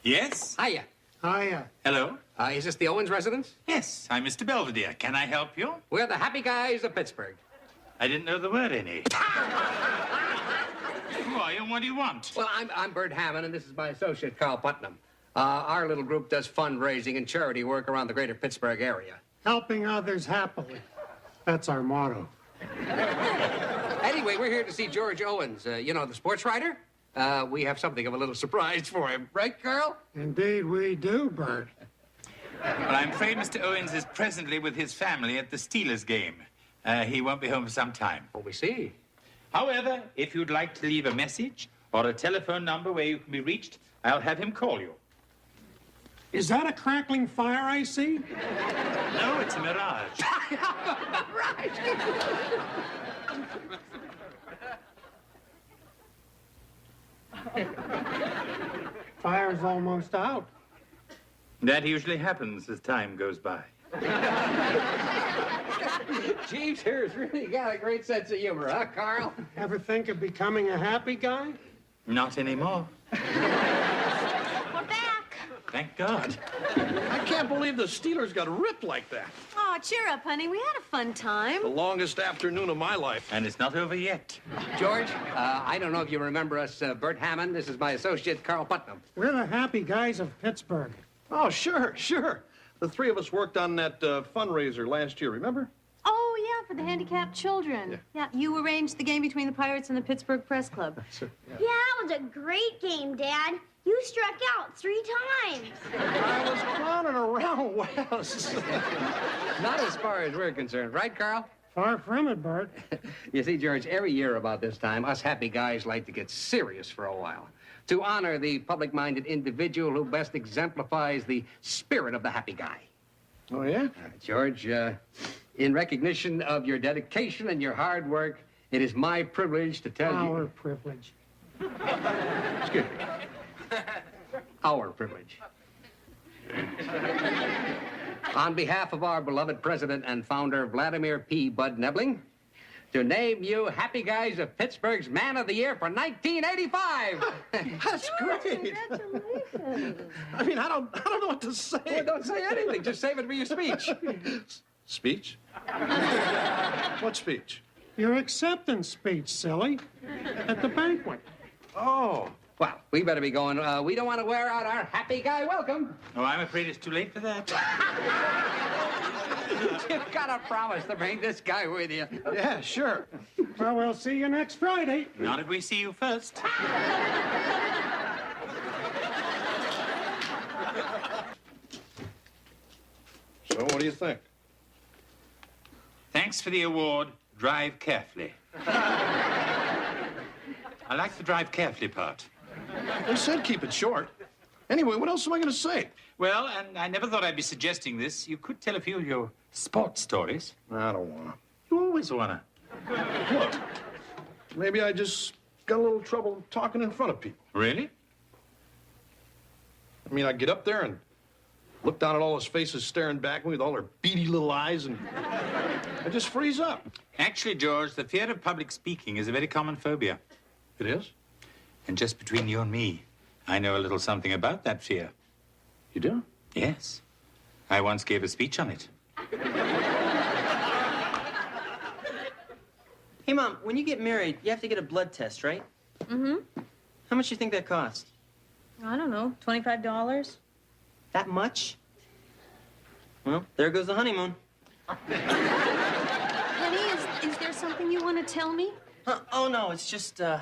Yes? Hiya. Hiya. Hello? Is this the Owens residence? Yes, I'm Mr. Belvedere. Can I help you? We're the happy guys of Pittsburgh. I didn't know there were any. Who are you and what do you want? Well, I'm Bert Hammond, and this is my associate, Carl Putnam. Our little group does fundraising and charity work around the greater Pittsburgh area. Helping others happily. That's our motto. Anyway, we're here to see George Owens, you know, the sports writer. We have something of a little surprise for him. Right, Carl? Indeed we do, Bert. Well, I'm afraid Mr. Owens is presently with his family at the Steelers game. He won't be home for some time. Oh, we see. However, if you'd like to leave a message or a telephone number where you can be reached, I'll have him call you. Is that a crackling fire I see? No, it's a mirage. Fire's almost out. That usually happens as time goes by. Jeeves here's really got a great sense of humor, huh, Carl? Ever think of becoming a happy guy? Not anymore. We're back. Thank God. I can't believe the Steelers got ripped like that. Oh, cheer up, honey. We had a fun time. The longest afternoon of my life. And it's not over yet. George, I don't know if you remember us, Bert Hammond. This is my associate, Carl Putnam. We're the happy guys of Pittsburgh. Oh, sure. The three of us worked on that fundraiser last year, remember? Oh, yeah, for the handicapped children. Yeah, you arranged the game between the Pirates and the Pittsburgh Press Club. Yeah, that was a great game, Dad. You struck out 3 times. I was clowning around, Wes. Not as far as we're concerned, right, Carl? Far from it, Bert. You see, George, every year about this time, us happy guys like to get serious for a while to honor the public-minded individual who best exemplifies the spirit of the happy guy. Oh, yeah? George, in recognition of your dedication and your hard work, it is my privilege to tell you... Our privilege. Excuse me. Our privilege. On behalf of our beloved president and founder, Vladimir P. Bud Nebling, to name you Happy Guys of Pittsburgh's Man of the Year for 1985. That's great. Congratulations. I mean, I don't know what to say. Well, don't say anything. Just save it for your speech. Speech? What speech? Your acceptance speech, silly. At the banquet. Oh. Well, we better be going. We don't want to wear out our happy guy welcome. Oh, I'm afraid it's too late for that. You've got to promise to bring this guy with you. Yeah, sure. Well, we'll see you next Friday. Not if we see you first. So, what do you think? Thanks for the award. Drive carefully. I like the drive carefully part. They said keep it short. Anyway, what else am I going to say? Well, and I never thought I'd be suggesting this. You could tell a few of your sports stories. I don't want to. You always wanna. Look, maybe I just got a little trouble talking in front of people. Really? I mean, I get up there and look down at all those faces staring back at me with all their beady little eyes, and I just freeze up. Actually, George, the fear of public speaking is a very common phobia. It is? And just between you and me, I know a little something about that fear. You do? Yes. I once gave a speech on it. Hey, Mom, when you get married, you have to get a blood test, right? Mm-hmm. How much do you think that costs? I don't know, $25? That much? Well, there goes the honeymoon. Honey, is there something you want to tell me? Oh, no, it's just, well,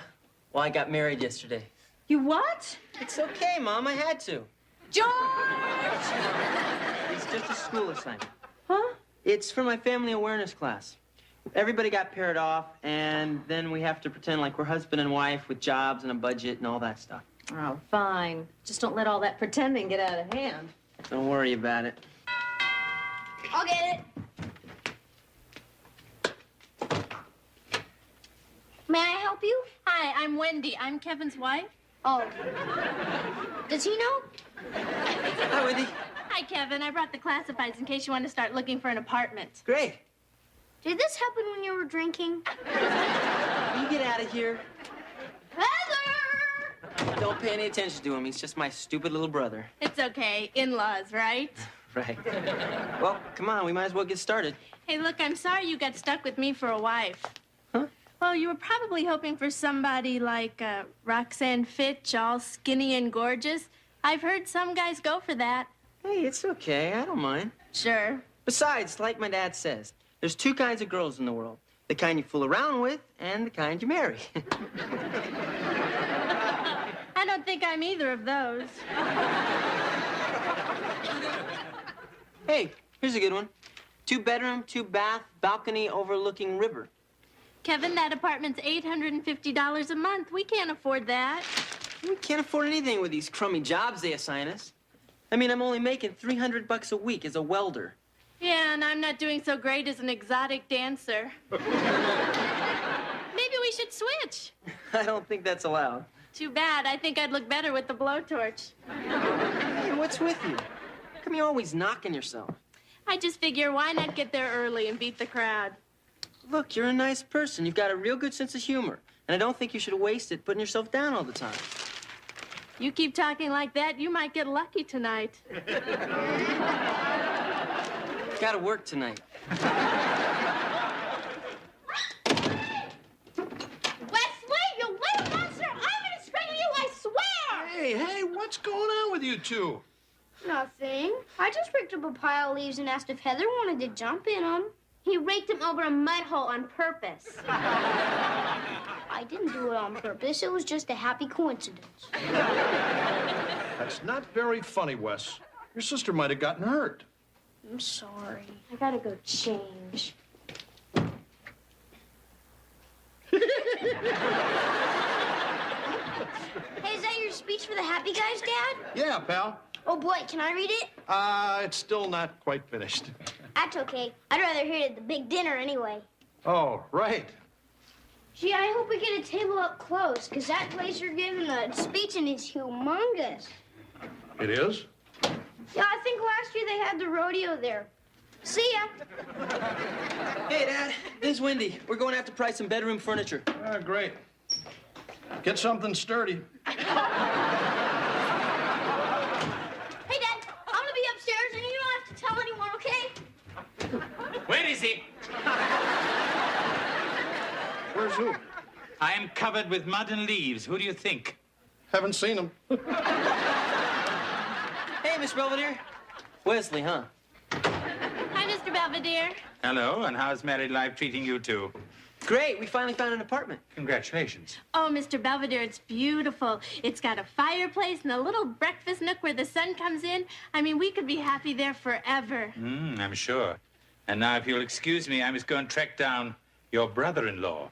I got married yesterday. You what? It's okay, Mom, I had to. George! It's just a school assignment. Huh? It's for my family awareness class. Everybody got paired off, and then we have to pretend like we're husband and wife with jobs and a budget and all that stuff. Oh, fine. Just don't let all that pretending get out of hand. Don't worry about it. I'll get it. May I help you? Hi, I'm Wendy. I'm Kevin's wife. Oh. Does he know? Hi, Wendy. Hi, Kevin. I brought the classifieds in case you want to start looking for an apartment. Great. Did this happen when you were drinking? You get out of here. Heather! Don't pay any attention to him. He's just my stupid little brother. It's okay. In-laws, right? Right. Well, come on. We might as well get started. Hey, look, I'm sorry you got stuck with me for a wife. Huh? Well, you were probably hoping for somebody like Roxanne Fitch, all skinny and gorgeous. I've heard some guys go for that. Hey, it's okay. I don't mind. Sure. Besides, like my dad says, there's two kinds of girls in the world. The kind you fool around with and the kind you marry. I don't think I'm either of those. Hey, here's a good one. 2-bedroom, 2-bath, balcony overlooking river. Kevin, that apartment's $850 a month. We can't afford that. We can't afford anything with these crummy jobs they assign us. I mean, I'm only making $300 a week as a welder. Yeah, and I'm not doing so great as an exotic dancer. Maybe we should switch. I don't think that's allowed. Too bad. I think I'd look better with the blowtorch. Hey, what's with you? How come you're always knocking yourself? I just figure, why not get there early and beat the crowd? Look, you're a nice person. You've got a real good sense of humor. And I don't think you should waste it putting yourself down all the time. You keep talking like that, you might get lucky tonight. Gotta work tonight. Wes, wait! You little monster! I'm gonna strangle you, I swear! Hey, what's going on with you two? Nothing. I just raked up a pile of leaves and asked if Heather wanted to jump in them. He raked them over a mud hole on purpose. I didn't do it on purpose. It was just a happy coincidence. That's not very funny, Wes. Your sister might have gotten hurt. I'm sorry. I gotta go change. Hey, is that your speech for the happy guys, Dad? Yeah, pal. Oh, boy, can I read it? It's still not quite finished. That's okay. I'd rather hear it at the big dinner anyway. Oh, right. Gee, I hope we get a table up close, because that place you're giving the speech in is humongous. It is? Yeah, I think last year they had the rodeo there. See ya. Hey, Dad, this is Wendy. We're going out to price some bedroom furniture. Ah, great. Get something sturdy. Hey, Dad, I'm gonna be upstairs, and you don't have to tell anyone, okay? Where is he? Where's who? I am covered with mud and leaves. Who do you think? Haven't seen him. Hey, Miss Belvedere. Wesley, huh? Hi, Mr. Belvedere. Hello, and how's married life treating you two? Great, we finally found an apartment. Congratulations. Oh, Mr. Belvedere, it's beautiful. It's got a fireplace and a little breakfast nook where the sun comes in. I mean, we could be happy there forever. I'm sure. And now, if you'll excuse me, I must go and track down your brother-in-law.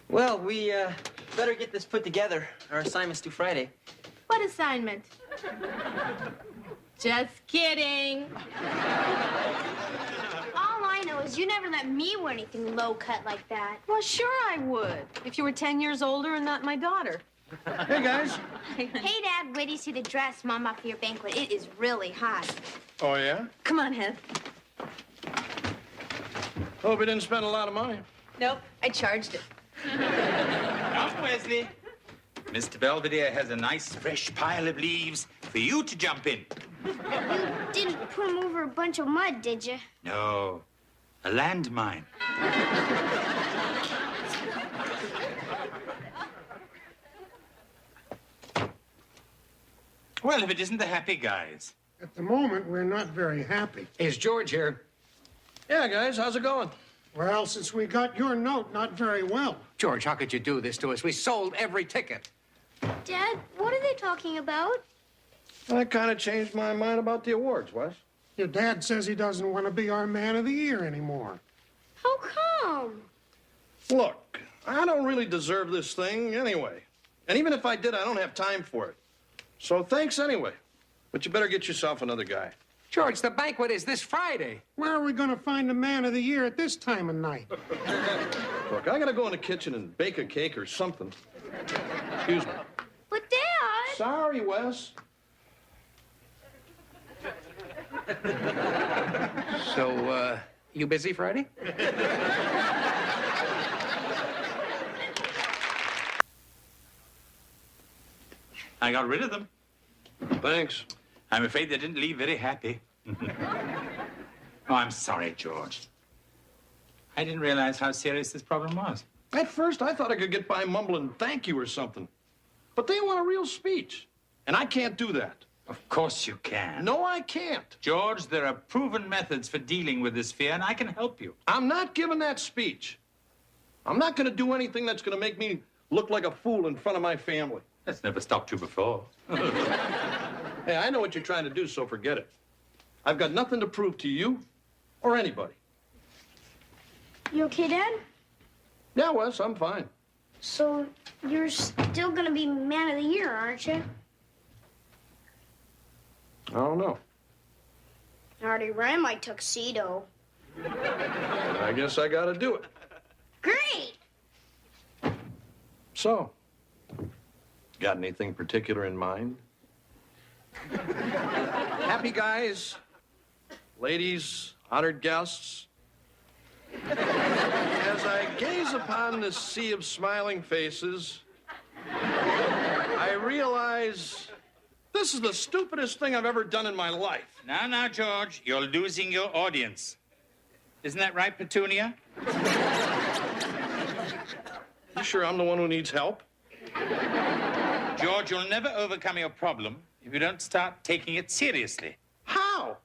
Well, we better get this put together. Our assignment's due Friday. What assignment? Just kidding. All I know is you never let me wear anything low-cut like that. Well, sure I would, if you were 10 years older and not my daughter. Hey, guys. Hey, Dad, wait till you see the dress Mom bought for your banquet. It is really hot. Oh, yeah? Come on, Heath. Hope you didn't spend a lot of money. Nope, I charged it. Come, Wesley. Mr. Belvedere has a nice, fresh pile of leaves for you to jump in. You didn't put him over a bunch of mud, did you? No, a landmine. Well, if it isn't the happy guys. At the moment, we're not very happy. Is George here? Yeah, guys, how's it going? Well, since we got your note, not very well. George, how could you do this to us? We sold every ticket. Dad, what are they talking about? I kind of changed my mind about the awards, Wes. Your dad says he doesn't want to be our man of the year anymore. How come? Look, I don't really deserve this thing anyway. And even if I did, I don't have time for it. So thanks anyway. But you better get yourself another guy. George, the banquet is this Friday. Where are we going to find a man of the year at this time of night? Look, I gotta go in the kitchen and bake a cake or something. Excuse me. But, Dad... Sorry, Wes. So, you busy Friday? I got rid of them. Thanks. I'm afraid they didn't leave very happy. Oh, I'm sorry, George. I didn't realize how serious this problem was. At first, I thought I could get by mumbling thank you or something. But they want a real speech. And I can't do that. Of course you can. No, I can't. George, there are proven methods for dealing with this fear, and I can help you. I'm not giving that speech. I'm not going to do anything that's going to make me look like a fool in front of my family. That's never stopped you before. Hey, I know what you're trying to do, so forget it. I've got nothing to prove to you or anybody. You okay, Dad? Yeah, Wes, I'm fine. So you're still gonna be man of the year, aren't you? I don't know. I already ran my tuxedo. I guess I got to do it. Great! So, got anything particular in mind? Happy guys, ladies, honored guests. As I gaze upon this sea of smiling faces, I realize this is the stupidest thing I've ever done in my life. Now, George, you're losing your audience. Isn't that right, Petunia? You sure I'm the one who needs help? George, you'll never overcome your problem if you don't start taking it seriously. How?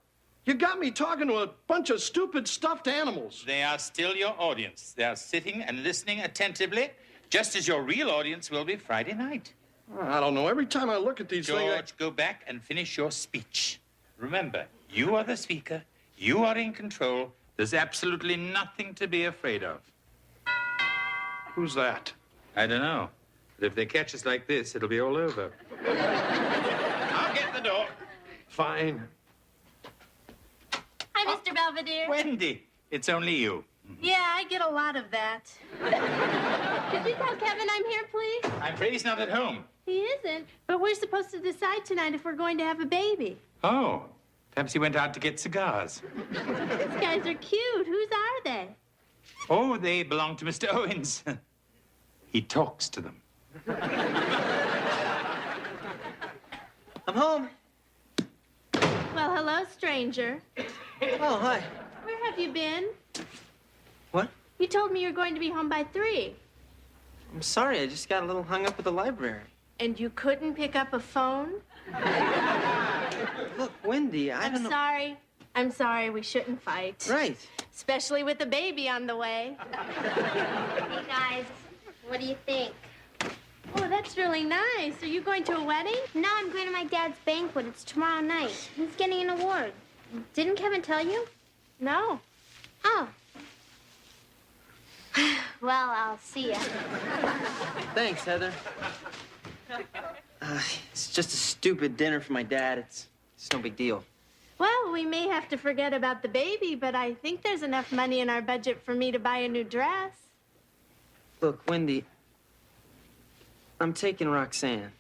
You got me talking to a bunch of stupid stuffed animals. They are still your audience. They are sitting and listening attentively, just as your real audience will be Friday night. I don't know. Every time I look at these things, George, go back and finish your speech. Remember, you are the speaker. You are in control. There's absolutely nothing to be afraid of. Who's that? I don't know. But if they catch us like this, it'll be all over. I'll get the door. Fine. Hi, Mr. Belvedere. Wendy, it's only you. Yeah, I get a lot of that. Could you tell Kevin I'm here, please? I'm afraid he's not at home. He isn't, but we're supposed to decide tonight if we're going to have a baby. Oh, perhaps he went out to get cigars. These guys are cute. Whose are they? Oh, they belong to Mr. Owens. He talks to them. I'm home. Well, hello, stranger. Oh, hi. Where have you been? What? You told me you're going to be home by 3. I'm sorry, I just got a little hung up at the library. And you couldn't pick up a phone? Look, Wendy, I don't know. I'm sorry. We shouldn't fight. Right. Especially with a baby on the way. Hey, guys, what do you think? Oh, that's really nice. Are you going to a wedding? No, I'm going to my dad's banquet. It's tomorrow night. He's getting an award. Didn't Kevin tell you? No. Oh. Well, I'll see ya. Thanks, Heather. It's just a stupid dinner for my dad. It's no big deal. Well, we may have to forget about the baby, but I think there's enough money in our budget for me to buy a new dress. Look, Wendy, I'm taking Roxanne.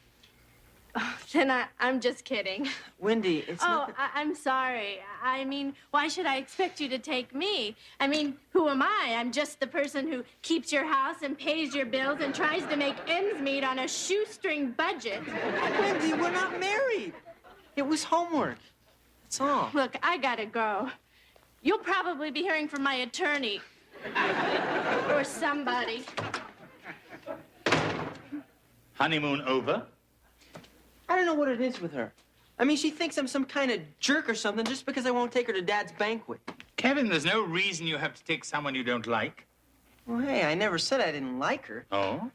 Oh, then I'm just kidding. Wendy, it's not... I'm sorry. I mean, why should I expect you to take me? I mean, who am I? I'm just the person who keeps your house and pays your bills and tries to make ends meet on a shoestring budget. Wendy, we're not married. It was homework. That's all. Look, I gotta go. You'll probably be hearing from my attorney. Or somebody. Honeymoon over? I don't know what it is with her. I mean, she thinks I'm some kind of jerk or something just because I won't take her to Dad's banquet. Kevin, there's no reason you have to take someone you don't like. Well, hey, I never said I didn't like her. Oh?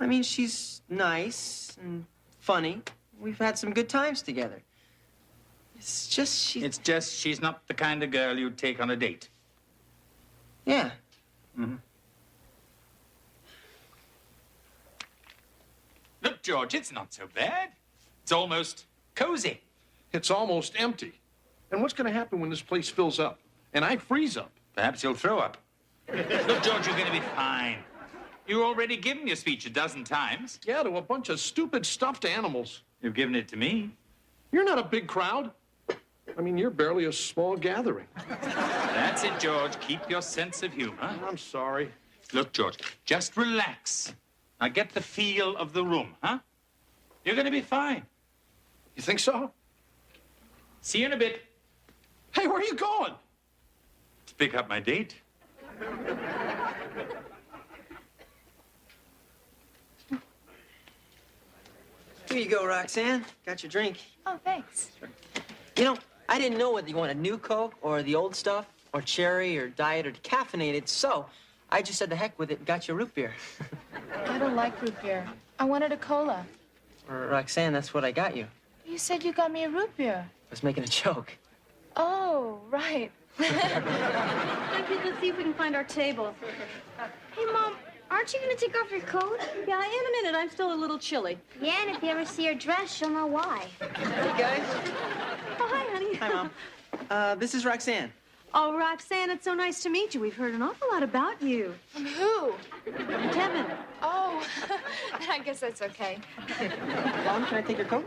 I mean, she's nice and funny. We've had some good times together. It's just she's not the kind of girl you'd take on a date. Yeah. Mm-hmm. Look, George, it's not so bad. It's almost cozy. It's almost empty. And what's going to happen when this place fills up and I freeze up? Perhaps you'll throw up. Look, George, you're going to be fine. You've already given your speech 12 times. Yeah, to a bunch of stupid stuffed animals. You've given it to me. You're not a big crowd. I mean, you're barely a small gathering. That's it, George. Keep your sense of humor. I'm sorry. Look, George, just relax. Now get the feel of the room, huh? You're going to be fine. You think so? See you in a bit. Hey, where are you going? To pick up my date. Here you go, Roxanne. Got your drink. Oh, thanks. You know, I didn't know whether you wanted new Coke or the old stuff, or cherry or diet or decaffeinated, so I just said the heck with it and got you a root beer. I don't like root beer. I wanted a cola. Roxanne, that's what I got you. You said you got me a root beer. I was making a joke. Oh, right. Let's see if we can find our table. Hey, Mom, aren't you going to take off your coat? Yeah, in a minute. I'm still a little chilly. Yeah, and if you ever see her dress, she'll know why. Hey, guys. Oh, hi, honey. Hi, Mom. This is Roxanne. Oh, Roxanne, it's so nice to meet you. We've heard an awful lot about you. From who? Kevin. Oh, I guess that's okay. Mom, can I take your coat?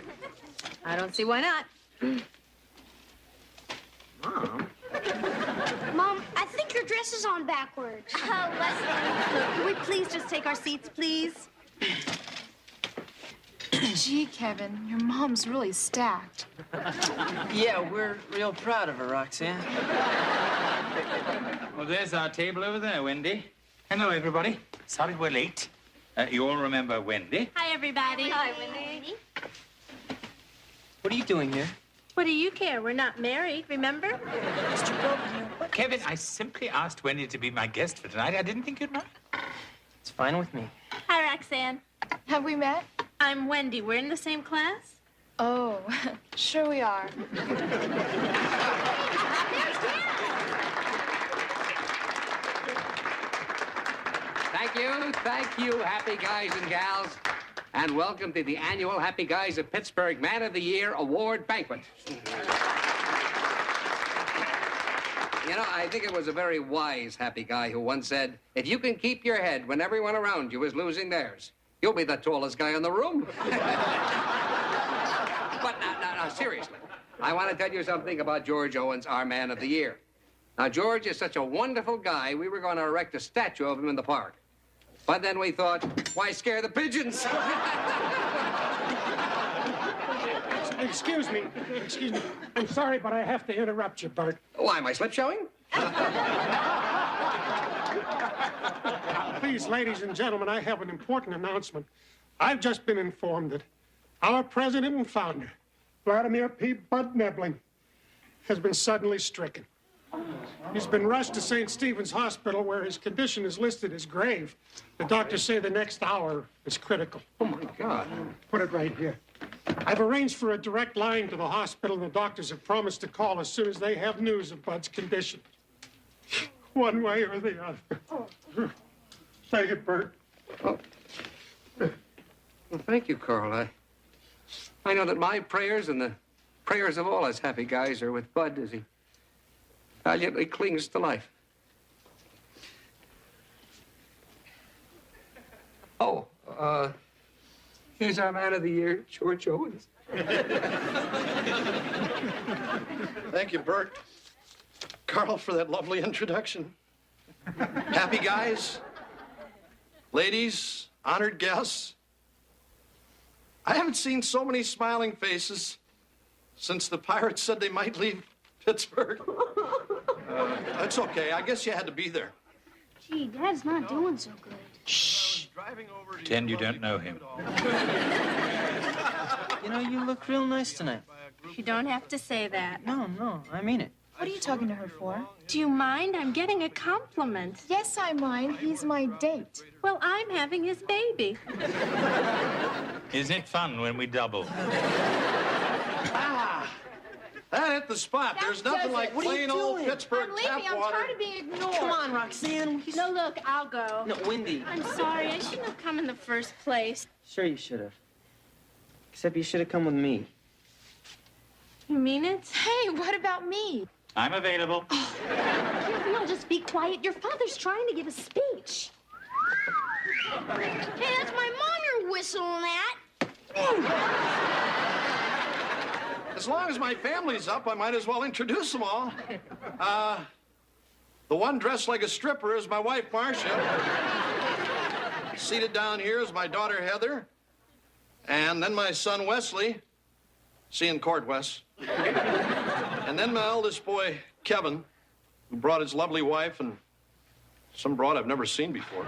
I don't see why not. Mom? Mom, I think your dress is on backwards. Leslie, look, can we please just take our seats, please? Gee, Kevin, your mom's really stacked. Yeah, we're real proud of her, Roxanne. Well, there's our table over there, Wendy. Hello, everybody. Sorry we're late. You all remember Wendy? Hi, everybody. Hi, Wendy. What are you doing here? What do you care? We're not married, remember? Kevin, I simply asked Wendy to be my guest for tonight. I didn't think you'd mind. It's fine with me. Hi, Roxanne. Have we met? I'm Wendy. We're in the same class? Oh, sure we are. Thank you, happy guys and gals. And welcome to the annual Happy Guys of Pittsburgh Man of the Year Award Banquet. You know, I think it was a very wise happy guy who once said, if you can keep your head when everyone around you is losing theirs, you'll be the tallest guy in the room. But now, seriously, I want to tell you something about George Owens, our Man of the Year. Now, George is such a wonderful guy, we were going to erect a statue of him in the park. But then we thought, why scare the pigeons? Excuse me. I'm sorry, but I have to interrupt you, Bert. Why, am I slip showing? Please, ladies and gentlemen, I have an important announcement. I've just been informed that our president and founder, Vladimir P. Bud Nebling, has been suddenly stricken. He's been rushed to St. Stephen's Hospital, where his condition is listed as grave. The doctors say the next hour is critical. Oh, my God. Put it right here. I've arranged for a direct line to the hospital, and the doctors have promised to call as soon as they have news of Bud's condition. One way or the other. Take it, Bert. Oh. Well, thank you, Carl. I know that my prayers and the prayers of all us happy guys are with Bud as he valiantly clings to life. Oh, here's our Man of the Year, George Owens. Thank you, Bert. Carl, for that lovely introduction. Happy guys, ladies, honored guests. I haven't seen so many smiling faces since the Pirates said they might leave Pittsburgh. That's okay. I guess you had to be there. Gee, Dad's not doing so good. Shh. Pretend you don't know him. You know, you look real nice tonight. You don't have to say that. No, I mean it. What are you talking to her for? Do you mind? I'm getting a compliment. Yes, I mind. He's my date. Well, I'm having his baby. Isn't it fun when we double? That hit the spot. There's nothing like What are you plain old doing? Pittsburgh I'm leaving. tap I'm water. tired of being ignored. Come on, Roxanne. No, look, I'll go. No, Wendy. I'm sorry. I shouldn't have come in the first place. Sure you should have. Except you should have come with me. You mean it? Hey, what about me? I'm available. If you'll just be quiet. Your father's trying to give a speech. Hey, that's my mom you're whistling at. As long as my family's up, I might as well introduce them all. The one dressed like a stripper is my wife, Marcia. Seated down here is my daughter, Heather. And then my son Wesley, see you in court, Wes. And then my eldest boy, Kevin, who brought his lovely wife and some broad I've never seen before.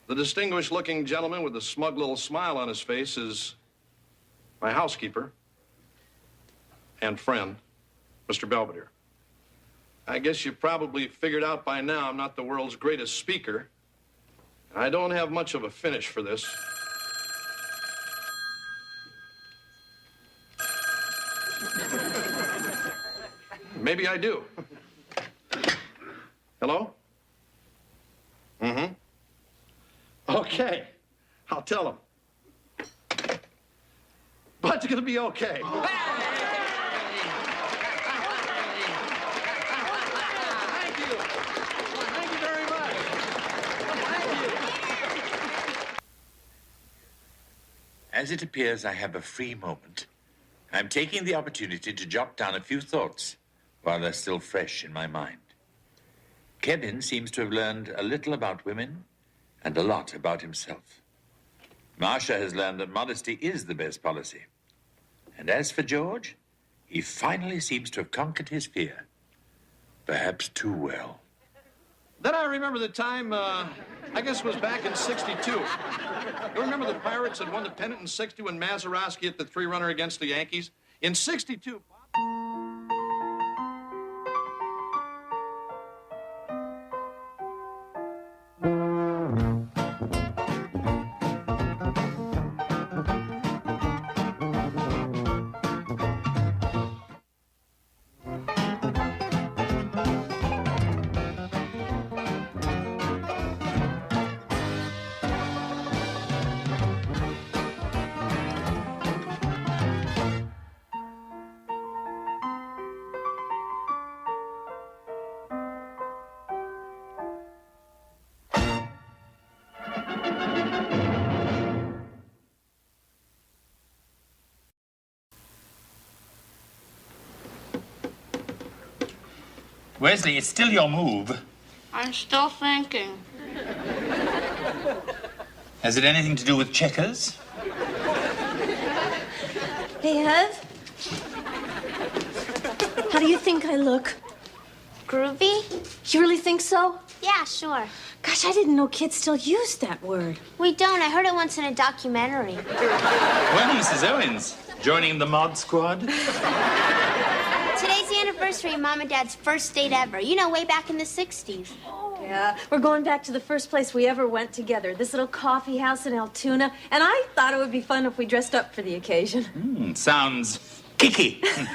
The distinguished-looking gentleman with a smug little smile on his face is my housekeeper and friend, Mr. Belvedere. I guess you've probably figured out by now I'm not the world's greatest speaker. I don't have much of a finish for this. Maybe I do. Hello? Mm-hmm. Okay. I'll tell him. But it's gonna be okay. Thank you. Thank you very much. Thank you. As it appears I have a free moment, I'm taking the opportunity to jot down a few thoughts while they're still fresh in my mind. Kevin seems to have learned a little about women and a lot about himself. Marcia has learned that modesty is the best policy. And as for George, he finally seems to have conquered his fear. Perhaps too well. Then I remember the time, I guess it was back in '62. You remember the Pirates had won the pennant in '60 when Mazeroski hit the 3-runner against the Yankees? In '62... Wesley, it's still your move. I'm still thinking. Has it anything to do with checkers? Hey, Hev. How do you think I look? Groovy? You really think so? Yeah, sure. Gosh, I didn't know kids still used that word. We don't. I heard it once in a documentary. Well, Mrs. Owens, joining the mod squad? Today's the anniversary of Mom and Dad's first date ever. You know, way back in the 60s. Yeah, we're going back to the first place we ever went together, this little coffee house in Altoona, and I thought it would be fun if we dressed up for the occasion. Sounds kicky. Come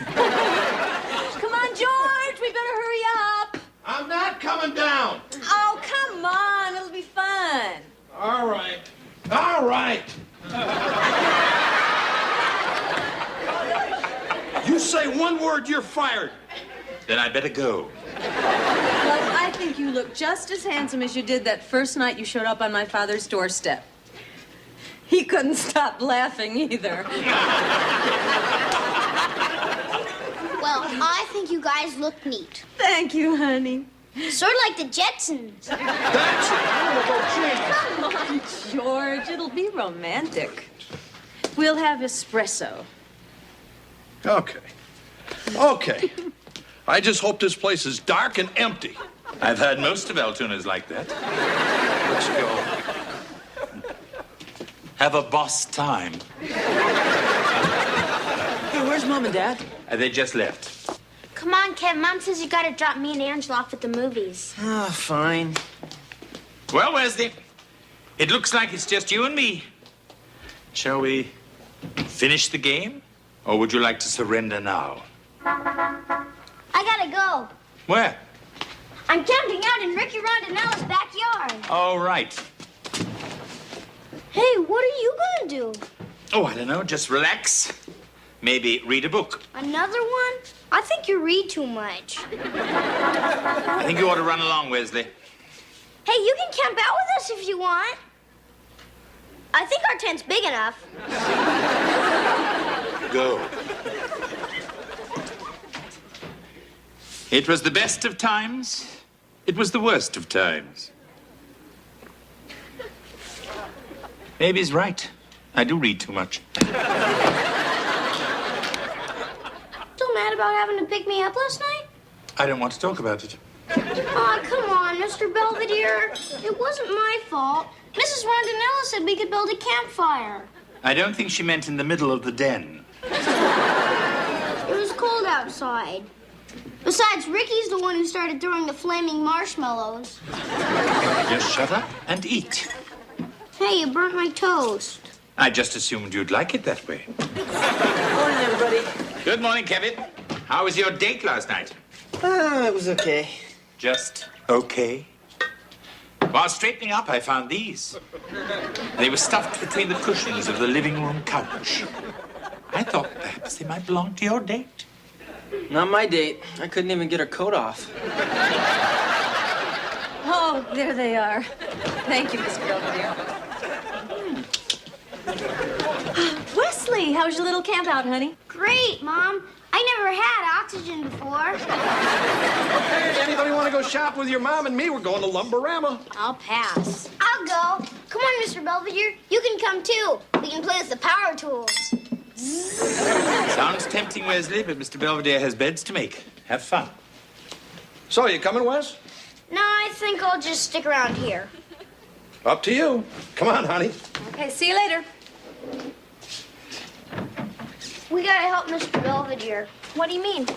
on, George, we better hurry up. I'm not coming down. Oh, come on, it'll be fun. All right. All right. You say one word, you're fired. Then I better go. Well, I think you look just as handsome as you did that first night you showed up on my father's doorstep. He couldn't stop laughing either. Well, I think you guys look neat. Thank you, honey. Sort of like the Jetsons. That's it. I'm gonna go change. Come on, George, it'll be romantic. We'll have espresso. Okay. Okay. I just hope this place is dark and empty. I've heard most of Altoona's like that. Let's go. Have a boss time. Hey, where's Mom and Dad? They just left. Come on, Kev. Mom says you gotta drop me and Angela off at the movies. Ah, fine. Well, Wesley, it looks like it's just you and me. Shall we finish the game? Or would you like to surrender now? I gotta go. Where? I'm camping out in Ricky Rondanella's backyard. All right. Hey, what are you gonna do? Oh, I don't know. Just relax. Maybe read a book. Another one? I think you read too much. I think you ought to run along, Wesley. Hey, you can camp out with us if you want. I think our tent's big enough. Go. It was the best of times. It was the worst of times. Maybe he's right. I do read too much. Still mad about having to pick me up last night? I don't want to talk about it. Oh, come on, Mr. Belvedere. It wasn't my fault. Mrs. Rondinella said we could build a campfire. I don't think she meant in the middle of the den. It was cold outside. Besides, Ricky's the one who started throwing the flaming marshmallows. Just shut up and eat. Hey, you burnt my toast. I just assumed you'd like it that way. Morning, everybody. Good morning, Kevin. How was your date last night? It was okay. Just okay. While straightening up, I found these. They were stuffed between the cushions of the living room couch. I thought perhaps they might belong to your date. Not my date. I couldn't even get her coat off. Oh, there they are. Thank you, Mr. Belvedere. Wesley, how was your little camp out, honey? Great, Mom. I never had oxygen before. Hey, anybody want to go shop with your mom and me? We're going to Lumberama. I'll pass. I'll go. Come on, Mr. Belvedere. You can come too. We can play with the power tools. Sounds tempting, Wesley, but Mr. Belvedere has beds to make. Have fun. So, you coming, Wes? No, I think I'll just stick around here. Up to you. Come on, honey. Okay, see you later. We gotta help Mr. Belvedere. What do you mean?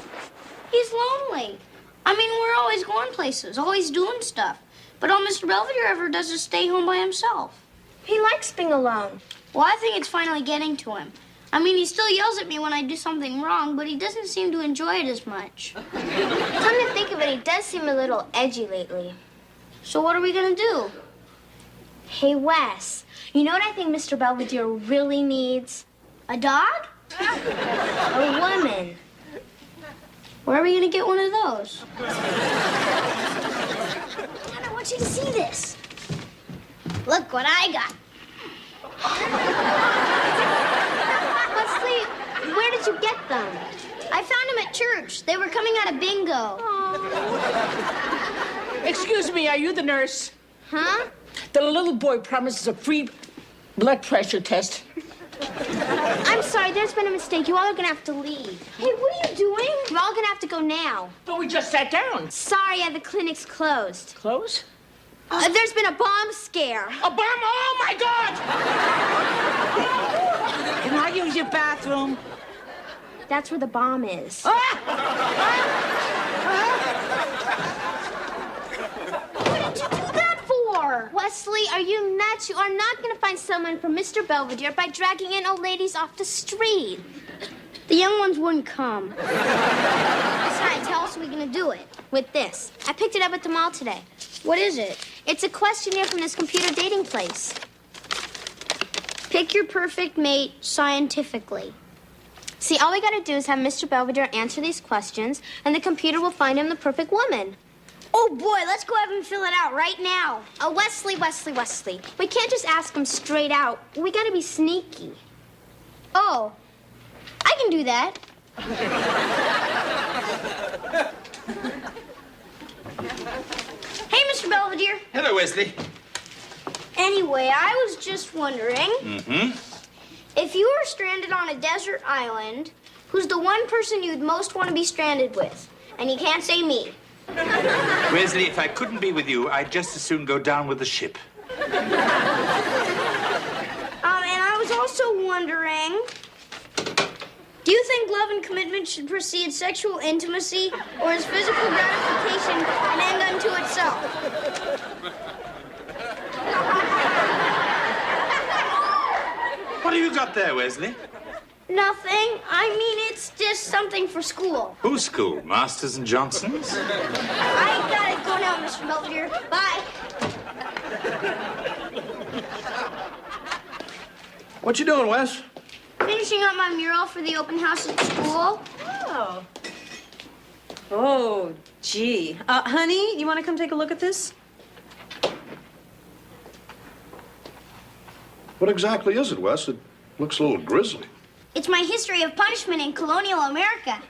He's lonely. I mean, we're always going places, always doing stuff. But all Mr. Belvedere ever does is stay home by himself. He likes being alone. Well, I think it's finally getting to him. I mean, he still yells at me when I do something wrong, but he doesn't seem to enjoy it as much. Come to think of it, he does seem a little edgy lately. So what are we gonna do? Hey, Wes, you know what I think Mr. Belvedere really needs? A dog? A woman. Where are we gonna get one of those? Dad, I want you to see this. Look what I got. Wesley, where did you get them? I found them at church. They were coming out of bingo. Excuse me, are you the nurse? Huh? The little boy promises a free blood pressure test. I'm sorry, there's been a mistake. You all are gonna have to leave. Hey, what are you doing? We're all gonna have to go now. But we just sat down. Sorry, the clinic's closed. Close? There's been a bomb scare. A bomb? Oh, my God! Can I use your bathroom? That's where the bomb is. What did you do that for? Wesley, are you nuts? You are not going to find someone for Mr. Belvedere by dragging in old ladies off the street. The young ones wouldn't come. Besides, how else are we going to do it? With this. I picked it up at the mall today. What is it? It's a questionnaire from this computer dating place. Pick your perfect mate scientifically. See, all we gotta do is have Mr. Belvedere answer these questions, and the computer will find him the perfect woman. Oh boy, let's go have him fill it out right now. Wesley. We can't just ask him straight out. We gotta be sneaky. Oh, I can do that. Hey, Mr. Belvedere. Hello, Wesley. Anyway, I was just wondering. If you were stranded on a desert island, who's the one person you'd most want to be stranded with? And you can't say me. Wesley, if I couldn't be with you, I'd just as soon go down with the ship. And I was also wondering, do you think love and commitment should precede sexual intimacy, or is physical gratification an end unto itself? What have you got there, Wesley? Nothing. I mean, it's just something for school. Whose school? Masters and Johnson's? I gotta go now, Mr. Belvedere. Bye. What you doing, Wes? Finishing up my mural for the open house at school. Oh. Oh, gee. Honey, you want to come take a look at this? What exactly is it, Wes? It looks a little grisly. It's my history of punishment in colonial America.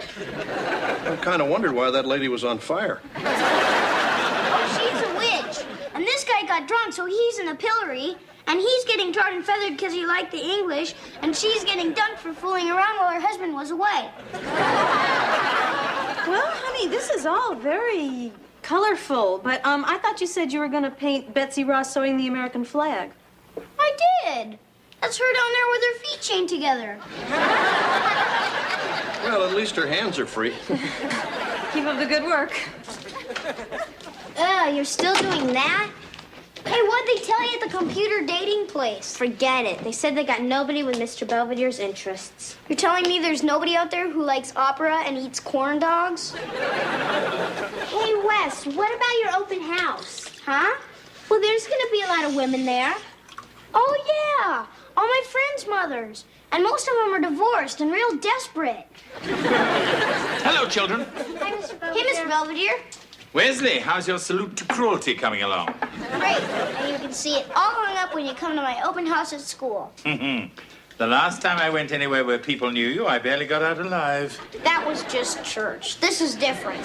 I kind of wondered why that lady was on fire. Oh, she's a witch. And this guy got drunk, so he's in the pillory. And he's getting tarred and feathered because he liked the English, and she's getting dunked for fooling around while her husband was away. Well, honey, this is all very colorful, but I thought you said you were going to paint Betsy Ross sewing the American flag. I did. That's her down there with her feet chained together. Well, at least her hands are free. Keep up the good work. You're still doing that? Hey, what'd they tell you at the computer dating place? Forget it. They said they got nobody with Mr. Belvedere's interests. You're telling me there's nobody out there who likes opera and eats corn dogs? Hey, Wes, what about your open house? Huh? Well, there's gonna be a lot of women there. Oh, yeah. All my friends' mothers. And most of them are divorced and real desperate. Hello, children. Hi, Mr. Belvedere. Hey, Mr. Belvedere. Wesley, how's your salute to cruelty coming along? Great. And you can see it all hung up when you come to my open house at school. The last time I went anywhere where people knew you, I barely got out alive. That was just church. This is different.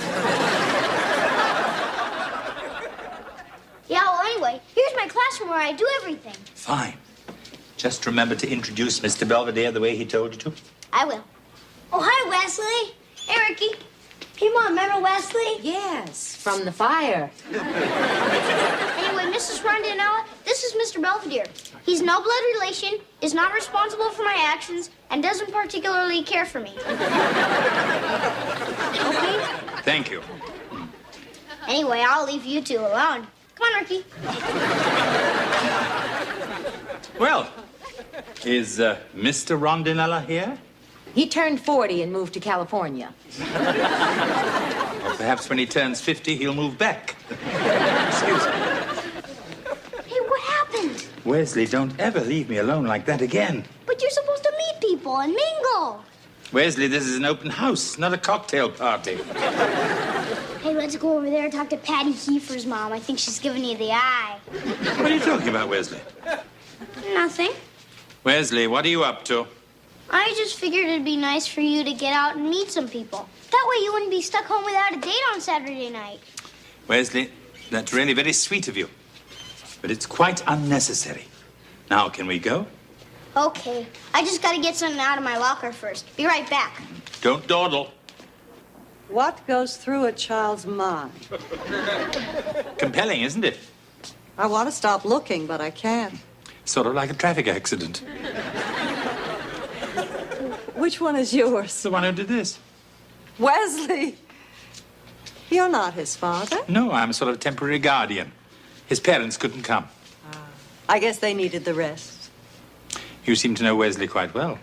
Yeah, well, anyway, here's my classroom where I do everything. Fine. Just remember to introduce Mr. Belvedere the way he told you to. I will. Oh, hi, Wesley. Hey, Ricky. Hey, Mom, remember Wesley? Yes, from the fire. Anyway, Mrs. Rondinella, this is Mr. Belvedere. He's no blood relation, is not responsible for my actions, and doesn't particularly care for me. Okay? Thank you. Anyway, I'll leave you two alone. Come on, Ricky. Well, is Mr. Rondinella here? He turned 40 and moved to California. Or perhaps when he turns 50, he'll move back. Excuse me. Hey, what happened? Wesley, don't ever leave me alone like that again. But you're supposed to meet people and mingle. Wesley, this is an open house, not a cocktail party. Hey, let's go over there and talk to Patty Kiefer's mom. I think she's giving you the eye. What are you talking about, Wesley? Nothing. Wesley, what are you up to? I just figured it'd be nice for you to get out and meet some people. That way you wouldn't be stuck home without a date on Saturday night. Wesley, that's really very sweet of you. But it's quite unnecessary. Now, can we go? Okay. I just gotta get something out of my locker first. Be right back. Don't dawdle. What goes through a child's mind? Compelling, isn't it? I want to stop looking, but I can't. Sort of like a traffic accident. Which one is yours? The one who did this. Wesley! You're not his father. No, I'm sort of temporary guardian. His parents couldn't come. I guess they needed the rest. You seem to know Wesley quite well.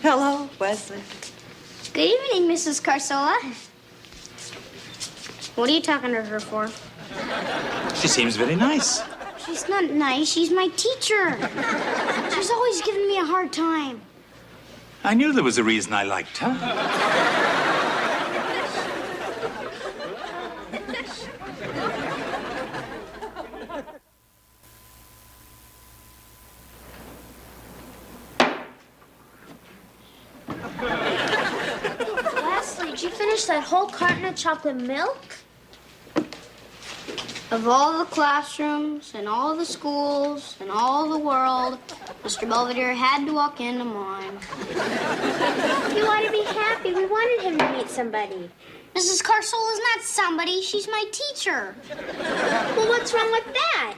Hello, Wesley. Good evening, Mrs. Carsola. What are you talking to her for? She seems very nice. She's not nice. She's my teacher. She's always giving me a hard time. I knew there was a reason I liked her. Wesley, did you finish that whole carton of chocolate milk? Of all the classrooms and all the schools and all the world, Mr. Belvedere had to walk into mine. You ought to be happy. We wanted him to meet somebody. Mrs. Carsola's not somebody. She's my teacher. Well, what's wrong with that?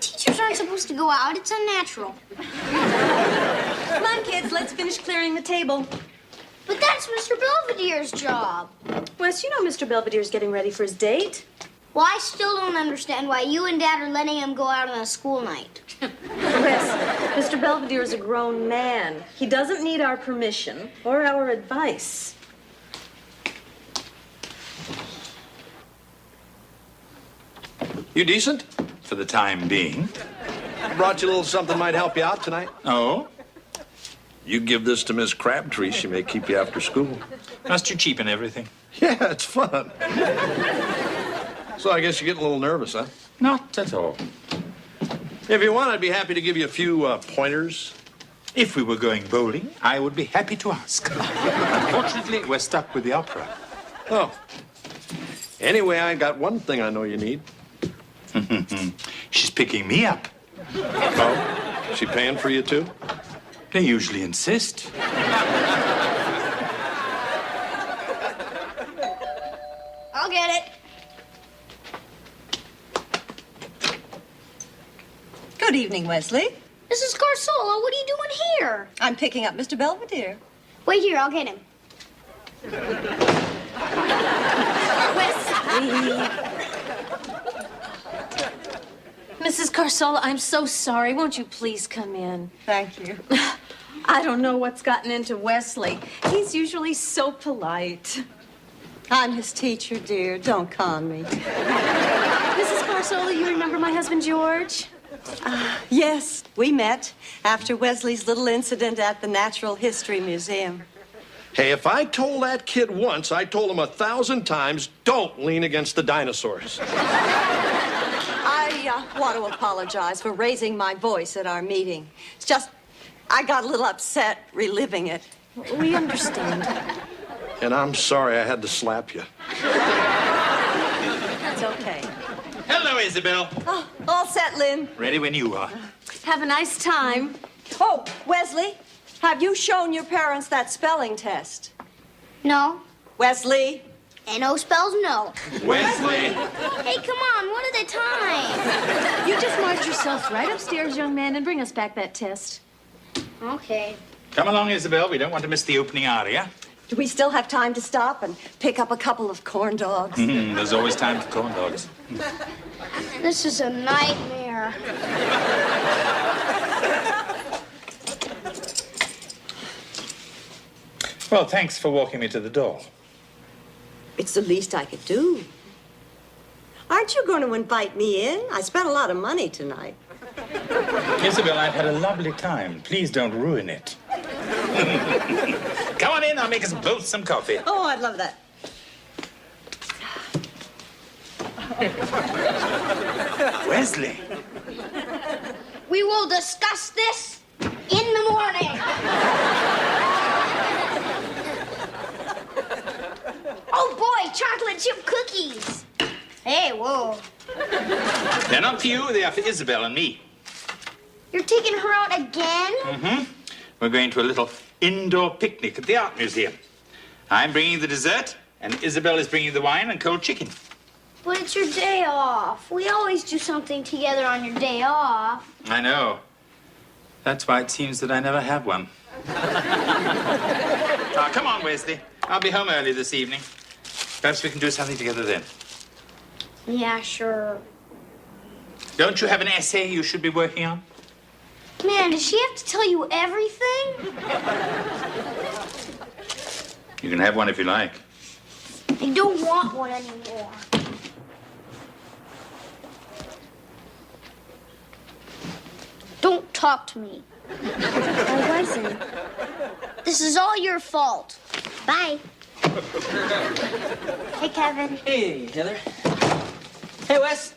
Teachers aren't supposed to go out. It's unnatural. Come on, kids, let's finish clearing the table. But that's Mr. Belvedere's job. Wes, you know Mr. Belvedere's getting ready for his date. Well, I still don't understand why you and Dad are letting him go out on a school night. Wes, Mr. Belvedere is a grown man. He doesn't need our permission or our advice. You decent? For the time being. I brought you a little something might help you out tonight. Oh? You give this to Miss Crabtree, she may keep you after school. Must you cheapen everything? Yeah, it's fun. So I guess you're getting a little nervous, huh? Not at all. If you want, I'd be happy to give you a few pointers. If we were going bowling, I would be happy to ask. Unfortunately, we're stuck with the opera. Oh. Anyway, I got one thing I know you need. She's picking me up. Oh, she paying for you, too? They usually insist. I'll get it. Good evening, Wesley. Mrs. Garsola, what are you doing here? I'm picking up Mr. Belvedere. Wait here, I'll get him. Mrs. Carsola, I'm so sorry. Won't you please come in? Thank you. I don't know what's gotten into Wesley. He's usually so polite. I'm his teacher, dear. Don't con me. Mrs. Carsola, you remember my husband, George? Yes, we met after Wesley's little incident at the Natural History Museum. Hey, if I told that kid once, I told him 1,000 times, don't lean against the dinosaurs. I want to apologize for raising my voice at our meeting. It's just, I got a little upset reliving it. We understand. And I'm sorry I had to slap you. It's okay. Hello, Isabel. Oh, all set, Lynn. Ready when you are. Have a nice time. Oh, Wesley, have you shown your parents that spelling test? No. Wesley? N-O spells no. Wesley. Hey, come on, one at a time. You just march yourself right upstairs, young man, and bring us back that test. Okay. Come along, Isabel. We don't want to miss the opening aria. Do we still have time to stop and pick up a couple of corn dogs? There's always time for corn dogs. This is a nightmare. Well, thanks for walking me to the door. It's the least I could do. Aren't you going to invite me in? I spent a lot of money tonight. Isabel, I've had a lovely time. Please don't ruin it. Come on in. I'll make us both some coffee. Oh, I'd love that. Wesley. We will discuss this in the morning. Oh, boy, chocolate chip cookies. Hey, whoa. They're not for you. They are for Isabel and me. You're taking her out again? We're going to a little indoor picnic at the Art Museum. I'm bringing the dessert, and Isabel is bringing the wine and cold chicken. But it's your day off. We always do something together on your day off. I know. That's why it seems that I never have one. Come on, Wesley. I'll be home early this evening. Perhaps we can do something together then. Yeah, sure. Don't you have an essay you should be working on? Man, does she have to tell you everything? You can have one if you like. I don't want one anymore. Don't talk to me. I wasn't. This is all your fault. Bye. Hey, Kevin. Hey, Heather. Hey, Wes.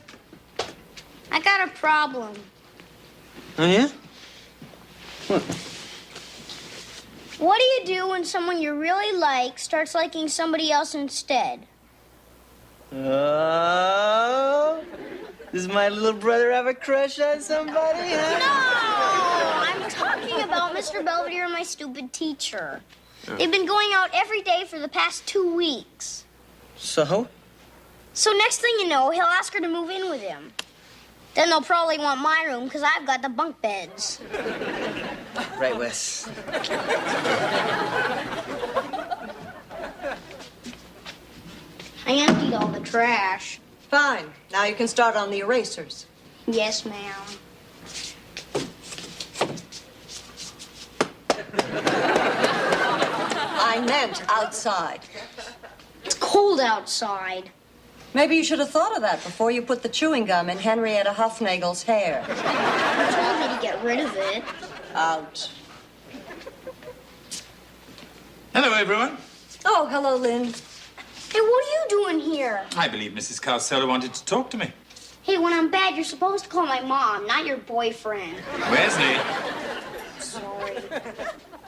I got a problem. Oh, yeah? What do you do when someone you really like starts liking somebody else instead? Oh, does my little brother have a crush on somebody, huh? No! I'm talking about Mr. Belvedere and my stupid teacher. They've been going out every day for the past 2 weeks. So? So next thing you know, he'll ask her to move in with him. Then they'll probably want my room because I've got the bunk beds. Right, Wes. I emptied all the trash. Fine. Now you can start on the erasers. Yes, ma'am. I meant outside. It's cold outside. Maybe you should have thought of that before you put the chewing gum in Henrietta Huffnagel's hair. You told me to get rid of it. Out. Hello, everyone. Oh, hello, Lynn. Hey, what are you doing here? I believe Mrs. Carcella wanted to talk to me. Hey, when I'm bad, you're supposed to call my mom, not your boyfriend. Wesley. Sorry.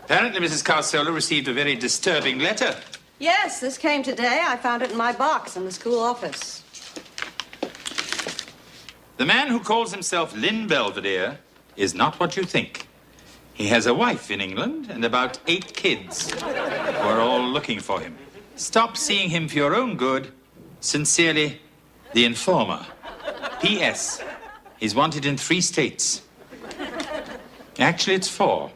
Apparently, Mrs. Carcella received a very disturbing letter. Yes, this came today. I found it in my box in the school office. The man who calls himself Lynn Belvedere is not what you think. He has a wife in England and about 8 kids who are all looking for him. Stop seeing him for your own good. Sincerely, the Informer. P.S. He's wanted in 3 states. Actually, it's 4.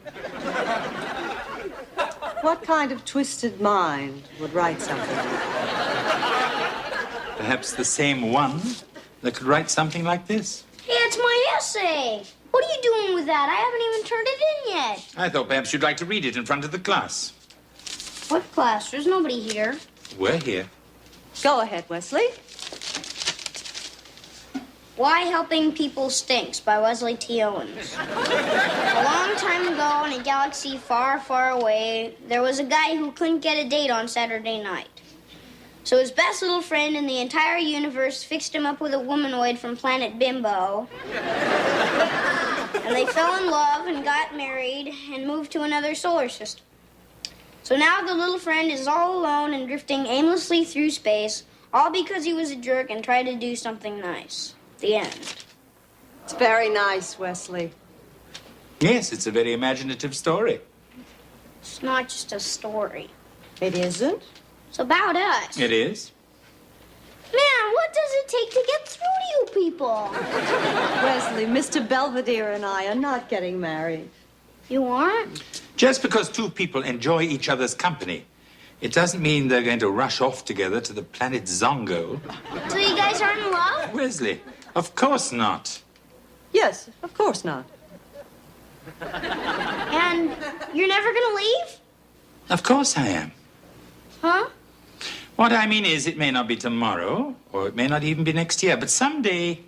What kind of twisted mind would write something like that? Perhaps the same one that could write something like this. Hey, it's my essay. What are you doing with that? I haven't even turned it in yet. I thought perhaps you'd like to read it in front of the class. What class? There's nobody here. We're here. Go ahead, Wesley. Why Helping People Stinks by Wesley T. Owens. A long time ago in a galaxy far, far away, there was a guy who couldn't get a date on Saturday night. So his best little friend in the entire universe fixed him up with a womanoid from planet Bimbo. And they fell in love and got married and moved to another solar system. So now the little friend is all alone and drifting aimlessly through space, all because he was a jerk and tried to do something nice. The end. It's very nice, Wesley. Yes, it's a very imaginative story. It's not just a story. It isn't? It's about us. It is. Man, what does it take to get through to you people? Wesley, Mr. Belvedere and I are not getting married. You aren't? Just because 2 people enjoy each other's company, it doesn't mean they're going to rush off together to the planet Zongo. So you guys aren't in love? Wesley, of course not. Yes, of course not. And you're never gonna leave? Of course I am. Huh? What I mean is, it may not be tomorrow, or it may not even be next year, but someday,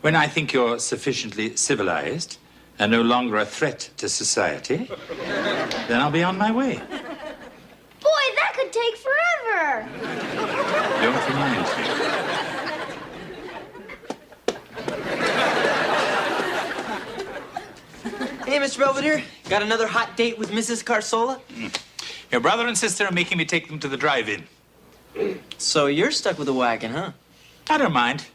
when I think you're sufficiently civilized and no longer a threat to society, then I'll be on my way. Boy, that could take forever. Don't remind me. Hey, Mr. Belvedere, got another hot date with Mrs. Carsola? Your brother and sister are making me take them to the drive-in. So you're stuck with the wagon, huh? I don't mind.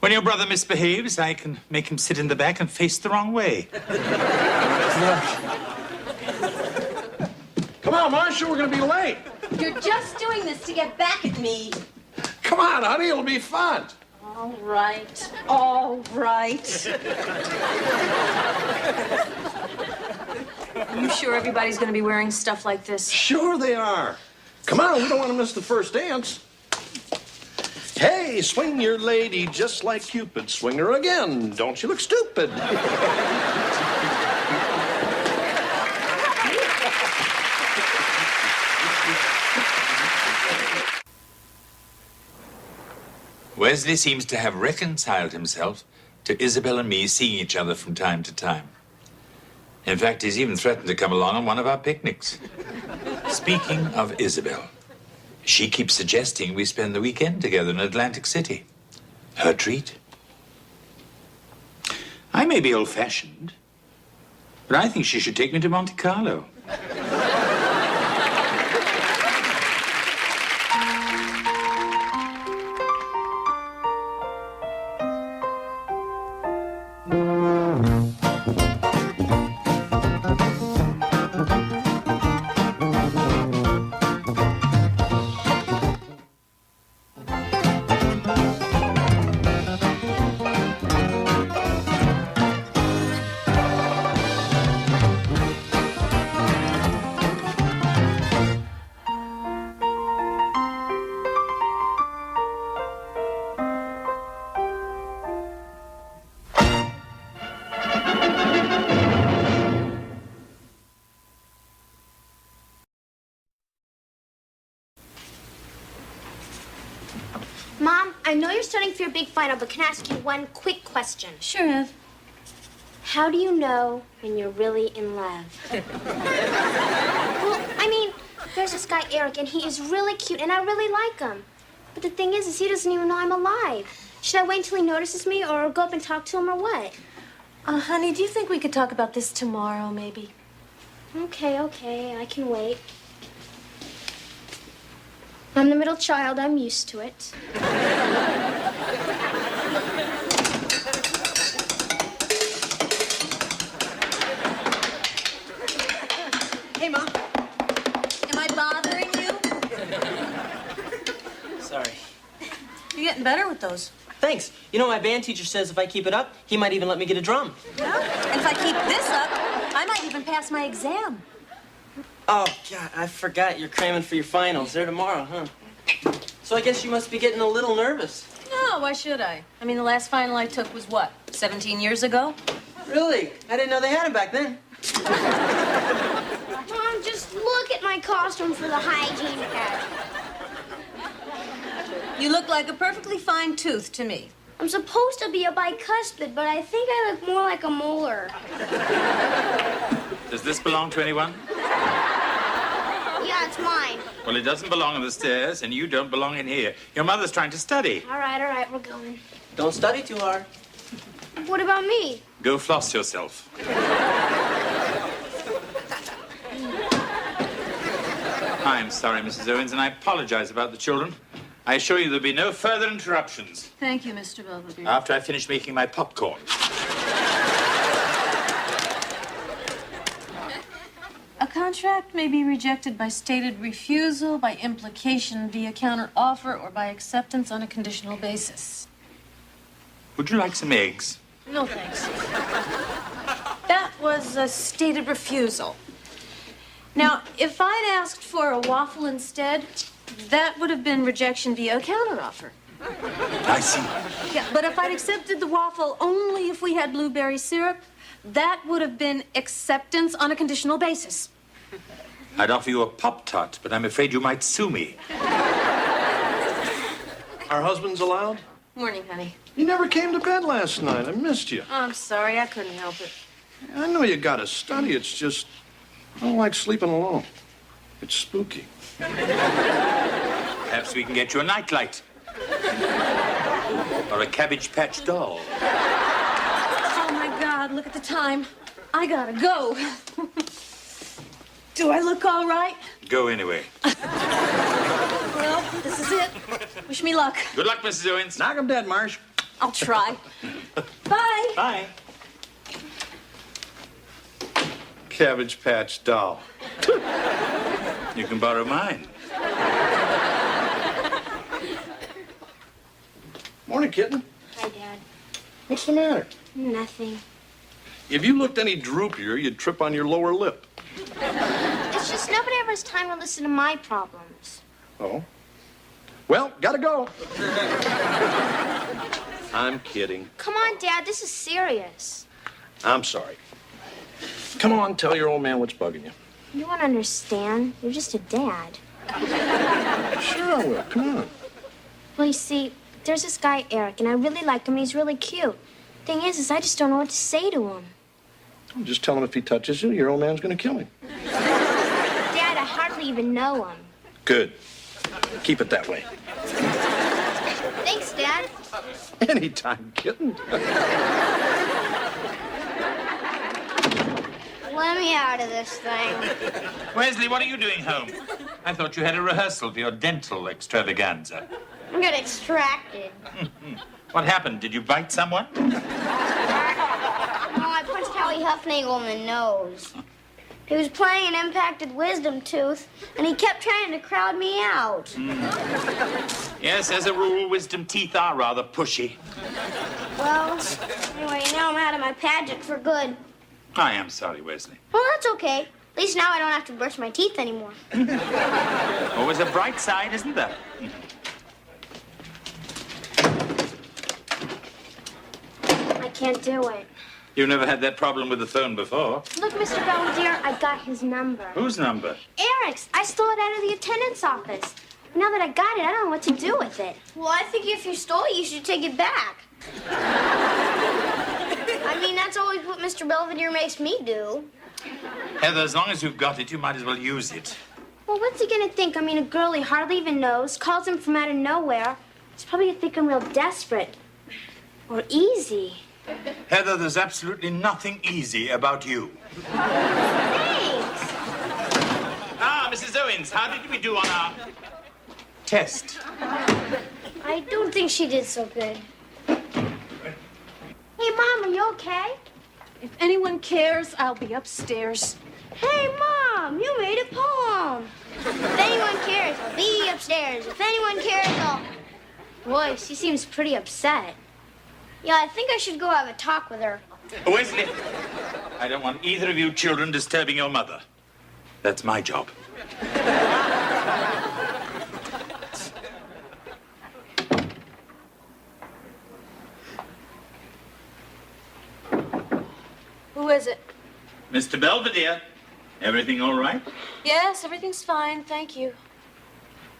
When your brother misbehaves, I can make him sit in the back and face the wrong way. Come on, Marcia, we're gonna be late. You're just doing this to get back at me. Come on, honey, it'll be fun. All right. All right. Are you sure everybody's going to be wearing stuff like this? Sure they are. Come on, we don't want to miss the first dance. Hey, swing your lady just like Cupid. Swing her again. Don't you look stupid? Wesley seems to have reconciled himself to Isabel and me seeing each other from time to time. In fact, he's even threatened to come along on one of our picnics. Speaking of Isabel, she keeps suggesting we spend the weekend together in Atlantic City. Her treat. I may be old-fashioned, but I think she should take me to Monte Carlo. Mom, I know you're studying for your big final, but can I ask you one quick question? Sure, Ev. How do you know when you're really in love? Well, I mean, there's this guy, Eric, and he is really cute, and I really like him. But the thing is he doesn't even know I'm alive. Should I wait until he notices me, or go up and talk to him, or what? Honey, do you think we could talk about this tomorrow, maybe? Okay, I can wait. I'm the middle child. I'm used to it. Ma. Am I bothering you? Sorry. You're getting better with those. Thanks. You know, my band teacher says if I keep it up, he might even let me get a drum. Yeah. And if I keep this up, I might even pass my exam. Oh, God, I forgot you're cramming for your finals. They're tomorrow, huh? So I guess you must be getting a little nervous. No, why should I? I mean, the last final I took was what, 17 years ago? Really? I didn't know they had them back then. Mom, just look at my costume for the hygiene pack. You look like a perfectly fine tooth to me. I'm supposed to be a bicuspid, but I think I look more like a molar. Does this belong to anyone? Yeah, it's mine. Well, it doesn't belong on the stairs, and you don't belong in here. Your mother's trying to study. All right, we're going. Don't study too hard. What about me? Go floss yourself. I'm sorry, Mrs. Owens, and I apologize about the children. I assure you there'll be no further interruptions Thank you, Mr. Belvedere. after I finish making my popcorn. A contract may be rejected by stated refusal, by implication via counter offer, or by acceptance on a conditional basis. Would you like some eggs? No, thanks. That was a stated refusal. Now, if I'd asked for a waffle instead, that would have been rejection via a counteroffer. I see. Yeah, but if I'd accepted the waffle only if we had blueberry syrup, that would have been acceptance on a conditional basis. I'd offer you a Pop-Tart, but I'm afraid you might sue me. Our husbands allowed? Morning, honey. You never came to bed last night. I missed you. I'm sorry, I couldn't help it. I know you gotta study. It's just, I don't like sleeping alone. It's spooky. Perhaps we can get you a nightlight. Or a Cabbage Patch doll. Oh, my God, look at the time. I gotta go. Do I look all right? Go anyway. Well, this is it. Wish me luck. Good luck, Mrs. Owens. Knock 'em dead, Marsh. I'll try. Bye. Bye. Cabbage Patch doll. You can borrow mine. Morning, kitten. Hi, Dad. What's the matter? Nothing. If you looked any droopier, you'd trip on your lower lip. It's just nobody ever has time to listen to my problems. Oh? Well, gotta go. I'm kidding. Come on, Dad, this is serious. I'm sorry. Come on, tell your old man what's bugging you. You won't understand. You're just a dad. Sure I will. Come on. Well, you see, there's this guy, Eric, and I really like him. He's really cute. Thing is I just don't know what to say to him. Just tell him if he touches you, your old man's gonna kill him. Dad, I hardly even know him. Good. Keep it that way. Thanks, Dad. Anytime, kitten. Let me out of this thing. Wesley, what are you doing home? I thought you had a rehearsal for your dental extravaganza. I got extracted. What happened? Did you bite someone? No, I punched Howie Huffnagel in the nose. He was playing an impacted wisdom tooth, and he kept trying to crowd me out. Yes, as a rule, wisdom teeth are rather pushy. Well, anyway, now I'm out of my pageant for good. I am sorry, Wesley. Well, that's okay. At least now I don't have to brush my teeth anymore. Always a bright side, isn't there? I can't do it. You've never had that problem with the phone before. Look, Mr. Belvedere, I got his number. Whose number? Eric's. I stole it out of the attendant's office. Now that I got it, I don't know what to do with it. Well, I think if you stole it, you should take it back. I mean, that's always what Mr. Belvedere makes me do. Heather, as long as you've got it, you might as well use it. Well, what's he gonna think? I mean, a girl he hardly even knows calls him from out of nowhere. He's probably gonna think I'm real desperate. Or easy. Heather, there's absolutely nothing easy about you. Thanks. Ah, Mrs. Owens, how did we do on our test? I don't think she did so good. Hey, Mom, are you okay? If anyone cares, I'll be upstairs. Hey, Mom, you made a poem. If anyone cares, I'll be upstairs. If anyone cares, I'll... Boy, she seems pretty upset. Yeah, I think I should go have a talk with her. Wesley, I don't want either of you children disturbing your mother. That's my job. Who is it? Mr. Belvedere, everything all right? Yes, everything's fine, thank you.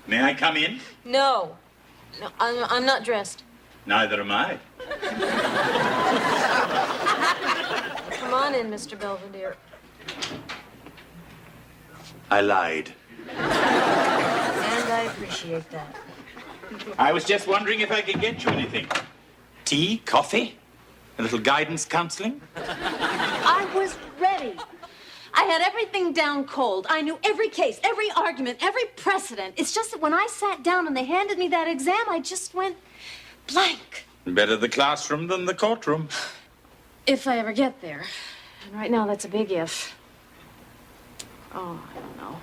May I come in? No. No, I'm not dressed. Neither am I. Come on in, Mr. Belvedere. I lied. And I appreciate that. I was just wondering if I could get you anything. Tea, coffee, a little guidance counseling? I was ready. I had everything down cold. I knew every case, every argument, every precedent. It's just that when I sat down and they handed me that exam, I just went blank. Better the classroom than the courtroom. If I ever get there. And right now, that's a big if. Oh, I don't know.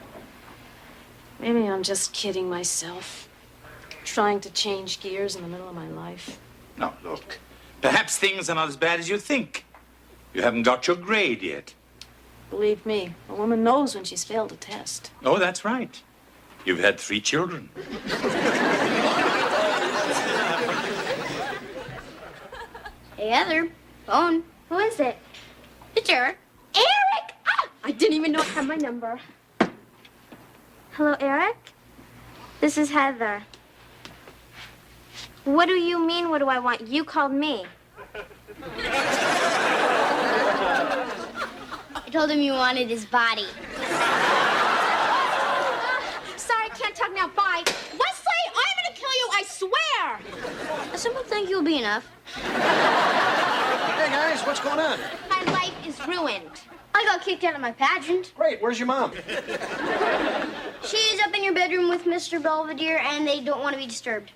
Maybe I'm just kidding myself. Trying to change gears in the middle of my life. Now, look. Perhaps things are not as bad as you think. You haven't got your grade yet. Believe me, a woman knows when she's failed a test. Oh, that's right. You've had 3 children. Hey, Heather. Phone. Who is it? It's Eric. Eric! Ah! I didn't even know I had my number. Hello, Eric? This is Heather. What do you mean, what do I want? You called me. I told him you wanted his body. Sorry, can't talk now. Bye. Wesley, I'm gonna kill you, I swear! A simple thank you will be enough. Hey, guys, what's going on? My life is ruined. I got kicked out of my pageant. Great, where's your mom? She's up in your bedroom with Mr. Belvedere, and they don't want to be disturbed.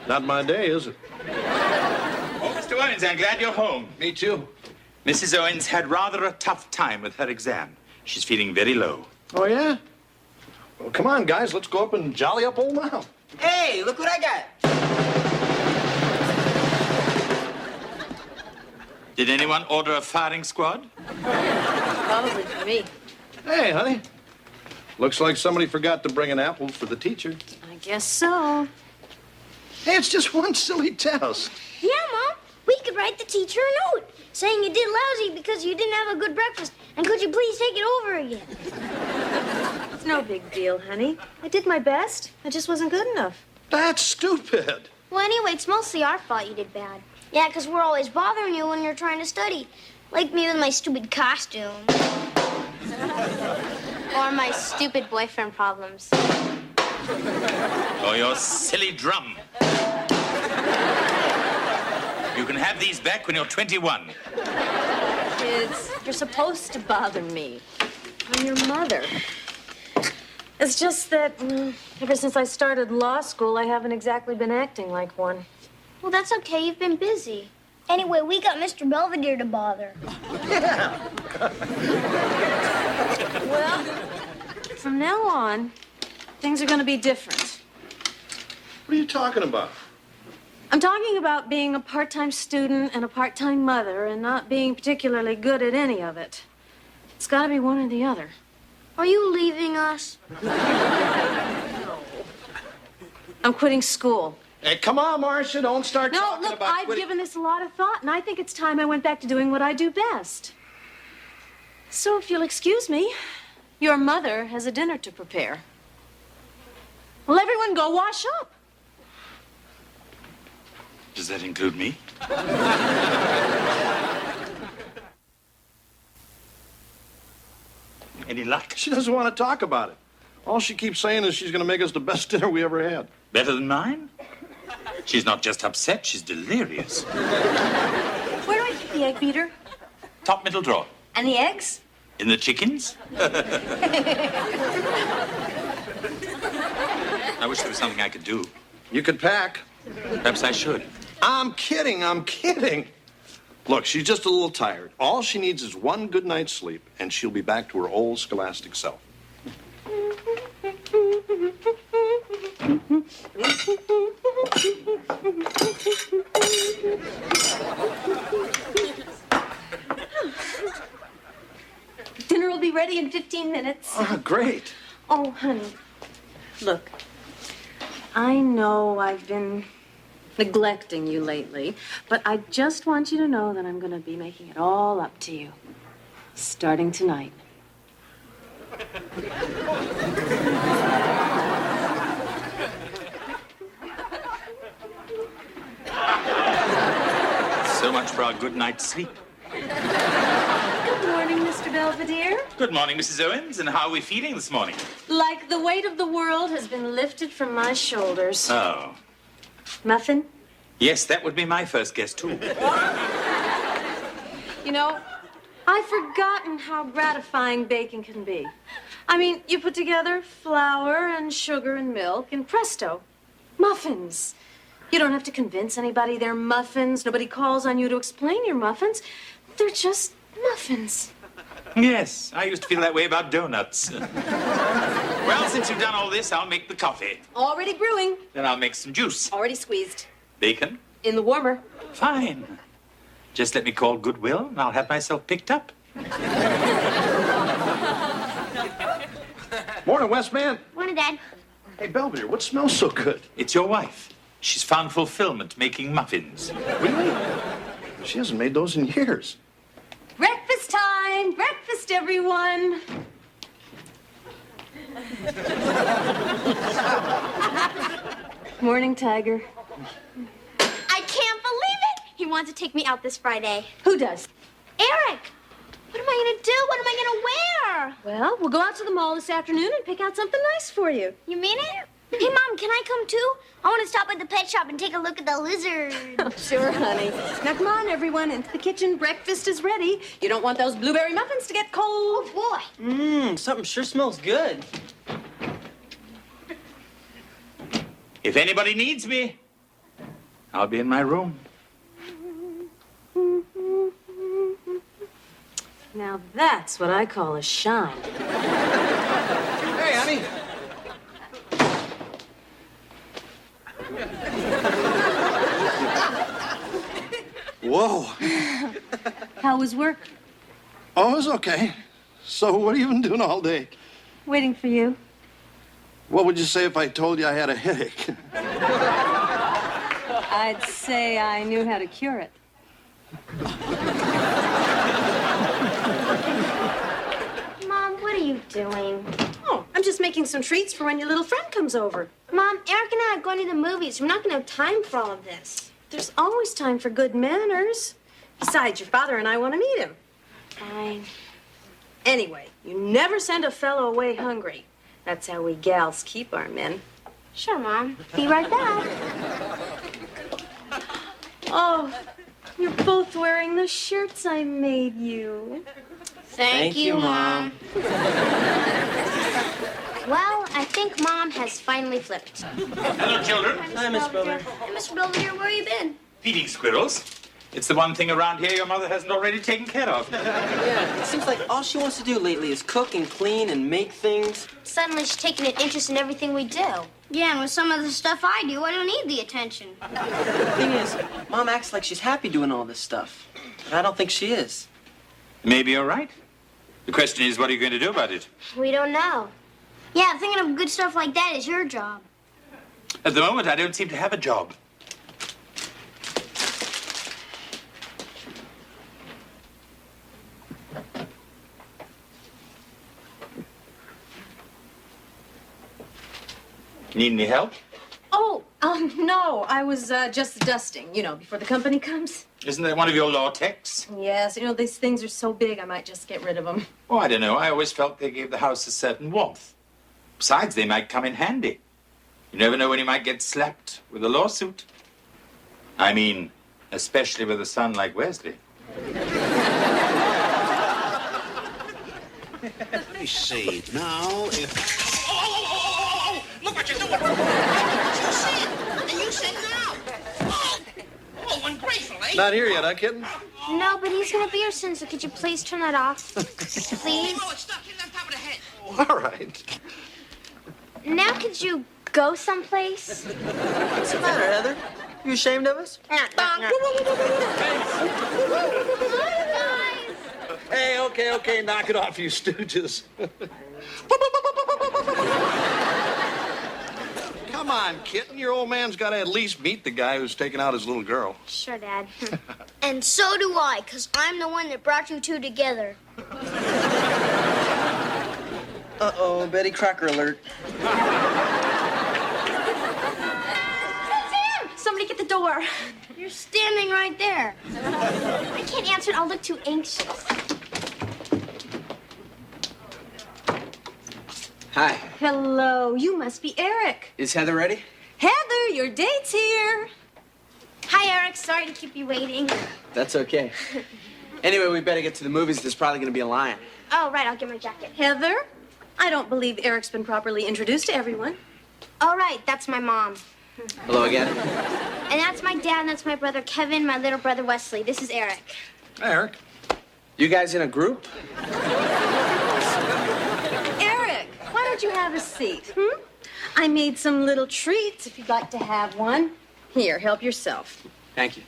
Not my day, is it? Oh, Mr. Owens, I'm glad you're home. Me too. Mrs. Owens had rather a tough time with her exam. She's feeling very low. Oh, yeah? Well, come on, guys, let's go up and jolly up old Mom. Hey, look what I got. Did anyone order a firing squad? Probably for me. Hey, honey. Looks like somebody forgot to bring an apple for the teacher. I guess so. Hey, it's just one silly test. Yeah, Mom. We could write the teacher a note saying you did lousy because you didn't have a good breakfast. And could you please take it over again? It's no big deal, honey. I did my best. I just wasn't good enough. That's stupid. Well, anyway, it's mostly our fault you did bad. Yeah, because we're always bothering you when you're trying to study. Like me with my stupid costume. Or my stupid boyfriend problems. Or your silly drum. You can have these back when you're 21. Kids, you're supposed to bother me. I'm your mother. It's just that ever since I started law school, I haven't exactly been acting like one. Well, that's okay. You've been busy. Anyway, we got Mr. Belvedere to bother. Well, from now on, things are going to be different. What are you talking about? I'm talking about being a part-time student and a part-time mother and not being particularly good at any of it. It's got to be one or the other. Are you leaving us? I'm quitting school. Hey, come on, Marcia, don't start No, talking look, about I've quitting. given this a lot of thought, and I think it's time I went back to doing what I do best. So if you'll excuse me, your mother has a dinner to prepare. Well, everyone go wash up. Does that include me? Any luck? She doesn't want to talk about it. All she keeps saying is she's going to make us the best dinner we ever had. Better than mine? She's not just upset, she's delirious. Where do I keep the egg beater? Top middle drawer. And the eggs? In the chickens? I wish there was something I could do. You could pack. Perhaps I should. I'm kidding, I'm kidding. Look, she's just a little tired. All she needs is one good night's sleep, and she'll be back to her old scholastic self. Dinner will be ready in 15 minutes. Ah, great. Oh, honey, look, I know I've been neglecting you lately, but I just want you to know that I'm going to be making it all up to you, starting tonight. So much for our good night's sleep. Good morning, Mr. Belvedere. Good morning, Mrs. Owens, and how are we feeling this morning? Like the weight of the world has been lifted from my shoulders. Oh. Muffin? Yes, that would be my first guess, too. You know, I've forgotten how gratifying baking can be. I mean, you put together flour and sugar and milk, and presto, muffins. You don't have to convince anybody they're muffins. Nobody calls on you to explain your muffins. They're just muffins. Yes, I used to feel that way about donuts. Well, since you've done all this, I'll make the coffee. Already brewing. Then I'll make some juice. Already squeezed. Bacon? In the warmer. Fine. Just let me call Goodwill, and I'll have myself picked up. Morning, Westman. Morning, Dad. Hey, Belvedere, what smells so good? It's your wife. She's found fulfillment making muffins. Really? She hasn't made those in years. Breakfast time! Breakfast, everyone! Morning, Tiger. I can't believe it! He wants to take me out this Friday. Who does? Eric! What am I gonna do? What am I gonna wear? Well, we'll go out to the mall this afternoon and pick out something nice for you. You mean it? Hey, Mom, can I come too? I want to stop at the pet shop and take a look at the lizard. Sure, honey. Now, come on, everyone, into the kitchen. Breakfast is ready. You don't want those blueberry muffins to get cold. Boy. Something sure smells good. If anybody needs me, I'll be in my room. Now, that's what I call a shine. Hey, honey. Whoa. How was work? Oh, it was okay. So what have you been doing all day? Waiting for you. What would you say if I told you I had a headache? I'd say I knew how to cure it. Mom, what are you doing? Oh, I'm just making some treats for when your little friend comes over. Mom, Eric and I are going to the movies. We're not going to have time for all of this. There's always time for good manners. Besides, your father and I want to meet him. Fine. Anyway, you never send a fellow away hungry. That's how we gals keep our men. Sure, Mom. Be right back. Oh, you're both wearing the shirts I made you. Thank you, Mom. Well, I think Mom has finally flipped. Hello, children. Hi, Miss Belvedere. Hey, Mr. Belvedere, where you been? Feeding squirrels. It's the one thing around here your mother hasn't already taken care of. Yeah, it seems like all she wants to do lately is cook and clean and make things. Suddenly she's taking an interest in everything we do. Yeah, and with some of the stuff I do, I don't need the attention. The thing is, Mom acts like she's happy doing all this stuff. But I don't think she is. Maybe you're right. The question is, what are you going to do about it? We don't know. Yeah, thinking of good stuff like that is your job. At the moment, I don't seem to have a job. Need any help? Oh, no, I was just dusting, you know, before the company comes. Isn't that one of your law texts? Yes, you know, these things are so big, I might just get rid of them. Oh, I don't know. I always felt they gave the house a certain warmth. Besides, they might come in handy. You never know when you might get slapped with a lawsuit. I mean, especially with a son like Wesley. Let me see. Now, if... Look what you're doing! You said, and you said now. Oh, ungrateful, eh? Not here yet, huh, kitten? No, but he's gonna be here soon, so could you please turn that off? Please? Oh, it's stuck. Hit it on top of the head. All right. Now could you go someplace? What's the matter, Heather? You ashamed of us? Hey, okay, knock it off, you stooges. Come on, kitten. Your old man's got to at least meet the guy who's taking out his little girl. Sure, Dad. And so do I, because I'm the one that brought you two together. Uh-oh, Betty Crocker alert. Sam! Somebody get the door. You're standing right there. I can't answer it. I'll look too anxious. Hi. Hello, you must be Eric. Is Heather ready? Heather, your date's here. Hi, Eric. Sorry to keep you waiting. That's okay. Anyway, we better get to the movies. There's probably going to be a line. Oh, right. I'll get my jacket. Heather, I don't believe Eric's been properly introduced to everyone. All right. That's my mom. Hello again. And that's my dad, and that's my brother Kevin, my little brother Wesley. This is Eric. Hi, Eric. You guys in a group? Eric, why don't you have a seat, I made some little treats if you'd like to have one. Here, help yourself. Thank you.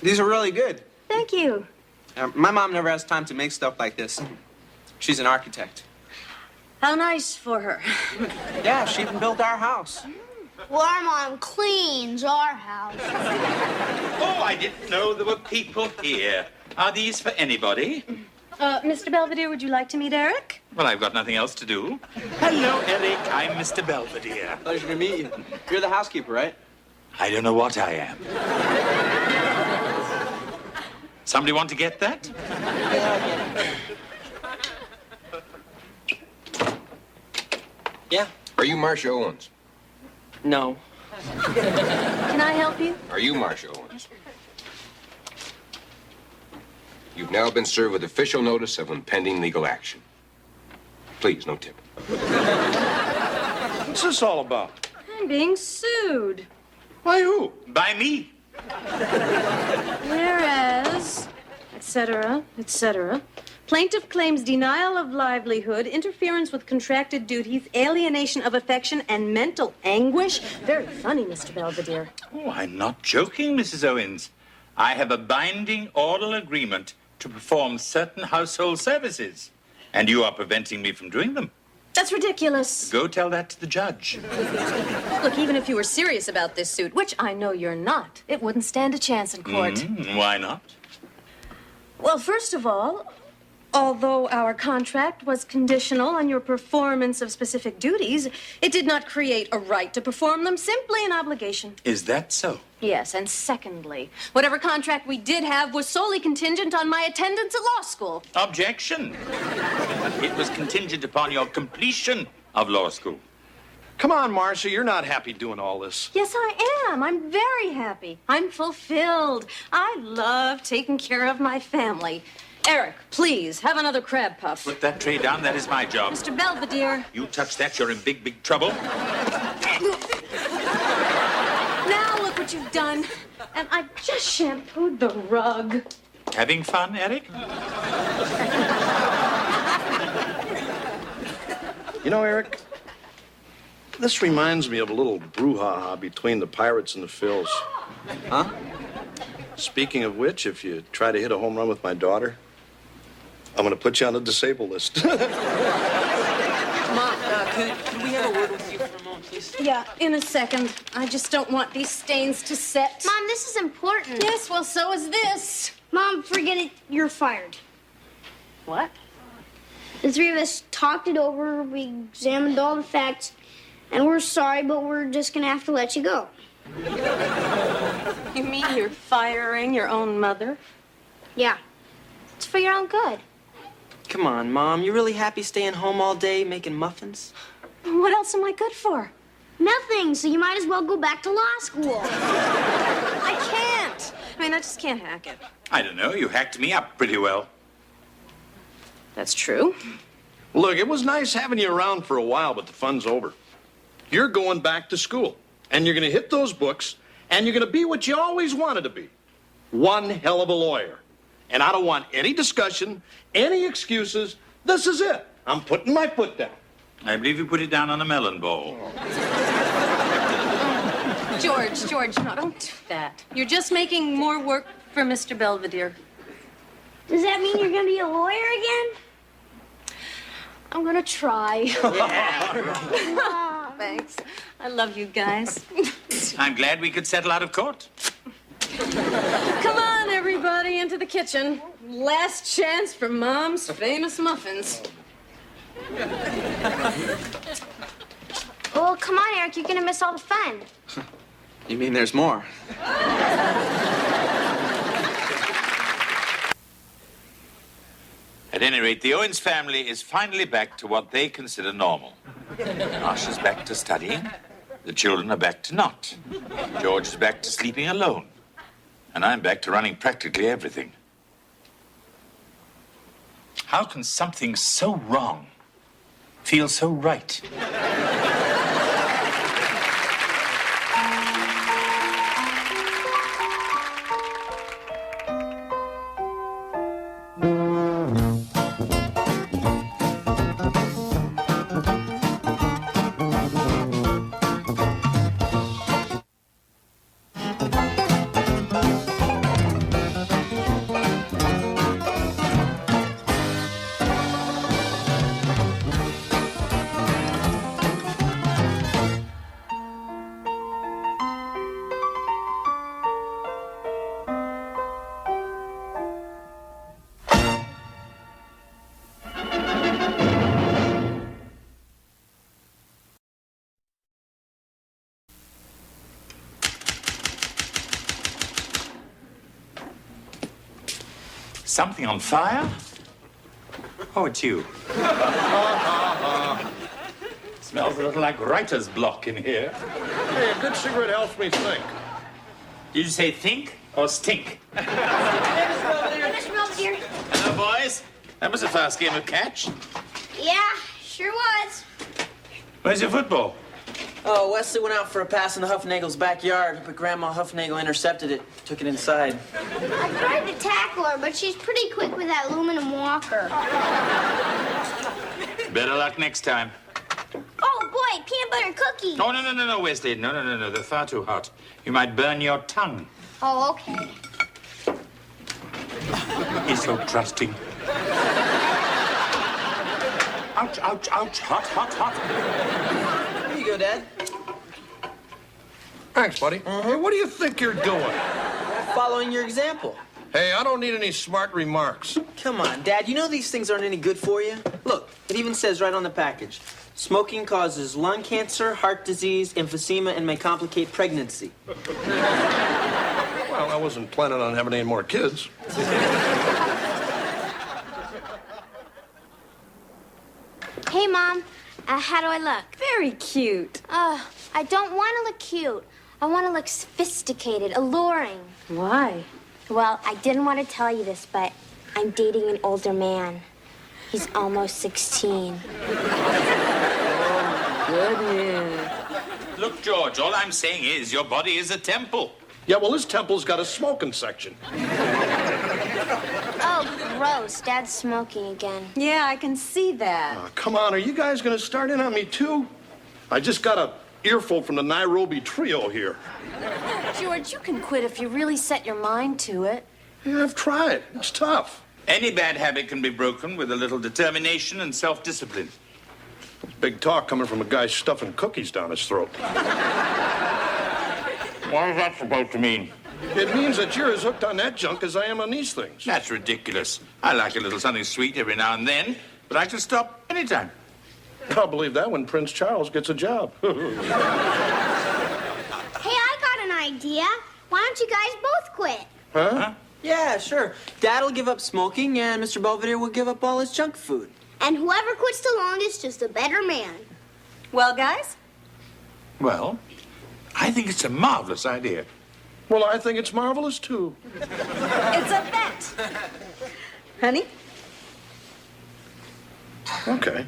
These are really good. Thank you. My mom never has time to make stuff like this. She's an architect. How nice for her. Yeah, she even built our house. Well, our mom cleans our house. Oh, I didn't know there were people here. Are these for anybody? Mr. Belvedere, would you like to meet Eric? Well, I've got nothing else to do. Hello, Eric. I'm Mr. Belvedere. Pleasure to meet you. You're the housekeeper, right? I don't know what I am. Somebody want to get that? Yeah. Are you Marcia Owens? No. Can I help you? Are you Marcia Owens? You've now been served with official notice of impending legal action. Please, no tip. What's this all about? I'm being sued. By who? By me. Whereas, etc., etc., plaintiff claims denial of livelihood, interference with contracted duties, alienation of affection, and mental anguish. Very funny, Mr. Belvedere. Oh, I'm not joking, Mrs. Owens. I have a binding oral agreement to perform certain household services, and you are preventing me from doing them. That's ridiculous. Go tell that to the judge. Look, even if you were serious about this suit, which I know you're not, it wouldn't stand a chance in court. Why not? Well, first of all, although our contract was conditional on your performance of specific duties, it did not create a right to perform them, simply an obligation. Is that so? Yes, and secondly, whatever contract we did have was solely contingent on my attendance at law school. Objection. It was contingent upon your completion of law school. Come on, Marcia. You're not happy doing all this. Yes, I am. I'm very happy. I'm fulfilled. I love taking care of my family. Eric, please, have another crab puff. Put that tray down. That is my job. Mr. Belvedere. You touch that, you're in big, big trouble. Now look what you've done. And I just shampooed the rug. Having fun, Eric? You know, Eric, this reminds me of a little brouhaha between the Pirates and the Phils. Huh? Speaking of which, if you try to hit a home run with my daughter, I'm going to put you on the disabled list. Mom, could we have a word with you for a moment, please? Yeah, in a second. I just don't want these stains to set. Mom, this is important. Yes, well, so is this. Mom, forget it. You're fired. What? The three of us talked it over. We examined all the facts. And we're sorry, but we're just going to have to let you go. You mean you're firing your own mother? Yeah. It's for your own good. Come on, Mom. You really happy staying home all day making muffins? What else am I good for? Nothing, so you might as well go back to law school. I can't. I just can't hack it. I don't know. You hacked me up pretty well. That's true. Look, it was nice having you around for a while, but the fun's over. You're going back to school, and you're going to hit those books And you're going to be what you always wanted to be. One hell of a lawyer. And I don't want any discussion, any excuses. This is it. I'm putting my foot down. I believe you put it down on a melon bowl. George, no, don't do that. You're just making more work for Mr. Belvedere. Does that mean you're going to be a lawyer again? I'm gonna try. Thanks. I love you guys. I'm glad we could settle out of court. Come on, everybody, into the kitchen. Last chance for Mom's famous muffins. Well, come on, Eric. You're going to miss all the fun. You mean there's more? At any rate, the Owens family is finally back to what they consider normal. Marcia's back to studying. The children are back to not. George is back to sleeping alone. And I'm back to running practically everything. How can something so wrong feel so right? Something on fire? Oh, it's you. Smells a little like writer's block in here. Hey, a good cigarette helps me think. Did you say think or stink? Mr. Belvedere. Hello, boys. That was a fast game of catch. Yeah, sure was. Where's your football? Oh, Wesley went out for a pass in the Huffnagel's backyard, but Grandma Huffnagel intercepted it, took it inside. I tried to tackle her, but she's pretty quick with that aluminum walker. Better luck next time. Oh, boy, peanut butter cookies. Oh, no, Wesley. No. They're far too hot. You might burn your tongue. Oh, okay. He's so trusting. Ouch. Hot. Here you go, Dad. Thanks, buddy. Hey, what do you think you're doing? Following your example. Hey, I don't need any smart remarks. Come on, Dad. You know these things aren't any good for you. Look, it even says right on the package. Smoking causes lung cancer, heart disease, emphysema, and may complicate pregnancy. Well, I wasn't planning on having any more kids. Hey, Mom. How do I look? Very cute. I don't want to look cute. I want to look sophisticated, alluring. Why? Well, I didn't want to tell you this, but I'm dating an older man. He's almost 16. Goodness. Look, George, all I'm saying is your body is a temple. Yeah, well, this temple's got a smoking section. Oh, gross. Dad's smoking again. Yeah, I can see that. Come on, are you guys going to start in on me, too? I just got a earful from the Nairobi trio here. George, you can quit if you really set your mind to it. Yeah, I've tried. It's tough. Any bad habit can be broken with a little determination and self-discipline. Big talk coming from a guy stuffing cookies down his throat. What is that supposed to mean? It means that you're as hooked on that junk as I am on these things. That's ridiculous. I like a little something sweet every now and then, but I can stop anytime. I'll believe that when Prince Charles gets a job. Hey, I got an idea. Why don't you guys both quit? Huh? Yeah, sure. Dad'll give up smoking, and Mr. Belvedere will give up all his junk food. And whoever quits the longest is the better man. Well, guys? Well, I think it's a marvelous idea. Well, I think it's marvelous, too. It's a bet. Honey? Okay.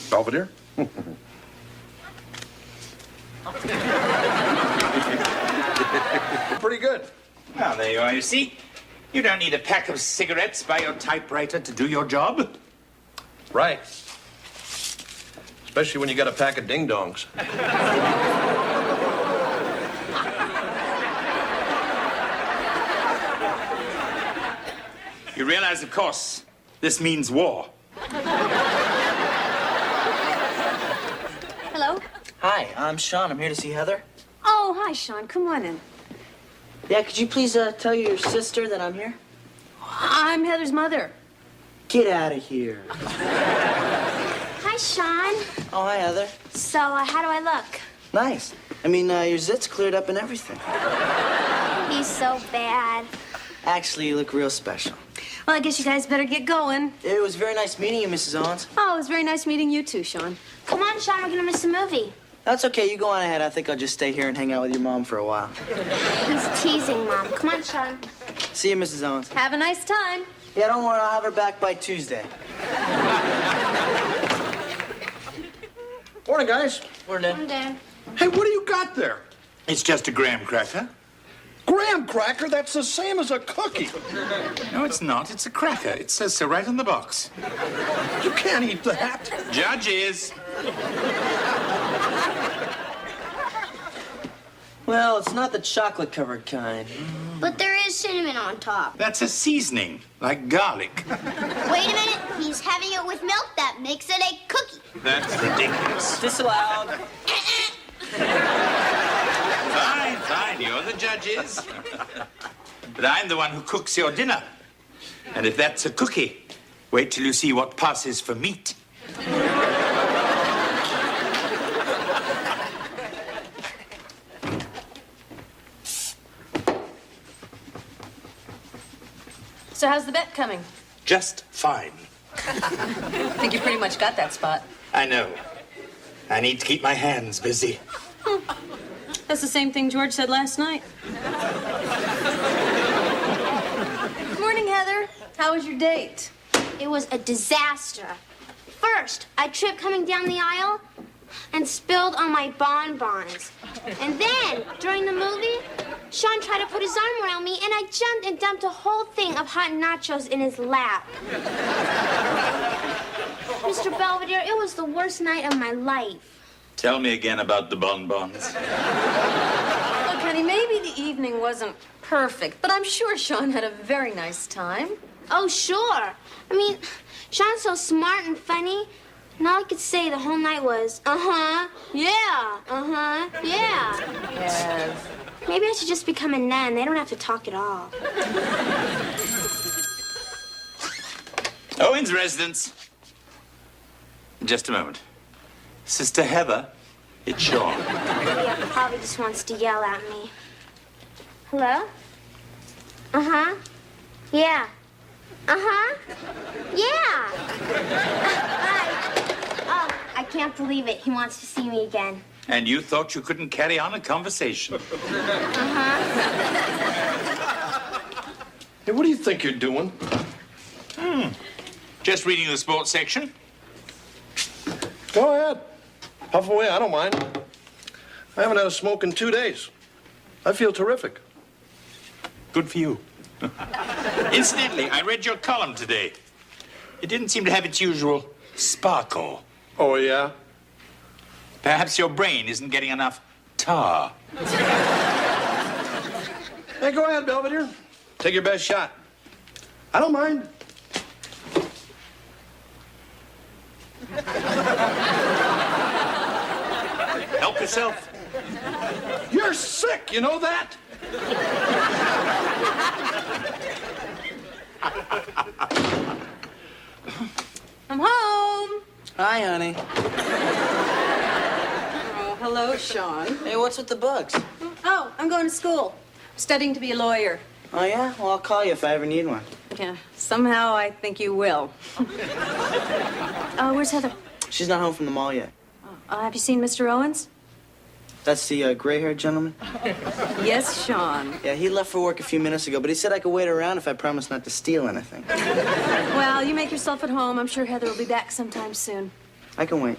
Belvedere? Pretty good. Well, there you are, you see. You don't need a pack of cigarettes by your typewriter to do your job. Right. Especially when you got a pack of ding-dongs. You realize, of course, this means war. Hello? Hi, I'm Sean. I'm here to see Heather. Oh, hi, Sean. Come on in. Yeah, could you please tell your sister that I'm here? I'm Heather's mother. Get out of here. Hi, Sean. Oh, hi, Heather. So, how do I look? Nice. I mean, your zit's cleared up and everything. He's so bad. Actually, you look real special. Well, I guess you guys better get going. It was very nice meeting you, Mrs. Owens. Oh, it was very nice meeting you too, Sean. Come on, Sean, we're gonna miss the movie. That's okay. You go on ahead. I think I'll just stay here and hang out with your mom for a while. He's teasing, Mom. Come on, Sean. See you, Mrs. Owens. Have a nice time. Yeah, don't worry. I'll have her back by Tuesday. Morning, guys. Morning. Come, Dad. Hey, what do you got there? It's just a graham cracker. Graham cracker? That's the same as a cookie. No, it's not. It's a cracker. It says so right on the box. You can't eat that. Judges. Well, it's not the chocolate-covered kind. But there is cinnamon on top. That's a seasoning, like garlic. Wait a minute. He's having it with milk. That makes it a cookie. That's ridiculous. Disallowed. Fine, fine. You're the judges. But I'm the one who cooks your dinner. And if that's a cookie, wait till you see what passes for meat. So how's the bet coming? Just fine. I think you pretty much got that spot. I know. I need to keep my hands busy. That's the same thing George said last night. Morning, Heather. How was your date? It was a disaster. First, I tripped coming down the aisle and spilled on my bonbons. And then, during the movie, Sean tried to put his arm around me, and I jumped and dumped a whole thing of hot nachos in his lap. Mr. Belvedere, it was the worst night of my life. Tell me again about the bonbons. Look, honey, maybe the evening wasn't perfect, but I'm sure Sean had a very nice time. Oh, sure. I mean, Sean's so smart and funny, and all I could say the whole night was, uh-huh, yeah, uh-huh, yeah. Yes. Maybe I should just become a nun. They don't have to talk at all. Owen's residence. Just a moment. Sister Heather, it's Sean. Yeah, probably just wants to yell at me. Hello? Uh-huh. Yeah. Uh-huh. Yeah. Hi. Oh, I can't believe it. He wants to see me again. And you thought you couldn't carry on a conversation. Uh-huh. Hey, what do you think you're doing? Just reading the sports section. Go ahead. Puff away, I don't mind. I haven't had a smoke in 2 days. I feel terrific. Good for you. Incidentally, I read your column today. It didn't seem to have its usual sparkle. Oh, yeah? Perhaps your brain isn't getting enough tar. Hey, go ahead, Belvedere. Take your best shot. I don't mind. Help yourself. You're sick, you know that? I'm home. Hi, honey. Oh, hello, Sean. Hey, what's with the bugs? Oh, I'm going to school. Studying to be a lawyer. Oh, yeah? Well, I'll call you if I ever need one. Yeah, somehow I think you will. Oh, where's Heather? She's not home from the mall yet. Have you seen Mr. Owens? That's the gray-haired gentleman? Yes, Sean. Yeah, he left for work a few minutes ago, but he said I could wait around if I promised not to steal anything. Well, you make yourself at home. I'm sure Heather will be back sometime soon. I can wait.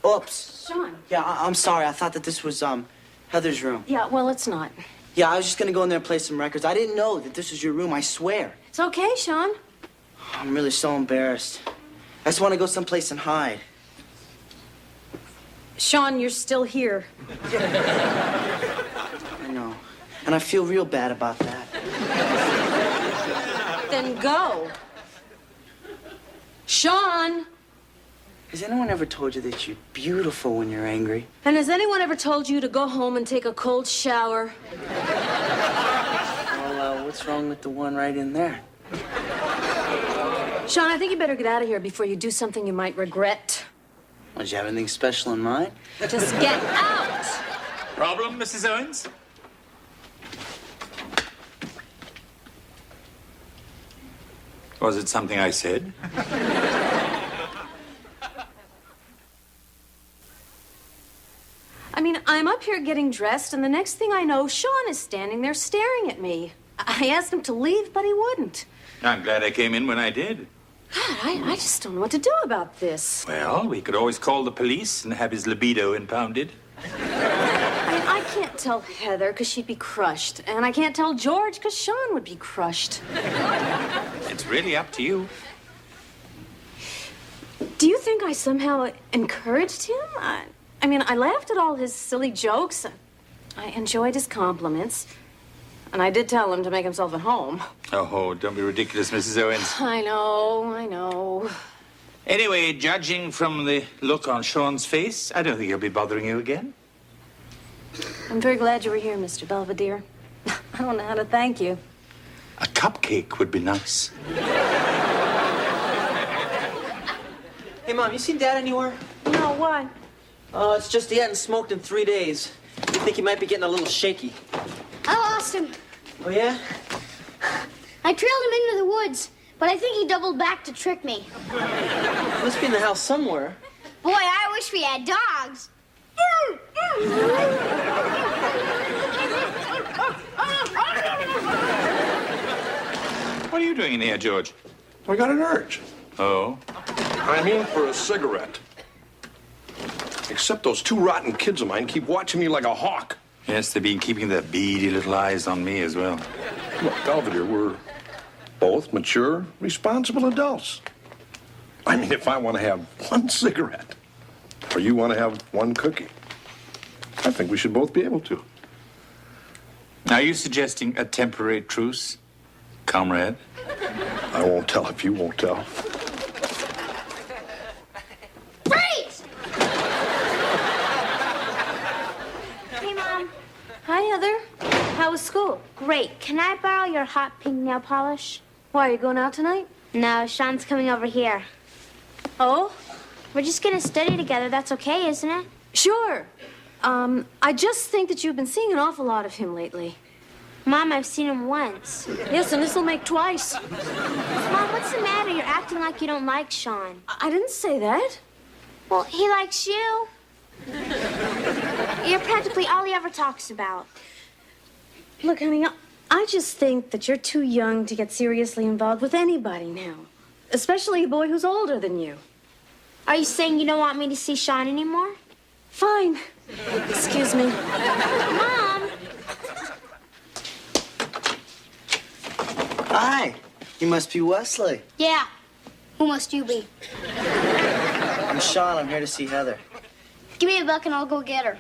Oops. Sean. Yeah, I'm sorry. I thought that this was, Heather's room. Yeah, well, it's not. Yeah, I was just gonna go in there and play some records. I didn't know that this was your room, I swear. It's okay, Sean. I'm really so embarrassed. I just want to go someplace and hide. Sean, you're still here. I know. And I feel real bad about that. Then go. Sean! Has anyone ever told you that you're beautiful when you're angry? And has anyone ever told you to go home and take a cold shower? Well, what's wrong with the one right in there? Sean, I think you better get out of here before you do something you might regret. Did you have anything special in mind? Just get out! Problem, Mrs. Owens? Was it something I said? I mean, I'm up here getting dressed, and the next thing I know, Sean is standing there staring at me. I asked him to leave, but he wouldn't. I'm glad I came in when I did. God, I just don't know what to do about this. Well, we could always call the police and have his libido impounded. I mean, I can't tell Heather because she'd be crushed, and I can't tell George because Sean would be crushed. It's really up to you. Do you think I somehow encouraged him? I mean, I laughed at all his silly jokes. I enjoyed his compliments. And I did tell him to make himself at home. Oh, don't be ridiculous, Mrs. Owens. I know. Anyway, judging from the look on Sean's face, I don't think he'll be bothering you again. I'm very glad you were here, Mr. Belvedere. I don't know how to thank you. A cupcake would be nice. Hey, Mom, you seen Dad anywhere? No, why? Oh, it's just he hadn't smoked in 3 days. You think he might be getting a little shaky. I lost him. Oh, yeah? I trailed him into the woods, but I think he doubled back to trick me. He must be in the house somewhere. Boy, I wish we had dogs. What are you doing in here, George? I got an urge. Oh? I'm in for a cigarette. Except those two rotten kids of mine keep watching me like a hawk. Yes, they've been keeping their beady little eyes on me as well. Look, Belvedere, we're both mature, responsible adults. I mean, if I want to have one cigarette, or you want to have one cookie, I think we should both be able to. Are you suggesting a temporary truce, comrade? I won't tell if you won't tell. Freeze! Hey, Mom. Hi, Heather. How was school? Great. Can I borrow your hot pink nail polish? Why, are you going out tonight? No, Sean's coming over here. Oh? We're just gonna study together. That's okay, isn't it? Sure. I just think that you've been seeing an awful lot of him lately. Mom, I've seen him once. Yes, and this'll make twice. Mom, what's the matter? You're acting like you don't like Sean. I didn't say that. Well, he likes you. You're practically all he ever talks about. Look, honey, I just think that you're too young to get seriously involved with anybody now. Especially a boy who's older than you. Are you saying you don't want me to see Sean anymore? Fine. Excuse me. Mom! Hi. You must be Wesley. Yeah. Who must you be? I'm Sean. I'm here to see Heather. Give me $1 and I'll go get her.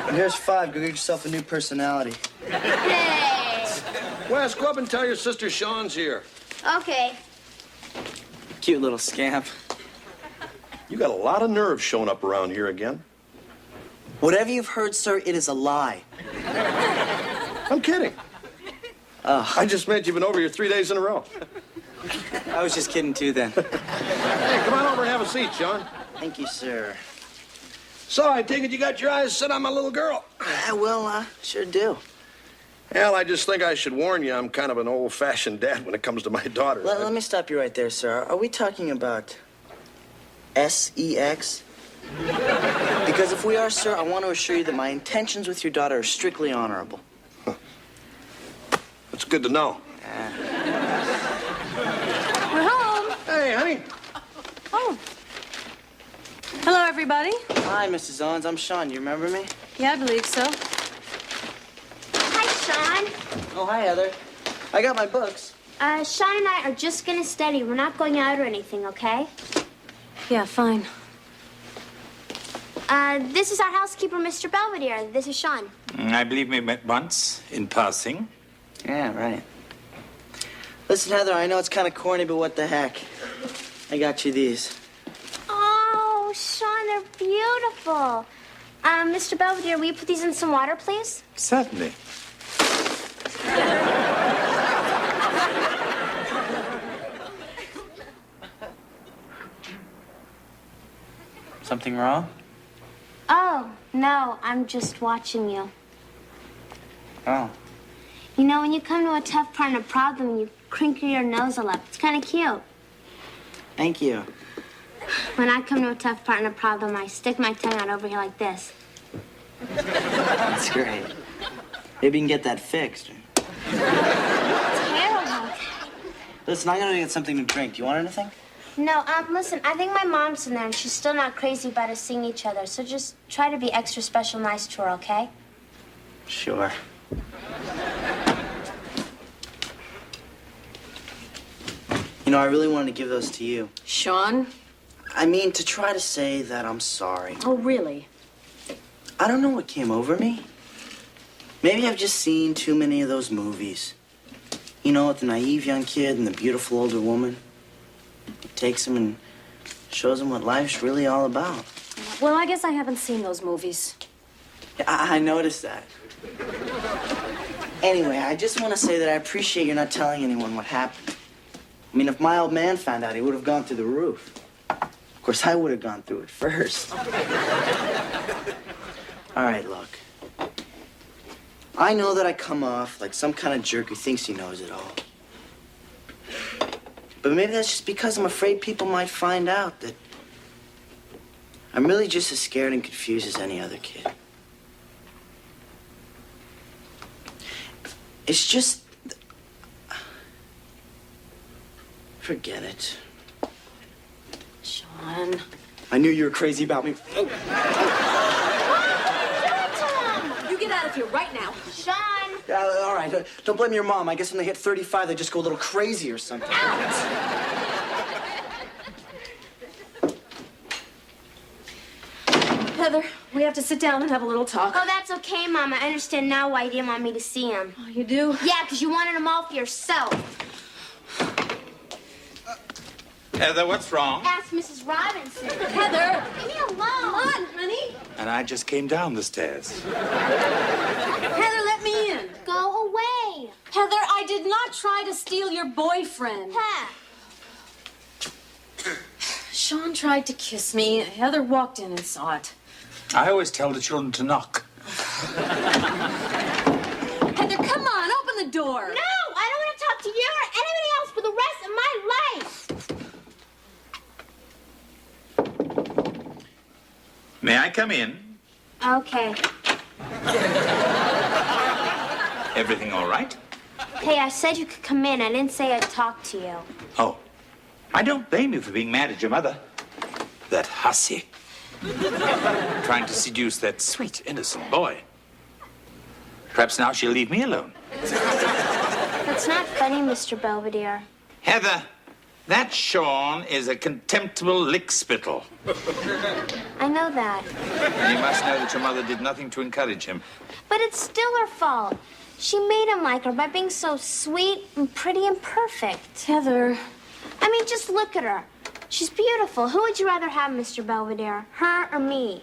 And here's 5. Go get yourself a new personality. Hey! Wes, go up and tell your sister Sean's here. Okay. Cute little scamp. You got a lot of nerve showing up around here again. Whatever you've heard, sir, it is a lie. I'm kidding. I just meant you've been over here 3 days in a row. I was just kidding, too, then. Hey, come on over and have a seat, Sean. Thank you, sir. So, I take it you got your eyes set on my little girl. Well, sure do. Well, I just think I should warn you, I'm kind of an old-fashioned dad when it comes to my daughter. Let me stop you right there, sir. Are we talking about sex? Because if we are, sir, I want to assure you that my intentions with your daughter are strictly honorable. good to know. We're home. Hey, honey. Oh. Hello, everybody. Hi, Mrs. Owens. I'm Sean. You remember me? Yeah, I believe so. Hi, Sean. Oh, hi, Heather. I got my books. Sean and I are just gonna study. We're not going out or anything, okay? Yeah, fine. This is our housekeeper, Mr. Belvedere. This is Sean. I believe we met once in passing. Yeah, right. Listen, Heather, I know it's kind of corny, but what the heck? I got you these. Oh, Sean, they're beautiful. Mr. Belvedere, will you put these in some water, please? Certainly. Something wrong? Oh, no, I'm just watching you. Oh. You know, when you come to a tough part in a problem, you crinkle your nose a lot. It's kind of cute. Thank you. When I come to a tough part in a problem, I stick my tongue out over here like this. That's great. Maybe you can get that fixed. Terrible. Listen, I'm gonna get something to drink. Do you want anything? No, listen, I think my mom's in there, and she's still not crazy about us seeing each other, so just try to be extra special nice to her, okay? Sure. You know, I really wanted to give those to you. Sean? I mean, to try to say that I'm sorry. Oh, really? I don't know what came over me. Maybe I've just seen too many of those movies. You know, with the naive young kid and the beautiful older woman. It takes him and shows him what life's really all about. Well, I guess I haven't seen those movies. Yeah, I noticed that. Anyway, I just want to say that I appreciate you not telling anyone what happened. I mean, if my old man found out, he would have gone through the roof. Of course, I would have gone through it first. All right, look. I know that I come off like some kind of jerk who thinks he knows it all. But maybe that's just because I'm afraid people might find out that I'm really just as scared and confused as any other kid. It's just... Forget it. Sean. I knew you were crazy about me. Oh. You get out of here right now. Sean! All right, don't blame your mom. I guess when they hit 35, they just go a little crazy or something. Heather, we have to sit down and have a little talk. Oh, that's okay, Mom. I understand now why you didn't want me to see him. Oh, you do? Yeah, because you wanted them all for yourself. Heather, what's wrong? Ask Mrs. Robinson. Heather! Leave me alone. Come on, honey. And I just came down the stairs. Heather, let me in. Go away. Heather, I did not try to steal your boyfriend. Huh. Sean tried to kiss me. Heather walked in and saw it. I always tell the children to knock. Heather, come on, open the door. No, I don't want to talk to you or anybody else for the rest of my life. May I come in? Okay. Everything all right? Hey, I said you could come in. I didn't say I'd talk to you. Oh, I don't blame you for being mad at your mother. That hussy. Trying to seduce that sweet, innocent boy. Perhaps now she'll leave me alone. That's not funny, Mr. Belvedere. Heather, that Sean is a contemptible lickspittle. I know that. And you must know that your mother did nothing to encourage him. But it's still her fault. She made him like her by being so sweet and pretty and perfect. Heather. I mean, just look at her. She's beautiful. Who would you rather have, Mr. Belvedere? Her or me?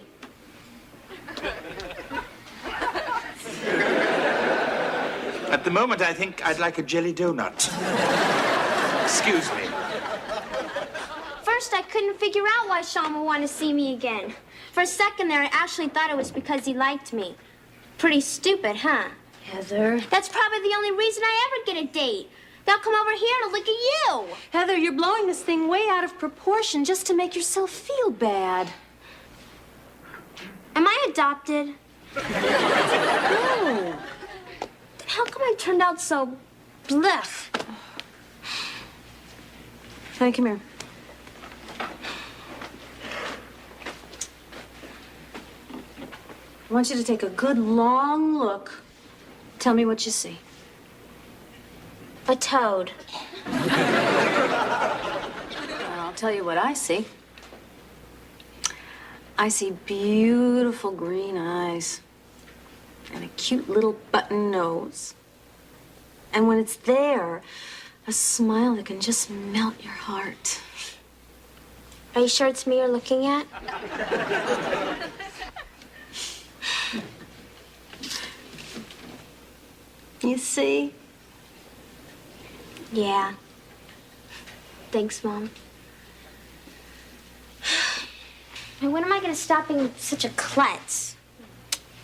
At the moment, I think I'd like a jelly donut. Excuse me. First, I couldn't figure out why Sean would want to see me again. For a second there, I actually thought it was because he liked me. Pretty stupid, huh? Heather. That's probably the only reason I ever get a date. They'll come over here to look at you. Heather, you're blowing this thing way out of proportion just to make yourself feel bad. Am I adopted? No. Then how come I turned out so Blech. Honey, come here. I want you to take a good long look. Tell me what you see. A toad. I'll tell you what I see. I see beautiful green eyes and a cute little button nose. And when it's there, a smile that can just melt your heart. Are you sure it's me you're looking at? You see? Yeah. Thanks, Mom. And when am I going to stop being such a klutz?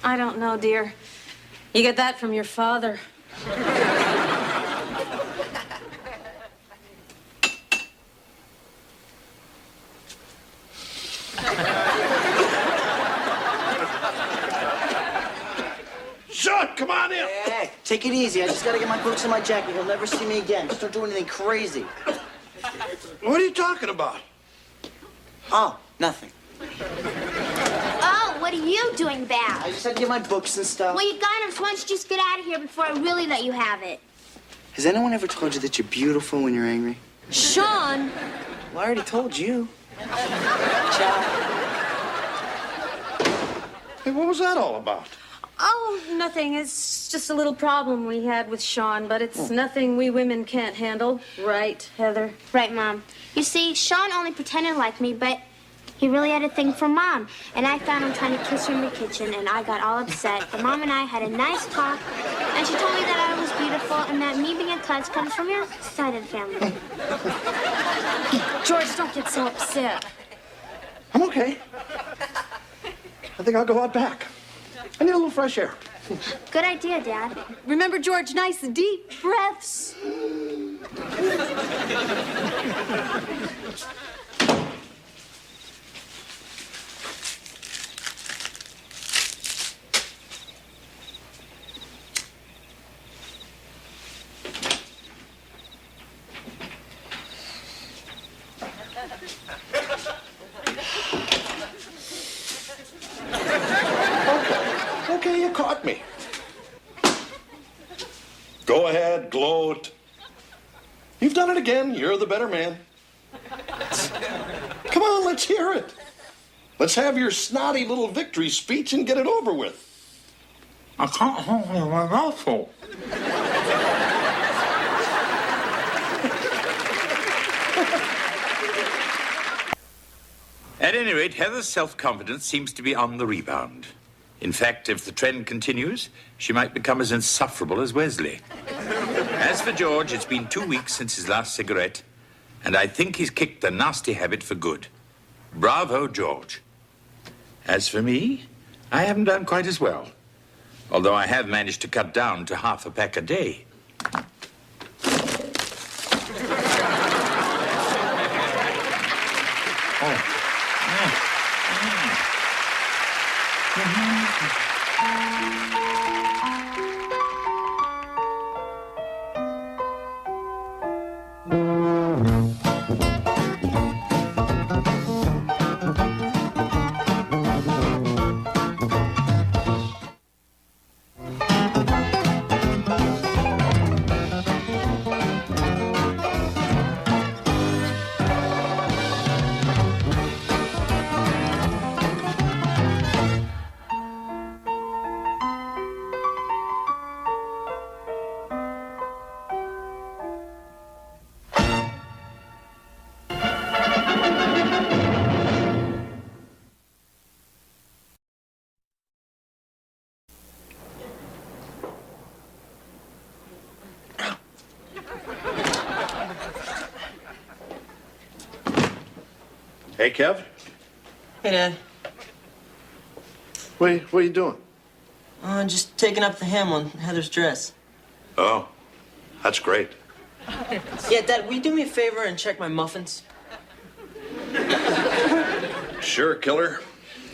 I don't know, dear. You get that from your father. Sean, come on in. Hey, take it easy. I just gotta get my boots and my jacket. He'll never see me again. Just don't do anything crazy. What are you talking about? Oh, nothing. Oh, what are you doing back? I just had to get my books and stuff. Well, you got him, so why don't you just get out of here before I really let you have it? Has anyone ever told you that you're beautiful when you're angry? Sean! Well, I already told you. Ciao. Hey, what was that all about? Oh, nothing. It's just a little problem we had with Sean, but it's nothing we women can't handle. Right, Heather? Right, Mom. You see, Sean only pretended like me, but he really had a thing for Mom. And I found him trying to kiss her in the kitchen, and I got all upset. But Mom and I had a nice talk, and she told me that I was beautiful and that me being a klutz comes from your side of the family. George, don't get so upset. I'm okay. I think I'll go out back. I need a little fresh air. Good idea, Dad. Remember, George, nice deep breaths. Okay, you caught me. Go ahead, gloat. You've done it again. You're the better man. Come on, let's hear it. Let's have your snotty little victory speech and get it over with. I can't hold my mouth full. At any rate, Heather's self-confidence seems to be on the rebound. In fact, if the trend continues, she might become as insufferable as Wesley. As for George, it's been 2 weeks since his last cigarette, and I think he's kicked the nasty habit for good. Bravo, George. As for me, I haven't done quite as well, although I have managed to cut down to half a pack a day. Hey, Kev. Hey, Dad. What are you doing? Just taking up the hem on Heather's dress. Oh, that's great. Yeah, Dad, will you do me a favor and check my muffins? Sure, killer.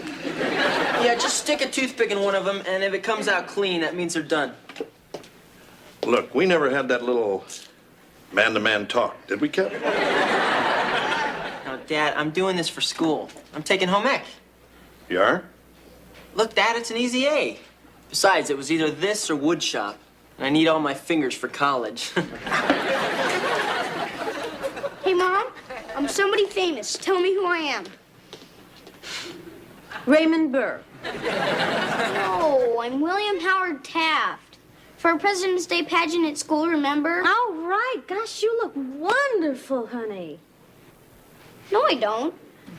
Yeah, just stick a toothpick in one of them, and if it comes out clean, that means they're done. Look, we never had that little man-to-man talk, did we, Kevin? No, Dad, I'm doing this for school. I'm taking home ec. You are? Look, Dad, it's an easy A. Besides, it was either this or wood shop. And I need all my fingers for college. Hey, Mom, I'm somebody famous. Tell me who I am. Raymond Burr. No, I'm William Howard Taft. For a President's Day pageant at school, remember? All right. Gosh, you look wonderful, honey. No, I don't.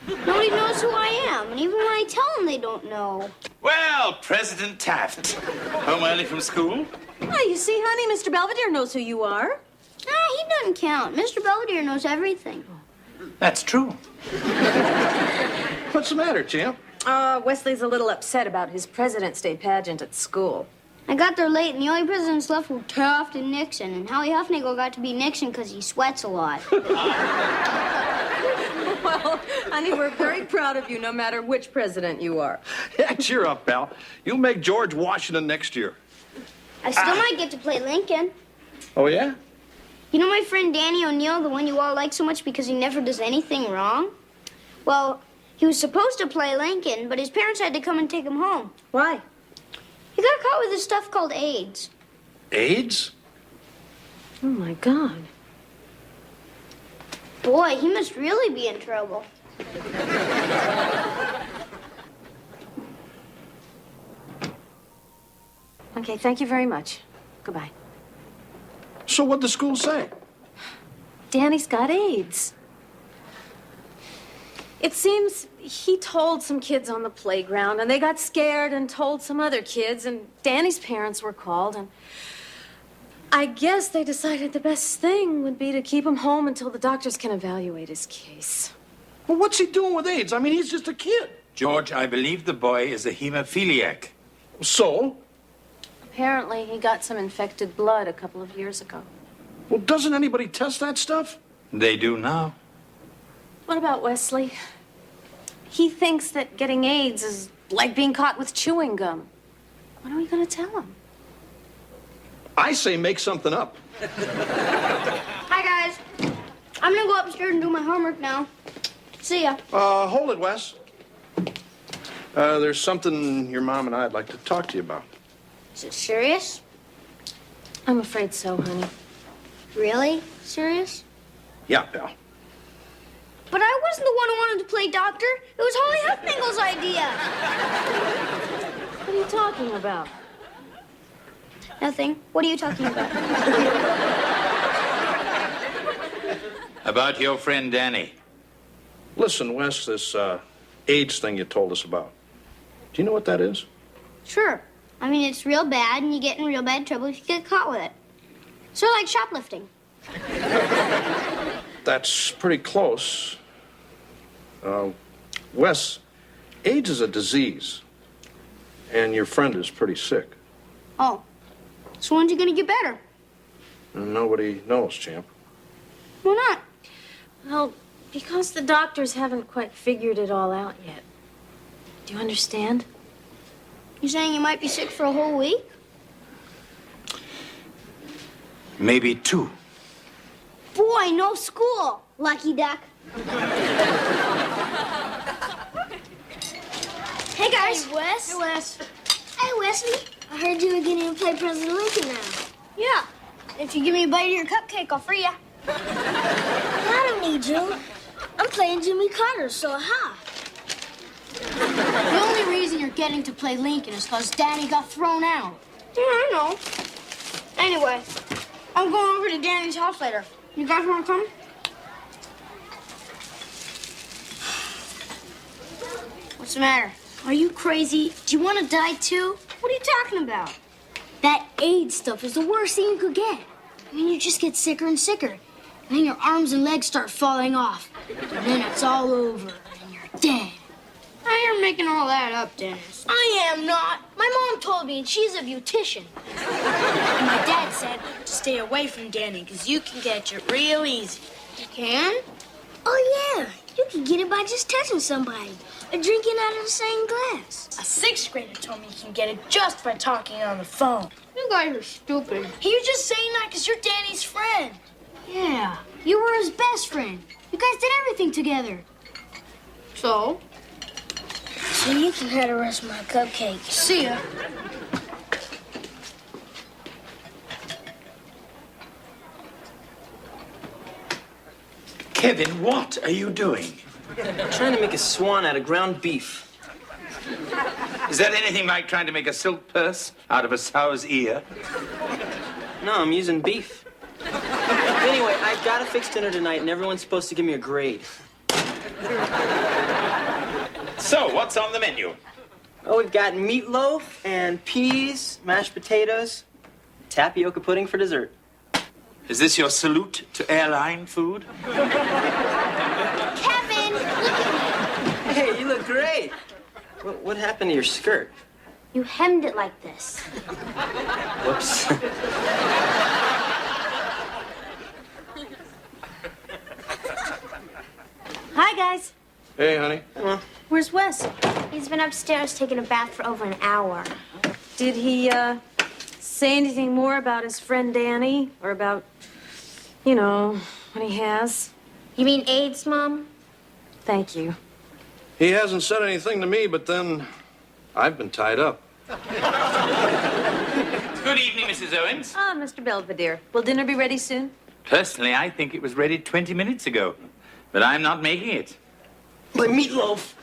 Nobody knows who I am, and even when I tell them, they don't know. Well, President Taft. Home early from school? Oh, you see, honey, Mr. Belvedere knows who you are. He doesn't count. Mr. Belvedere knows everything. That's true. What's the matter, champ? Wesley's a little upset about his President's Day pageant at school. I got there late, and the only presidents left were Taft and Nixon, and Howie Huffnagel got to be Nixon because he sweats a lot. Well, honey, we're very proud of you, no matter which president you are. Yeah, cheer up, pal. You'll make George Washington next year. I still might get to play Lincoln. Oh, yeah? You know my friend Danny O'Neill, the one you all like so much because he never does anything wrong? Well, he was supposed to play Lincoln, but his parents had to come and take him home. Why? He got caught with this stuff called AIDS. AIDS? Oh, my God. Boy, he must really be in trouble. Okay, thank you very much. Goodbye. So what'd the school say? Danny's got AIDS. It seems he told some kids on the playground, and they got scared and told some other kids, and Danny's parents were called, and I guess they decided the best thing would be to keep him home until the doctors can evaluate his case. Well, what's he doing with AIDS? I mean, he's just a kid. George, I believe the boy is a hemophiliac. So? Apparently, he got some infected blood a couple of years ago. Well, doesn't anybody test that stuff? They do now. What about Wesley? He thinks that getting AIDS is like being caught with chewing gum. What are we going to tell him? I say make something up. Hi, guys. I'm gonna go upstairs and do my homework now. See ya. Hold it, Wes. There's something your mom and I'd like to talk to you about. Is it serious? I'm afraid so, honey. Really? Serious? Yeah, pal. But I wasn't the one who wanted to play doctor. It was Holly Huffnagel's idea. What are you talking about? Nothing. What are you talking about? About your friend Danny. Listen, Wes, this AIDS thing you told us about. Do you know what that is? Sure. I mean, it's real bad, and you get in real bad trouble if you get caught with it. Sort of like shoplifting. That's pretty close. Wes, AIDS is a disease, and your friend is pretty sick. Oh. So when's he gonna get better? Nobody knows, champ. Why not? Well, because the doctors haven't quite figured it all out yet. Do you understand? You saying you might be sick for a whole week? Maybe 2. Boy, no school. Lucky duck. Hey, guys. Hey, Wes. Hey, Wes. Hey, Wesley. I heard you were getting to play President Lincoln now. Yeah. If you give me a bite of your cupcake, I'll free ya. I don't need you. I'm playing Jimmy Carter, so ha. The only reason you're getting to play Lincoln is because Danny got thrown out. Yeah, I know. Anyway, I'm going over to Danny's house later. You guys want to come? What's the matter? Are you crazy? Do you want to die too? What are you talking about? That AIDS stuff is the worst thing you could get. I mean, you just get sicker and sicker. And then your arms and legs start falling off. And then it's all over, and you're dead. Now you're making all that up, Dennis. I am not. My mom told me, and she's a beautician. And my dad said to stay away from Danny, because you can catch it real easy. You can? Oh, yeah. You can get it by just touching somebody or drinking out of the same glass. A sixth grader told me you can get it just by talking on the phone. You guys are stupid. He was just saying that because you're Danny's friend. Yeah, you were his best friend. You guys did everything together. So? So you can have the rest of my cupcake. See ya. Kevin, what are you doing? I'm trying to make a swan out of ground beef. Is that anything like trying to make a silk purse out of a sow's ear? No, I'm using beef. Anyway, I've got to fix dinner tonight, and everyone's supposed to give me a grade. So, what's on the menu? Oh, we've got meatloaf and peas, mashed potatoes, tapioca pudding for dessert. Is this your salute to airline food? Kevin, look at me. Hey, you look great. What happened to your skirt? You hemmed it like this. Whoops. Hi, guys. Hey, honey. Where's Wes? He's been upstairs taking a bath for over an hour. Did he, say anything more about his friend Danny? Or about, you know, what he has? You mean AIDS, Mom? Thank you. He hasn't said anything to me, but then I've been tied up. Good evening, Mrs. Owens. Ah, Mr. Belvedere. Will dinner be ready soon? Personally, I think it was ready 20 minutes ago, but I'm not making it. My meatloaf.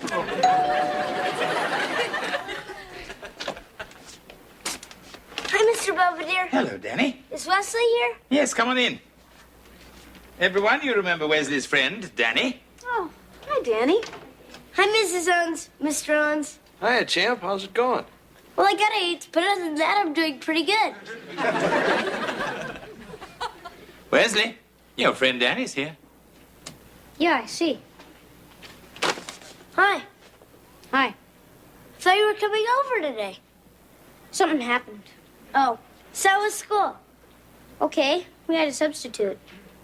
Hi, Mr. Belvedere. Hello, Danny. Is Wesley here? Yes, come on in. Everyone, you remember Wesley's friend, Danny? Oh, hi, Danny. Hi, Mrs. Owens, Mr. Owens. Hiya, champ. How's it going? Well, I got AIDS, but other than that, I'm doing pretty good. Wesley, your friend Danny's here. Yeah, I see. Hi. Hi. Thought you were coming over today. Something happened. Oh, so was school. Okay, we had a substitute.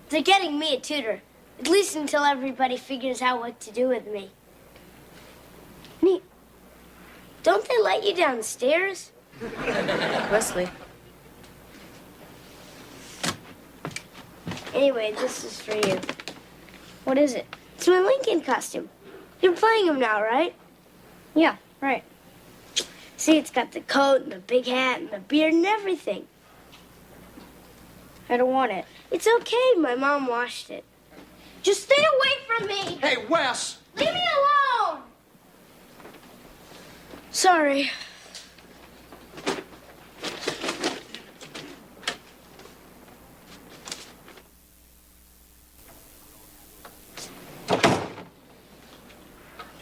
They're getting me a tutor, at least until everybody figures out what to do with me. Neat. Don't they let you downstairs? Wesley. Anyway, this is for you. What is it? It's my Lincoln costume. You're playing him now, right? Yeah, right. See, it's got the coat and the big hat and the beard and everything. I don't want it. It's okay. My mom washed it. Just stay away from me. Hey, Wes! Leave me alone. Sorry.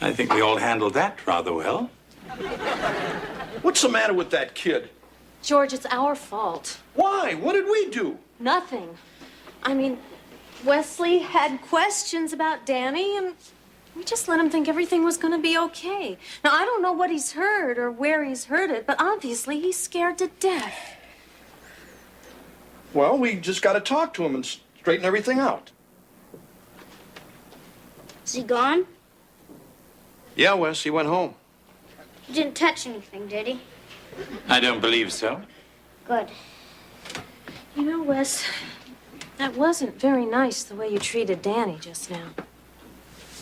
I think we all handled that rather well. What's the matter with that kid? George, it's our fault. Why? What did we do? Nothing. I mean, Wesley had questions about Danny, and we just let him think everything was going to be okay. Now, I don't know what he's heard or where he's heard it, but obviously he's scared to death. Well, we just got to talk to him and straighten everything out. Is he gone? Yeah, Wes, he went home. He didn't touch anything, did he? I don't believe so. Good. You know, Wes, that wasn't very nice the way you treated Danny just now.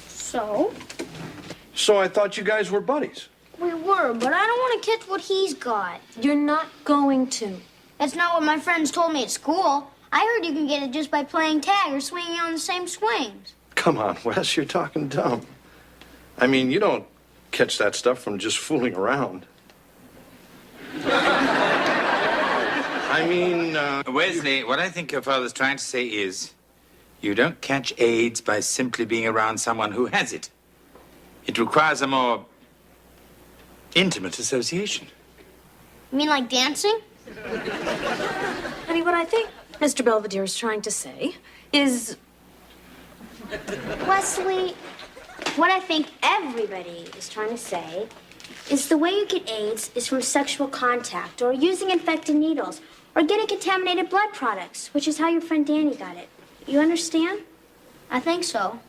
So? So I thought you guys were buddies. We were, but I don't want to catch what he's got. You're not going to. That's not what my friends told me at school. I heard you can get it just by playing tag or swinging on the same swings. Come on, Wes, you're talking dumb. I mean, you don't catch that stuff from just fooling around. I mean, Wesley, what I think your father's trying to say is you don't catch AIDS by simply being around someone who has it. It requires a more intimate association. You mean like dancing? Honey, what I think Mr. Belvedere is trying to say is... Wesley, what I think everybody is trying to say is the way you get AIDS is from sexual contact or using infected needles or getting contaminated blood products, which is how your friend Danny got it. You understand? I think so.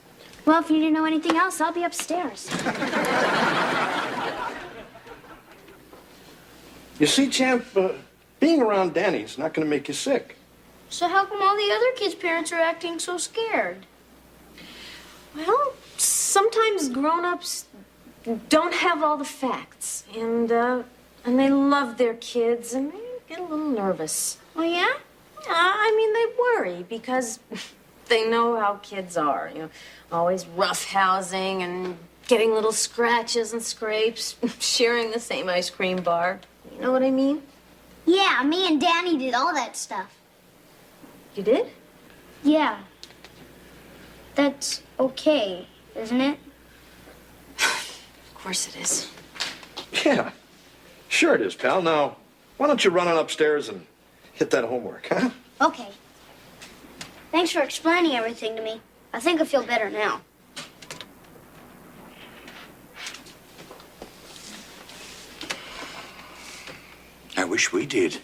Well, if you didn't know anything else, I'll be upstairs. You see, Champ, being around Danny's not going to make you sick. So how come all the other kids' parents are acting so scared? Well, sometimes grown-ups don't have all the facts, and they love their kids, and they get a little nervous. Oh, yeah? I mean, they worry because they know how kids are, you know, always roughhousing and getting little scratches and scrapes, sharing the same ice cream bar. You know what I mean? Yeah, me and Danny did all that stuff. You did? Yeah. That's okay, isn't it? Of course it is. Yeah, sure it is, pal. Now, why don't you run on upstairs and hit that homework, huh? Okay. Thanks for explaining everything to me. I think I feel better now. I wish we did.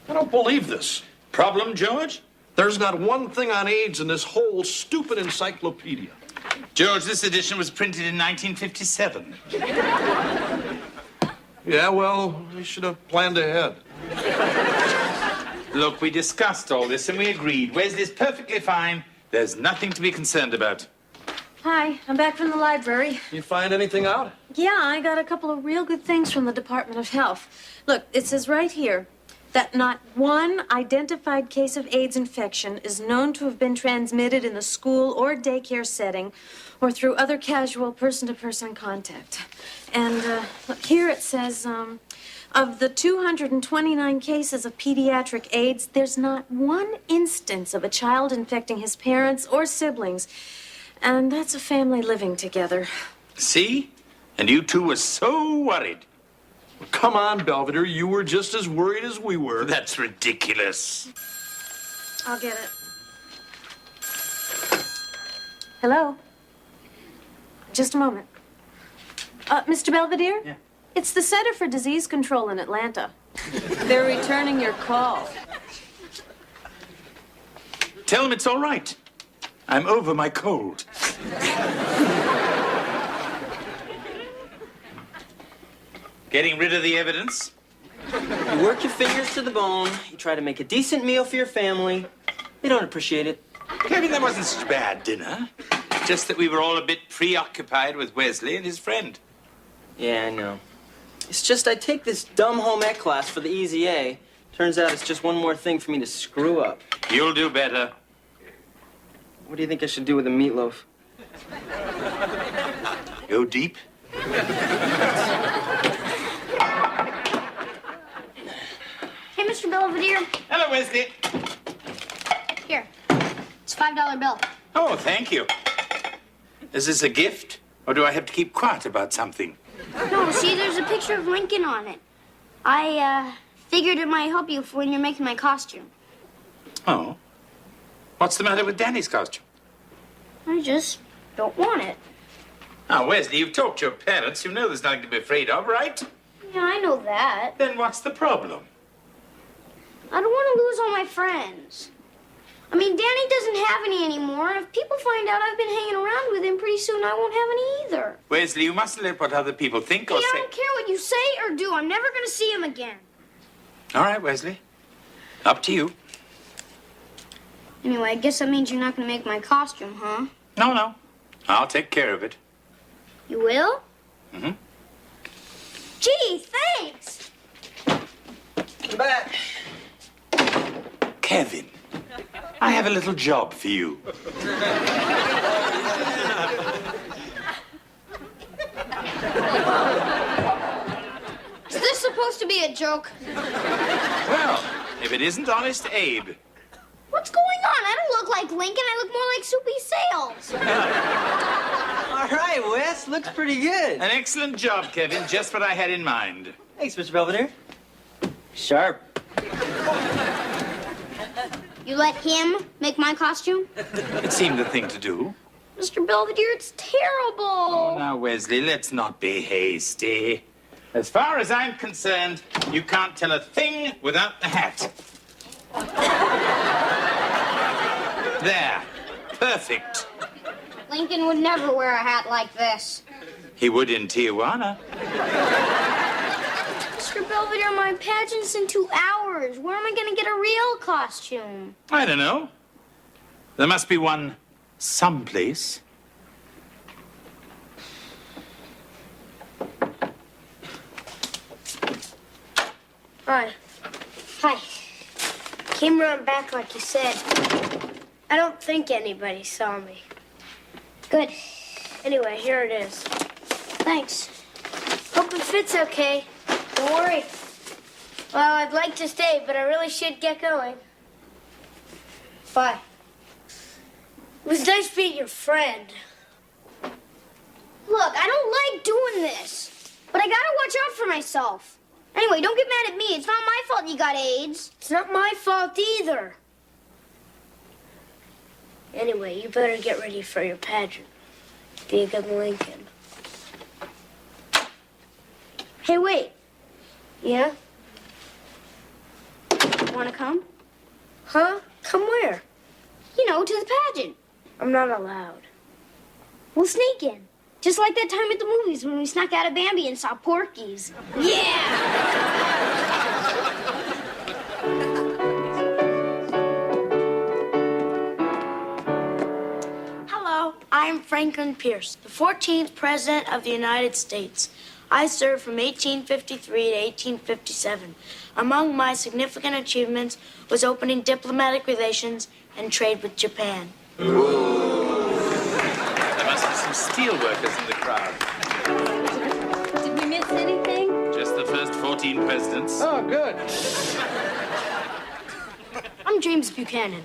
I don't believe this. Problem, George? There's not one thing on AIDS in this whole stupid encyclopedia. George, this edition was printed in 1957. Yeah, well, we should have planned ahead. Look, we discussed all this and we agreed. Wesley's perfectly fine. There's nothing to be concerned about. Hi, I'm back from the library. You find anything out? Yeah, I got a couple of real good things from the Department of Health. Look, it says right here that not one identified case of AIDS infection is known to have been transmitted in the school or daycare setting or through other casual person-to-person contact. And look, here it says, of the 229 cases of pediatric AIDS, there's not one instance of a child infecting his parents or siblings. And that's a family living together. See? And you two were so worried. Come on, Belvedere. You were just as worried as we were. That's ridiculous. I'll get it. Hello? Just a moment. Mr. Belvedere? Yeah. It's the Center for Disease Control in Atlanta. They're returning your call. Tell them it's all right. I'm over my cold. Getting rid of the evidence? You work your fingers to the bone, you try to make a decent meal for your family. They don't appreciate it. Kevin, that wasn't such a bad dinner. Just that we were all a bit preoccupied with Wesley and his friend. Yeah, I know. It's just I take this dumb home ec class for the easy A. Turns out it's just one more thing for me to screw up. You'll do better. What do you think I should do with a meatloaf? Go deep. Hey, Mr. Belvedere. Hello, Wesley. Here. It's a $5 bill. Oh, thank you. Is this a gift? Or do I have to keep quiet about something? No, see, there's a picture of Lincoln on it. I figured it might help you for when you're making my costume. Oh. What's the matter with Danny's costume? I just don't want it. Now, Wesley, you've talked to your parents. You know there's nothing to be afraid of, right? Yeah, I know that. Then what's the problem? I don't want to lose all my friends. I mean, Danny doesn't have any anymore. If people find out I've been hanging around with him, pretty soon I won't have any either. Wesley, you mustn't let what other people think or Hey, I say. don't care what you say or do. I'm never going to see him again. All right, Wesley. Up to you. Anyway, I guess that means you're not going to make my costume, huh? No. I'll take care of it. You will? Mm-hmm. Gee, thanks. I'm back. Kevin, I have a little job for you. Is this supposed to be a joke? Well, if it isn't Honest Abe. What's going on? I don't look like Lincoln. I look more like Soupy Sales. All right, Wes, looks pretty good. An excellent job, Kevin. Just what I had in mind. Thanks, Mr. Belvedere. Sharp. You let him make my costume? It seemed the thing to do. Mr. Belvedere, it's terrible. Oh, now, Wesley, let's not be hasty. As far as I'm concerned, you can't tell a thing without the hat. There. perfect. Lincoln would never wear a hat like this. He would in Tijuana. Mr. Belvedere, my pageant's in 2 hours. Where am I going to get a real costume? I don't know. There must be one someplace. Hi. Hi. Came around back like you said. I don't think anybody saw me. Good. Anyway, here it is. Thanks. Hope it fits okay. Don't worry. Well, I'd like to stay, but I really should get going. Bye. It was nice being your friend. Look, I don't like doing this, but I gotta watch out for myself. Anyway, don't get mad at me. It's not my fault you got AIDS. It's not my fault either. Anyway, you better get ready for your pageant. Be a good Lincoln. Hey, wait. Yeah? Wanna come? Huh? Come where? You know, to the pageant. I'm not allowed. We'll sneak in. Just like that time at the movies when we snuck out of Bambi and saw Porky's. Hello, I'm Franklin Pierce, the 14th President of the United States. I served from 1853 to 1857. Among my significant achievements was opening diplomatic relations and trade with Japan. There must be some steel workers in the crowd. Did we miss anything? Just the first 14 presidents. Oh, good. I'm James Buchanan.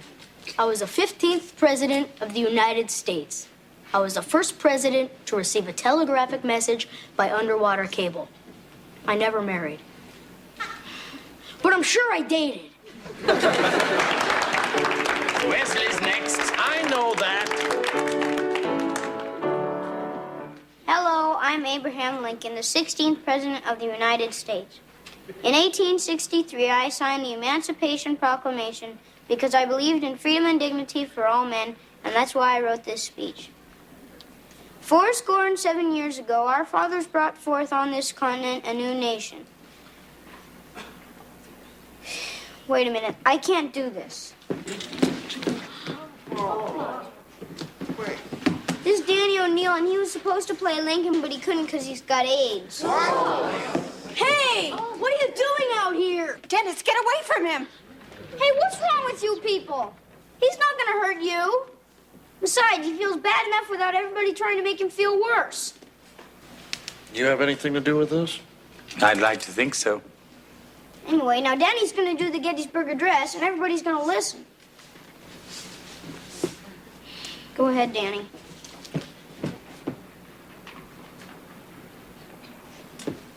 I was the 15th President of the United States. I was the first president to receive a telegraphic message by underwater cable. I never married. But I'm sure I dated. Wesley's next. I know that. Hello, I'm Abraham Lincoln, the 16th President of the United States. In 1863, I signed the Emancipation Proclamation because I believed in freedom and dignity for all men, and that's why I wrote this speech. 77 years ago, our fathers brought forth on this continent a new nation. Wait a minute, I can't do this. This is Danny O'Neill, and he was supposed to play Lincoln, but he couldn't because he's got AIDS. Hey, what are you doing out here? Dennis, get away from him. Hey, what's wrong with you people? He's not gonna hurt you. Besides, he feels bad enough without everybody trying to make him feel worse. You have anything to do with this? I'd like to think so. Anyway, now Danny's gonna do the Gettysburg Address, and everybody's gonna listen. Go ahead, Danny.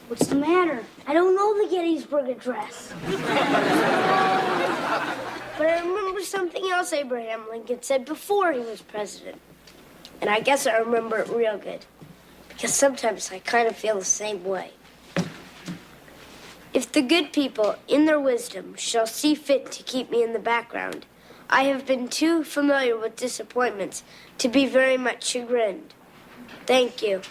What's the matter? I don't know the Gettysburg Address. But I remember something else Abraham Lincoln said before he was president. And I guess I remember it real good. Because sometimes I kind of feel the same way. If the good people, in their wisdom, shall see fit to keep me in the background, I have been too familiar with disappointments to be very much chagrined. Thank you.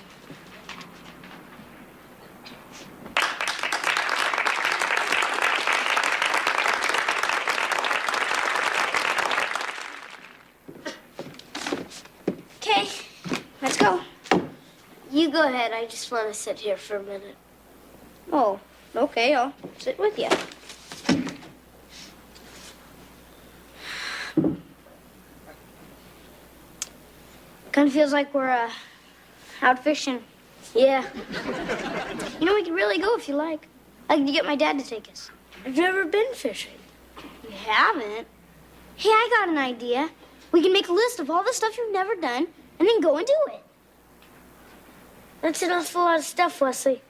Okay, let's go. You go ahead. I just want to sit here for a minute. Oh, okay, I'll sit with you. Kind of feels like we're out fishing. Yeah. You know, we could really go if you like. I can get my dad to take us. I've never been fishing. You haven't? Hey, I got an idea. We can make a list of all the stuff you've never done and then go and do it. That's an awful lot of stuff, Wesley.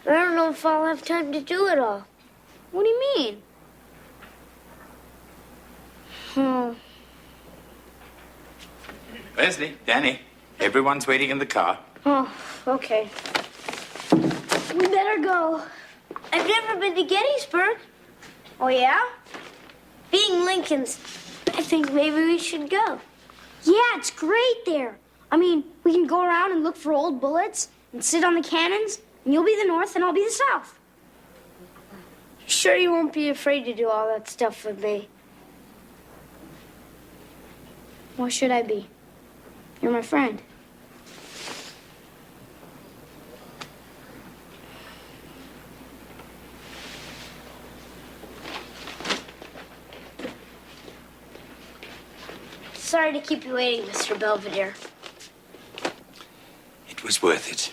I don't know if I'll have time to do it all. What do you mean? Wesley, Danny, everyone's waiting in the car. Oh, okay. We better go. I've never been to Gettysburg. Oh, yeah? Being Lincolns, I think maybe we should go. Yeah, it's great there. I mean, we can go around and look for old bullets and sit on the cannons, and you'll be the North and I'll be the South. Sure you won't be afraid to do all that stuff with me? Why should I be? You're my friend. Sorry to keep you waiting, Mr. Belvedere. It was worth it.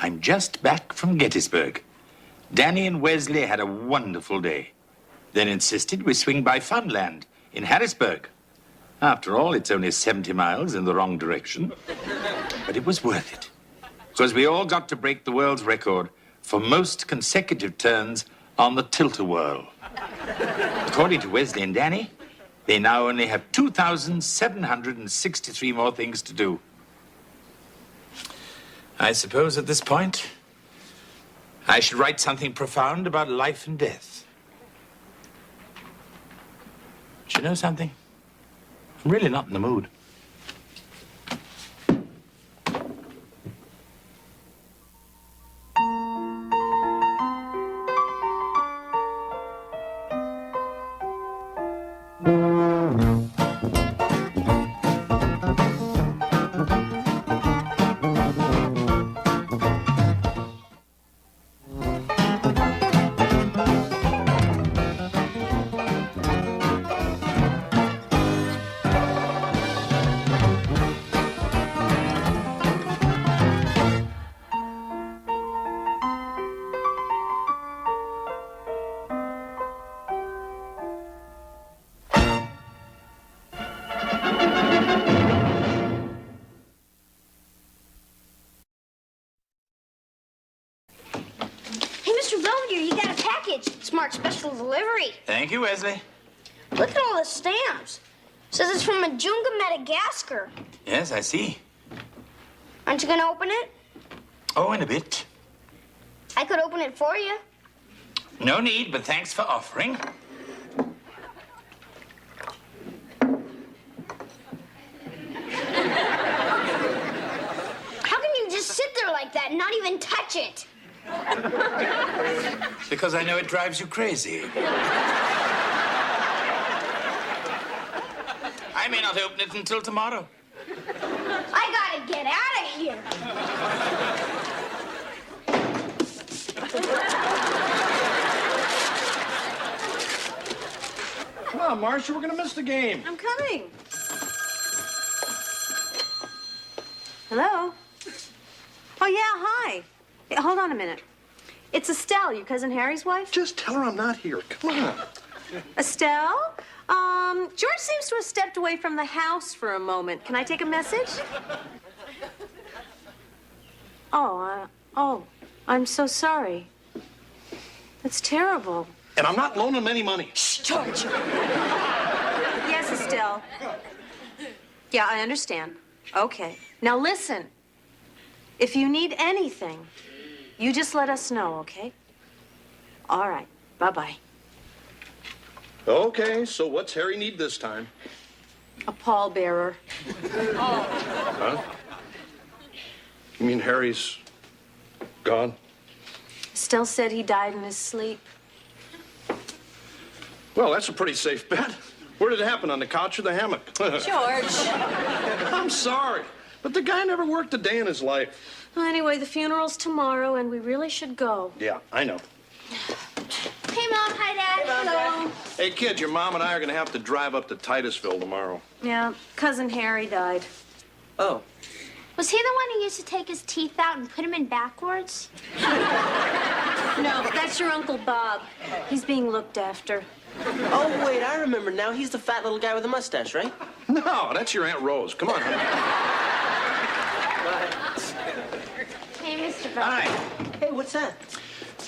I'm just back from Gettysburg. Danny and Wesley had a wonderful day. Then insisted we swing by Funland in Harrisburg. After all, it's only 70 miles in the wrong direction. But it was worth it. Because we all got to break the world's record for most consecutive turns on the tilt-a-whirl. According to Wesley and Danny, they now only have 2,763 more things to do. I suppose at this point, I should write something profound about life and death. Do you know something? I'm really not in the mood. Smart special delivery. Thank you, Wesley. Look at all the stamps. Says it's from Majunga, Madagascar. Yes, I see. Aren't you gonna open it? Oh, in a bit. I could open it for you. No need, but thanks for offering. How can you just sit there like that and not even touch it? Because I know it drives you crazy. I may not open it until tomorrow. I gotta get out of here. Come on, Marcia, we're gonna miss the game. I'm coming. Hello? Oh, yeah, hi. Hey, hold on a minute. It's Estelle, your cousin Harry's wife. Just tell her I'm not here. Come on. Estelle? George seems to have stepped away from the house for a moment. Can I take a message? Oh, I'm so sorry. That's terrible. And I'm not loaning him any money. Shh, George. Yes, Estelle. Yeah, I understand. Okay. Now listen. If you need anything, you just let us know, okay? All right. Bye-bye. Okay, so what's Harry need this time? A pallbearer. Huh? You mean Harry's gone? Estelle said he died in his sleep. Well, that's a pretty safe bet. Where did it happen, on the couch or the hammock? George. I'm sorry, but the guy never worked a day in his life. Well, anyway, the funeral's tomorrow, and we really should go. Yeah, I know. Hey, Mom. Hi, Dad. Hello. Hey, kid, your mom and I are going to have to drive up to Titusville tomorrow. Yeah, cousin Harry died. Oh. Was he the one who used to take his teeth out and put them in backwards? No, that's your Uncle Bob. He's being looked after. Oh, wait, I remember now. He's the fat little guy with the mustache, right? No, that's your Aunt Rose. Come on, honey. Hey, Mr. Hi. Hey, what's that?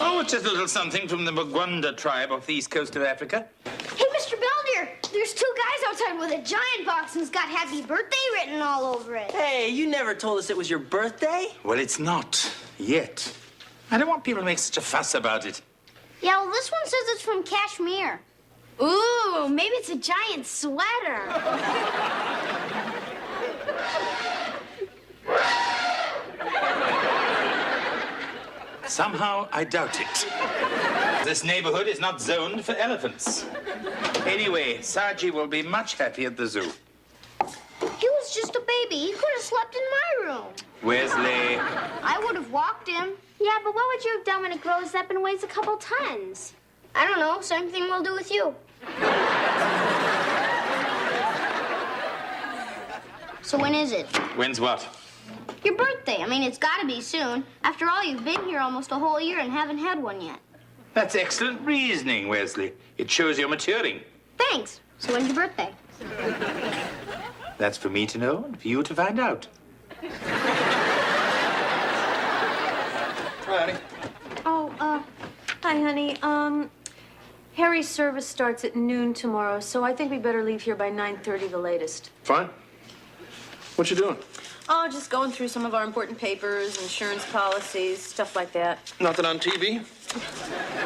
Oh, it's just a little something from the Bagwanda tribe off the east coast of Africa. Hey, Mr. Belvedere, there's two guys outside with a giant box and it's got happy birthday written all over it. Hey, you never told us it was your birthday. Well, it's not yet. I don't want people to make such a fuss about it. Yeah, well, this one says it's from Kashmir. Ooh, maybe it's a giant sweater. Somehow, I doubt it. This neighborhood is not zoned for elephants. Anyway, Saji will be much happy at the zoo. He was just a baby. He could have slept in my room. Wesley. I would have walked him. Yeah, but what would you have done when it grows up and weighs a couple tons? I don't know. Same thing we'll do with you. So when is it? When's what? Your birthday. I mean, it's got to be soon. After all, you've been here almost a whole year and haven't had one yet. That's excellent reasoning, Wesley. It shows you're maturing. Thanks. So when's your birthday? That's for me to know and for you to find out. Hi, honey. Oh, hi, honey. Harry's service starts at noon tomorrow, so I think we better leave here by 9:30 the latest. Fine. What you doing? Oh, just going through some of our important papers, insurance policies, stuff like that. Nothing on TV?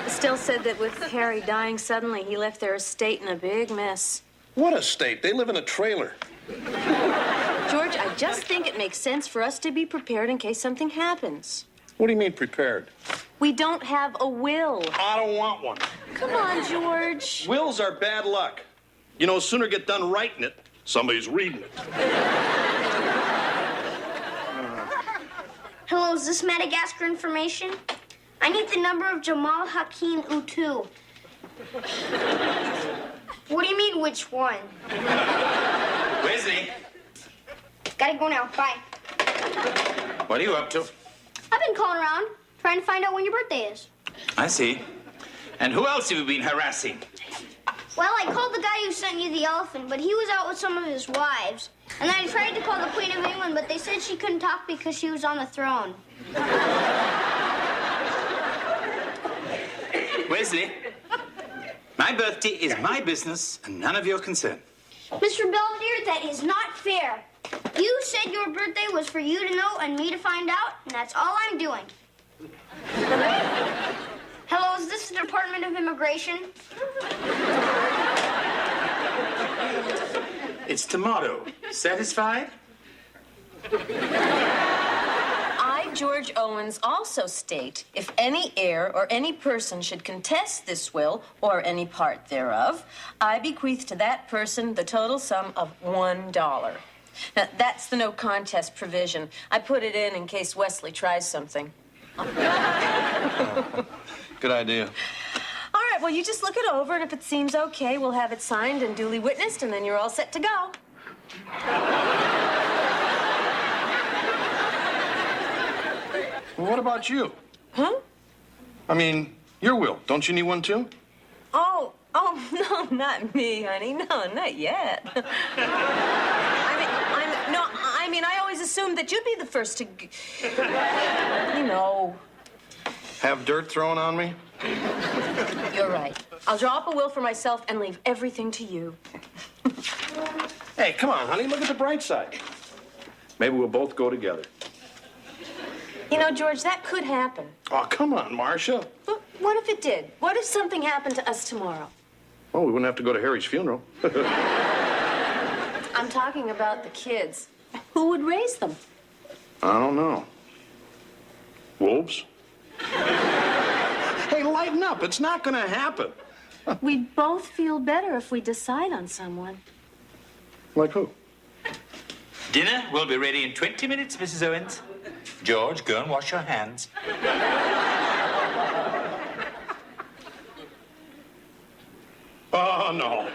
Still said that with Harry dying suddenly, he left their estate in a big mess. What estate? They live in a trailer. George, I just think it makes sense for us to be prepared in case something happens. What do you mean prepared? We don't have a will. I don't want one. Come on, George. Wills are bad luck. You know, sooner get done writing it, somebody's reading it. Hello, is this Madagascar information? I need the number of Jamal Hakim Utu. What do you mean, which one? Wesley, Gotta go now. Bye. what are you up to? I've been calling around, trying to find out when your birthday is. I see. And who else have you been harassing? Well, I called the guy who sent you the elephant, but he was out with some of his wives. And then I tried to call the Queen of England, but they said she couldn't talk because she was on the throne. Wesley, my birthday is my business and none of your concern. Mr. Belvedere, that is not fair. You said your birthday was for you to know and me to find out, and that's all I'm doing. Hello, is this the Department of Immigration? It's tomorrow. Satisfied? I, George Owens, also state if any heir or any person should contest this will or any part thereof, I bequeath to that person the total sum of $1. Now, that's the no contest provision. I put it in case Wesley tries something. Good idea. All right, well, you just look it over, and if it seems okay, we'll have it signed and duly witnessed, and then you're all set to go. Well, what about you? Huh? I mean, your will. Don't you need one, too? Oh, no, not me, honey. No, not yet. I always assumed that you'd be the first to, you know. Have dirt thrown on me? You're right. I'll draw up a will for myself and leave everything to you. Hey, come on, honey. Look at the bright side. Maybe we'll both go together. You know, George, that could happen. Oh, come on, Marcia. But what if it did? What if something happened to us tomorrow? Oh, we wouldn't have to go to Harry's funeral. I'm talking about the kids. Who would raise them? I don't know. Wolves? Hey, lighten up. It's not going to happen. We'd both feel better if we decide on someone. Like who? Dinner will be ready in 20 minutes, Mrs. Owens. George, go and wash your hands. Oh, no.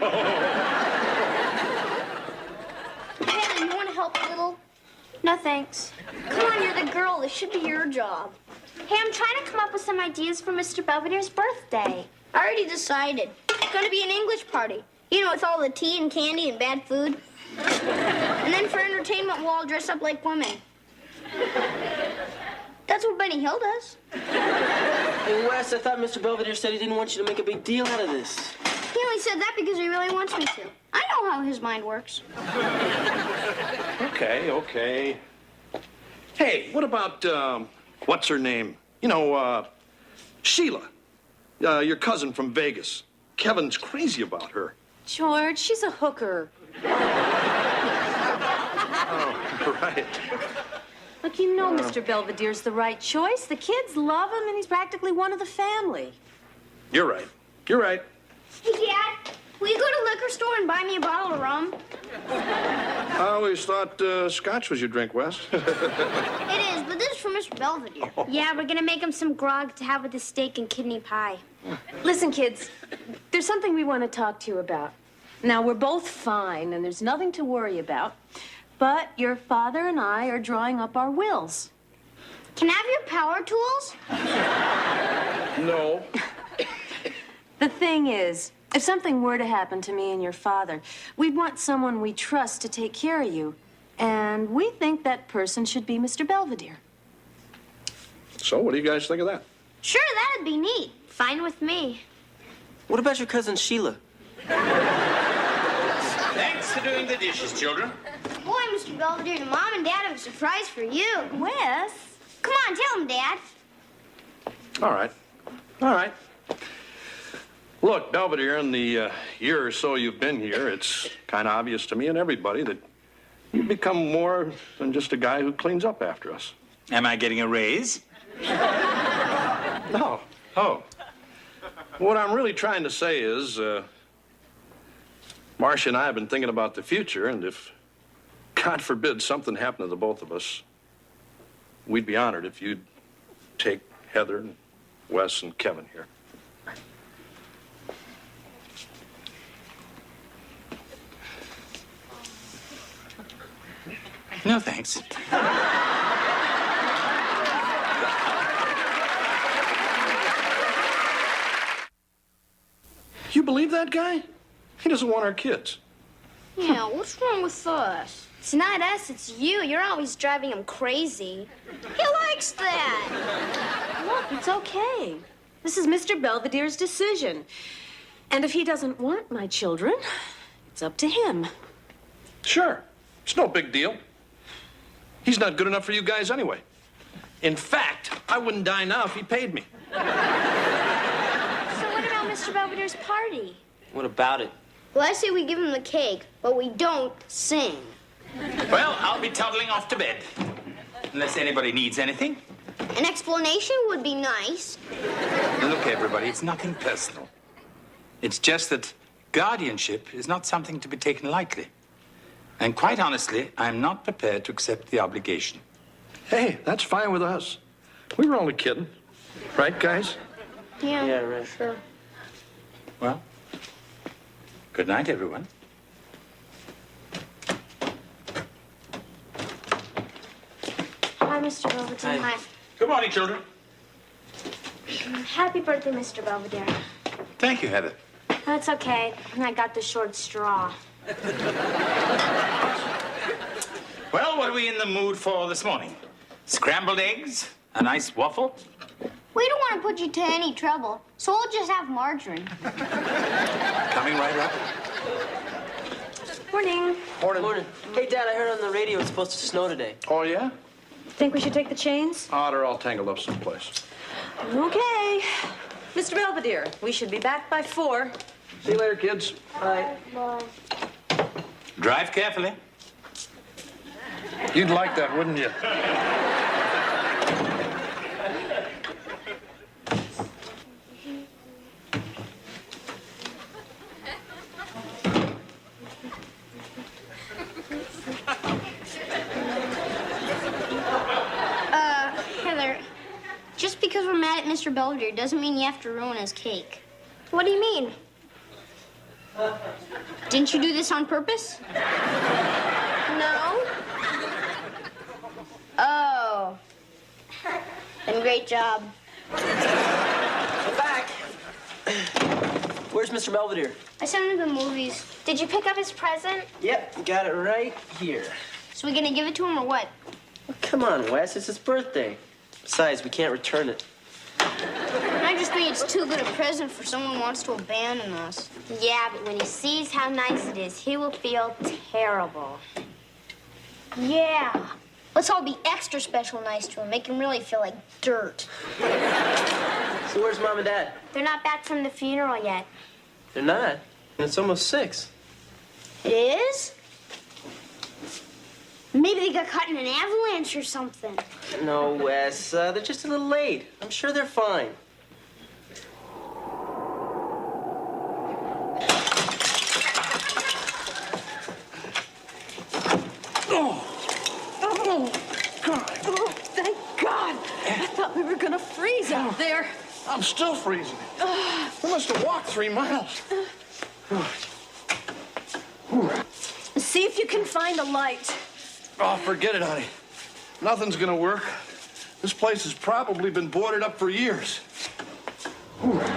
Hey, you want to help a little? No, thanks. Come on, you're the girl. This should be your job. Hey, I'm trying to come up with some ideas for Mr. Belvedere's birthday. I already decided. It's going to be an English party. You know, with all the tea and candy and bad food. And then for entertainment, we'll all dress up like women. That's what Benny Hill does. Hey, Wes, I thought Mr. Belvedere said he didn't want you to make a big deal out of this. He only said that because he really wants me to. I know how his mind works. Okay. Hey, what about, what's her name? You know, Sheila, your cousin from Vegas. Kevin's crazy about her. George, she's a hooker. Oh, right. Look, you know Mr. Belvedere's the right choice. The kids love him, and he's practically one of the family. You're right. You're right. Hey, Dad, will you go to the liquor store and buy me a bottle of rum? I always thought scotch was your drink, Wes. It is, but this is for Mr. Belvedere. Yeah, we're gonna make him some grog to have with his steak and kidney pie. Listen, kids, there's something we want to talk to you about. Now, we're both fine, and there's nothing to worry about. But your father and I are drawing up our wills. Can I have your power tools? No. The thing is, if something were to happen to me and your father, we'd want someone we trust to take care of you. And we think that person should be Mr. Belvedere. So, what do you guys think of that? Sure, that'd be neat. Fine with me. What about your cousin Sheila? Thanks for doing the dishes, children. Boy, Mr. Belvedere, Mom and Dad have a surprise for you. Wes? Come on, tell them, Dad. All right. All right. Look, Belvedere, in the year or so you've been here, it's kind of obvious to me and everybody that you've become more than just a guy who cleans up after us. Am I getting a raise? No. Oh. What I'm really trying to say is, Marcia and I have been thinking about the future, and if, God forbid, something happened to the both of us, we'd be honored if you'd take Heather and Wes and Kevin here. No, thanks. You believe that guy? He doesn't want our kids. Yeah, what's wrong with us? It's not us, it's you. You're always driving him crazy. He likes that. Look, it's okay. This is Mr. Belvedere's decision. And if he doesn't want my children, it's up to him. Sure. It's no big deal. He's not good enough for you guys anyway. In fact, I wouldn't die now if he paid me. So what about Mr. Belvedere's party? What about it? Well, I say we give him the cake, but we don't sing. Well, I'll be toddling off to bed. Unless anybody needs anything. An explanation would be nice. Look, everybody, it's nothing personal. It's just that guardianship is not something to be taken lightly. And quite honestly, I'm not prepared to accept the obligation. Hey, that's fine with us. We were only kidding. Right, guys? Yeah, right. Sure. Well, good night, everyone. Hi, Mr. Belvedere. Hi. Good morning, children. Happy birthday, Mr. Belvedere. Thank you, Heather. That's okay. I got the short straw. Well, what are we in the mood for this morning? Scrambled eggs? A nice waffle? We don't want to put you to any trouble, so we'll just have margarine. Coming right up. Morning. Morning. Hey, Dad, I heard on the radio it's supposed to snow today. Oh, yeah? Think we should take the chains? Oh, they're all tangled up someplace. Okay. Mr. Belvedere, we should be back by 4. See you later, kids. Bye. Bye. Drive carefully. You'd like that, wouldn't you? Heather, just because we're mad at Mr. Belvedere doesn't mean you have to ruin his cake. What do you mean? Didn't you do this on purpose? No. Oh. Then great job. I'm back. Where's Mr. Belvedere? I sent him to the movies. Did you pick up his present? Yep, got it right here. So we gonna give it to him or what? Come on, Wes, it's his birthday. Besides, we can't return it. I just think it's too good a present for someone who wants to abandon us. Yeah, but when he sees how nice it is, he will feel terrible. Yeah. Let's all be extra special nice to him. Make him really feel like dirt. So where's Mom and Dad? They're not back from the funeral yet. They're not. It's almost 6. It is? Maybe they got caught in an avalanche or something. No, Wes. They're just a little late. I'm sure they're fine. Oh, God. Oh, thank God. I thought we were going to freeze out there. I'm still freezing. We must have walked 3 miles. See if you can find a light. Oh, forget it, honey. Nothing's gonna work. This place has probably been boarded up for years. Wanna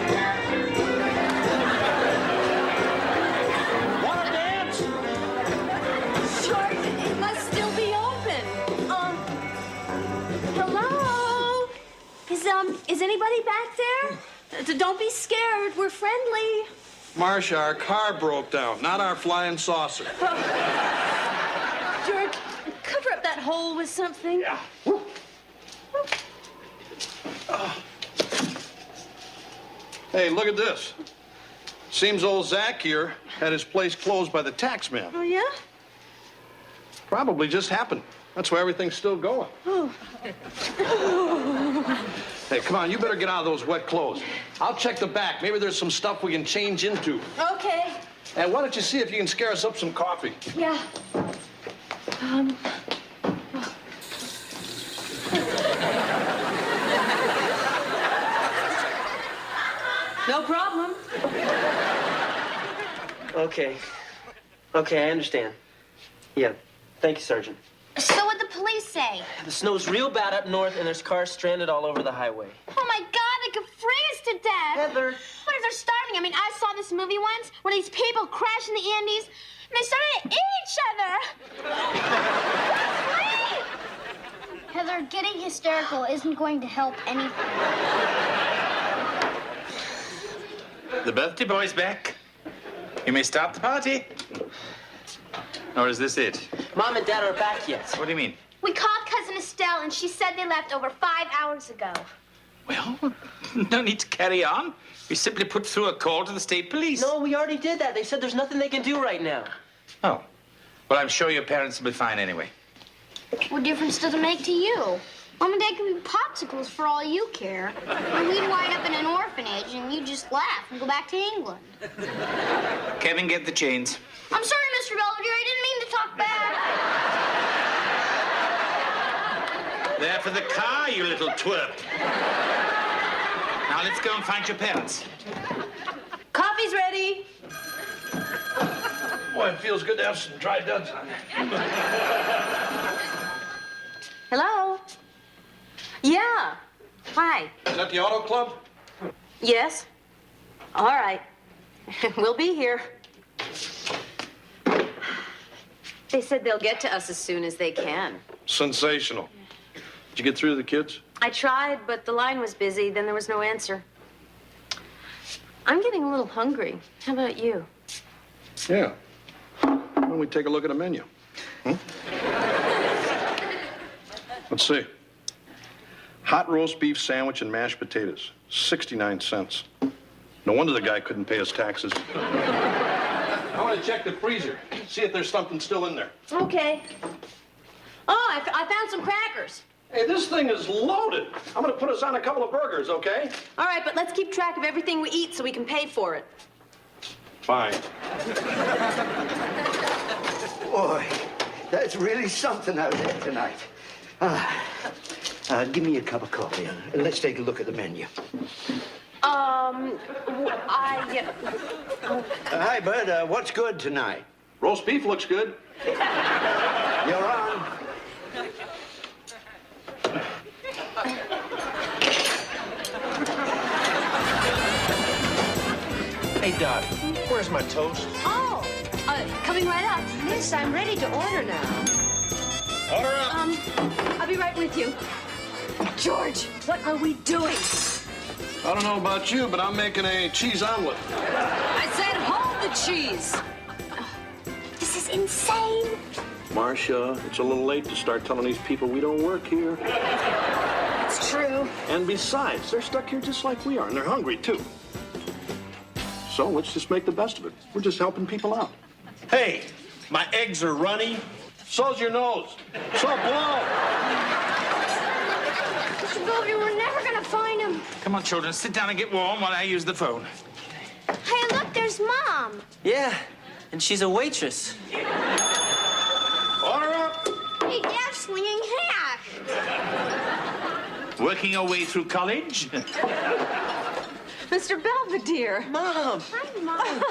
dance? Sure, it must still be open. Hello? Is anybody back there? Don't be scared. We're friendly. Marcia, our car broke down, not our flying saucer. George, cover up that hole with something. Yeah. Hey, look at this. Seems old Zach here had his place closed by the tax man. Oh, yeah? Probably just happened. That's why everything's still going. Oh. Hey, come on, you better get out of those wet clothes. I'll check the back. Maybe there's some stuff we can change into. Okay. And why don't you see if you can scare us up some coffee? Yeah. No problem. Okay. Okay, I understand. Yeah. Thank you, Sergeant. So what'd the police say? The snow's real bad up north, and there's cars stranded all over the highway. Oh my God, they could freeze to death. Heather. What if they're starving? I mean, I saw this movie once where these people crash in the Andes and they started to eat each other. Heather, getting hysterical isn't going to help anything. The birthday boy's back. You may start the party. Or is this it? Mom and Dad aren't back yet. What do you mean? We called Cousin Estelle and she said they left over 5 hours ago. Well, no need to carry on. We simply put through a call to the state police. No, we already did that. They said there's nothing they can do right now. Oh. Well, I'm sure your parents will be fine anyway. What difference does it make to you? Mom and Dad could be popsicles for all you care. And we'd wind up in an orphanage and you'd just laugh and go back to England. Kevin, get the chains. I'm sorry, Mr. Belvedere. I didn't mean to talk bad. There for the car, you little twerp. Now let's go and find your parents. Coffee's ready. Boy, it feels good to have some dry duds on there. Hello? Yeah. Hi. Is that the auto club? Yes? All right. We'll be here. They said they'll get to us as soon as they can. Sensational. Did you get through to the kids? I tried, but the line was busy. Then there was no answer. I'm getting a little hungry. How about you? Yeah. Why don't we take a look at the menu? Let's see. Hot roast beef sandwich and mashed potatoes, 69 cents. No wonder the guy couldn't pay his taxes. I want to check the freezer, see if there's something still in there. Okay. Oh, I found some crackers. Hey, this thing is loaded. I'm going to put us on a couple of burgers, okay? All right, but let's keep track of everything we eat so we can pay for it. Fine. Boy, that's really something out there tonight. Give me a cup of coffee and let's take a look at the menu. Hi, Bud. What's good tonight? Roast beef looks good. You're on. Hey, Doc, where's my toast? Oh, coming right up. Miss, I'm ready to order now. Order up. I'll be right with you. George, what are we doing? I don't know about you, but I'm making a cheese omelet. I said hold the cheese. This is insane. Marcia, it's a little late to start telling these people we don't work here. It's true. And besides, they're stuck here just like we are, and they're hungry, too. So let's just make the best of it. We're just helping people out. Hey, my eggs are runny. So's your nose. So blow. Mr. Belvedere, we're never gonna find him. Come on, children, sit down and get warm while I use the phone. Hey, look, there's Mom. Yeah, and she's a waitress. Order up. Hey, Dad's slinging hash. Working your way through college? Mr. Belvedere. Mom! Hi, Mom.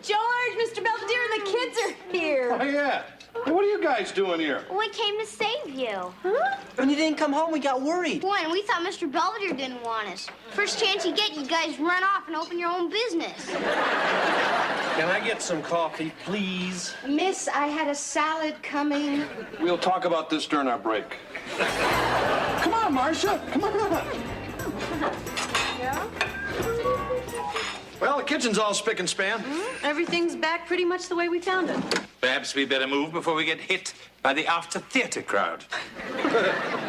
George, Mr. Belvedere, and the kids are here. Oh, yeah. Hey, what are you guys doing here? We came to save you. When you didn't come home, we got worried. Boy, and we thought Mr. Belvedere didn't want us. First chance you get, you guys run off and open your own business. Can I get some coffee, please? Miss, I had a salad coming. We'll talk about this during our break. Come on, Marcia. Come on. Yeah? Well, the kitchen's all spick and span. Everything's back pretty much the way we found it. Perhaps we better move before we get hit by the after-theater crowd.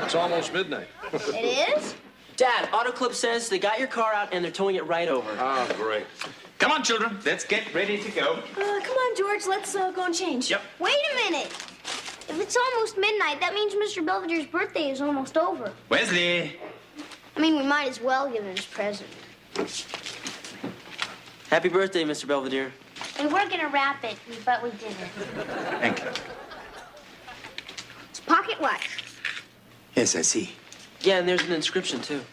It's almost midnight. It is? Dad, Auto Club says they got your car out and they're towing it right over. Oh, great. Come on, children, let's get ready to go. Come on, George, let's go and change. Yep. Wait a minute. If it's almost midnight, that means Mr. Belvedere's birthday is almost over. Wesley. I mean, we might as well give him his present. Happy birthday, Mr. Belvedere. We were gonna wrap it, but we didn't. Thank you. It's pocket watch. Yes, I see. Yeah, and there's an inscription, too.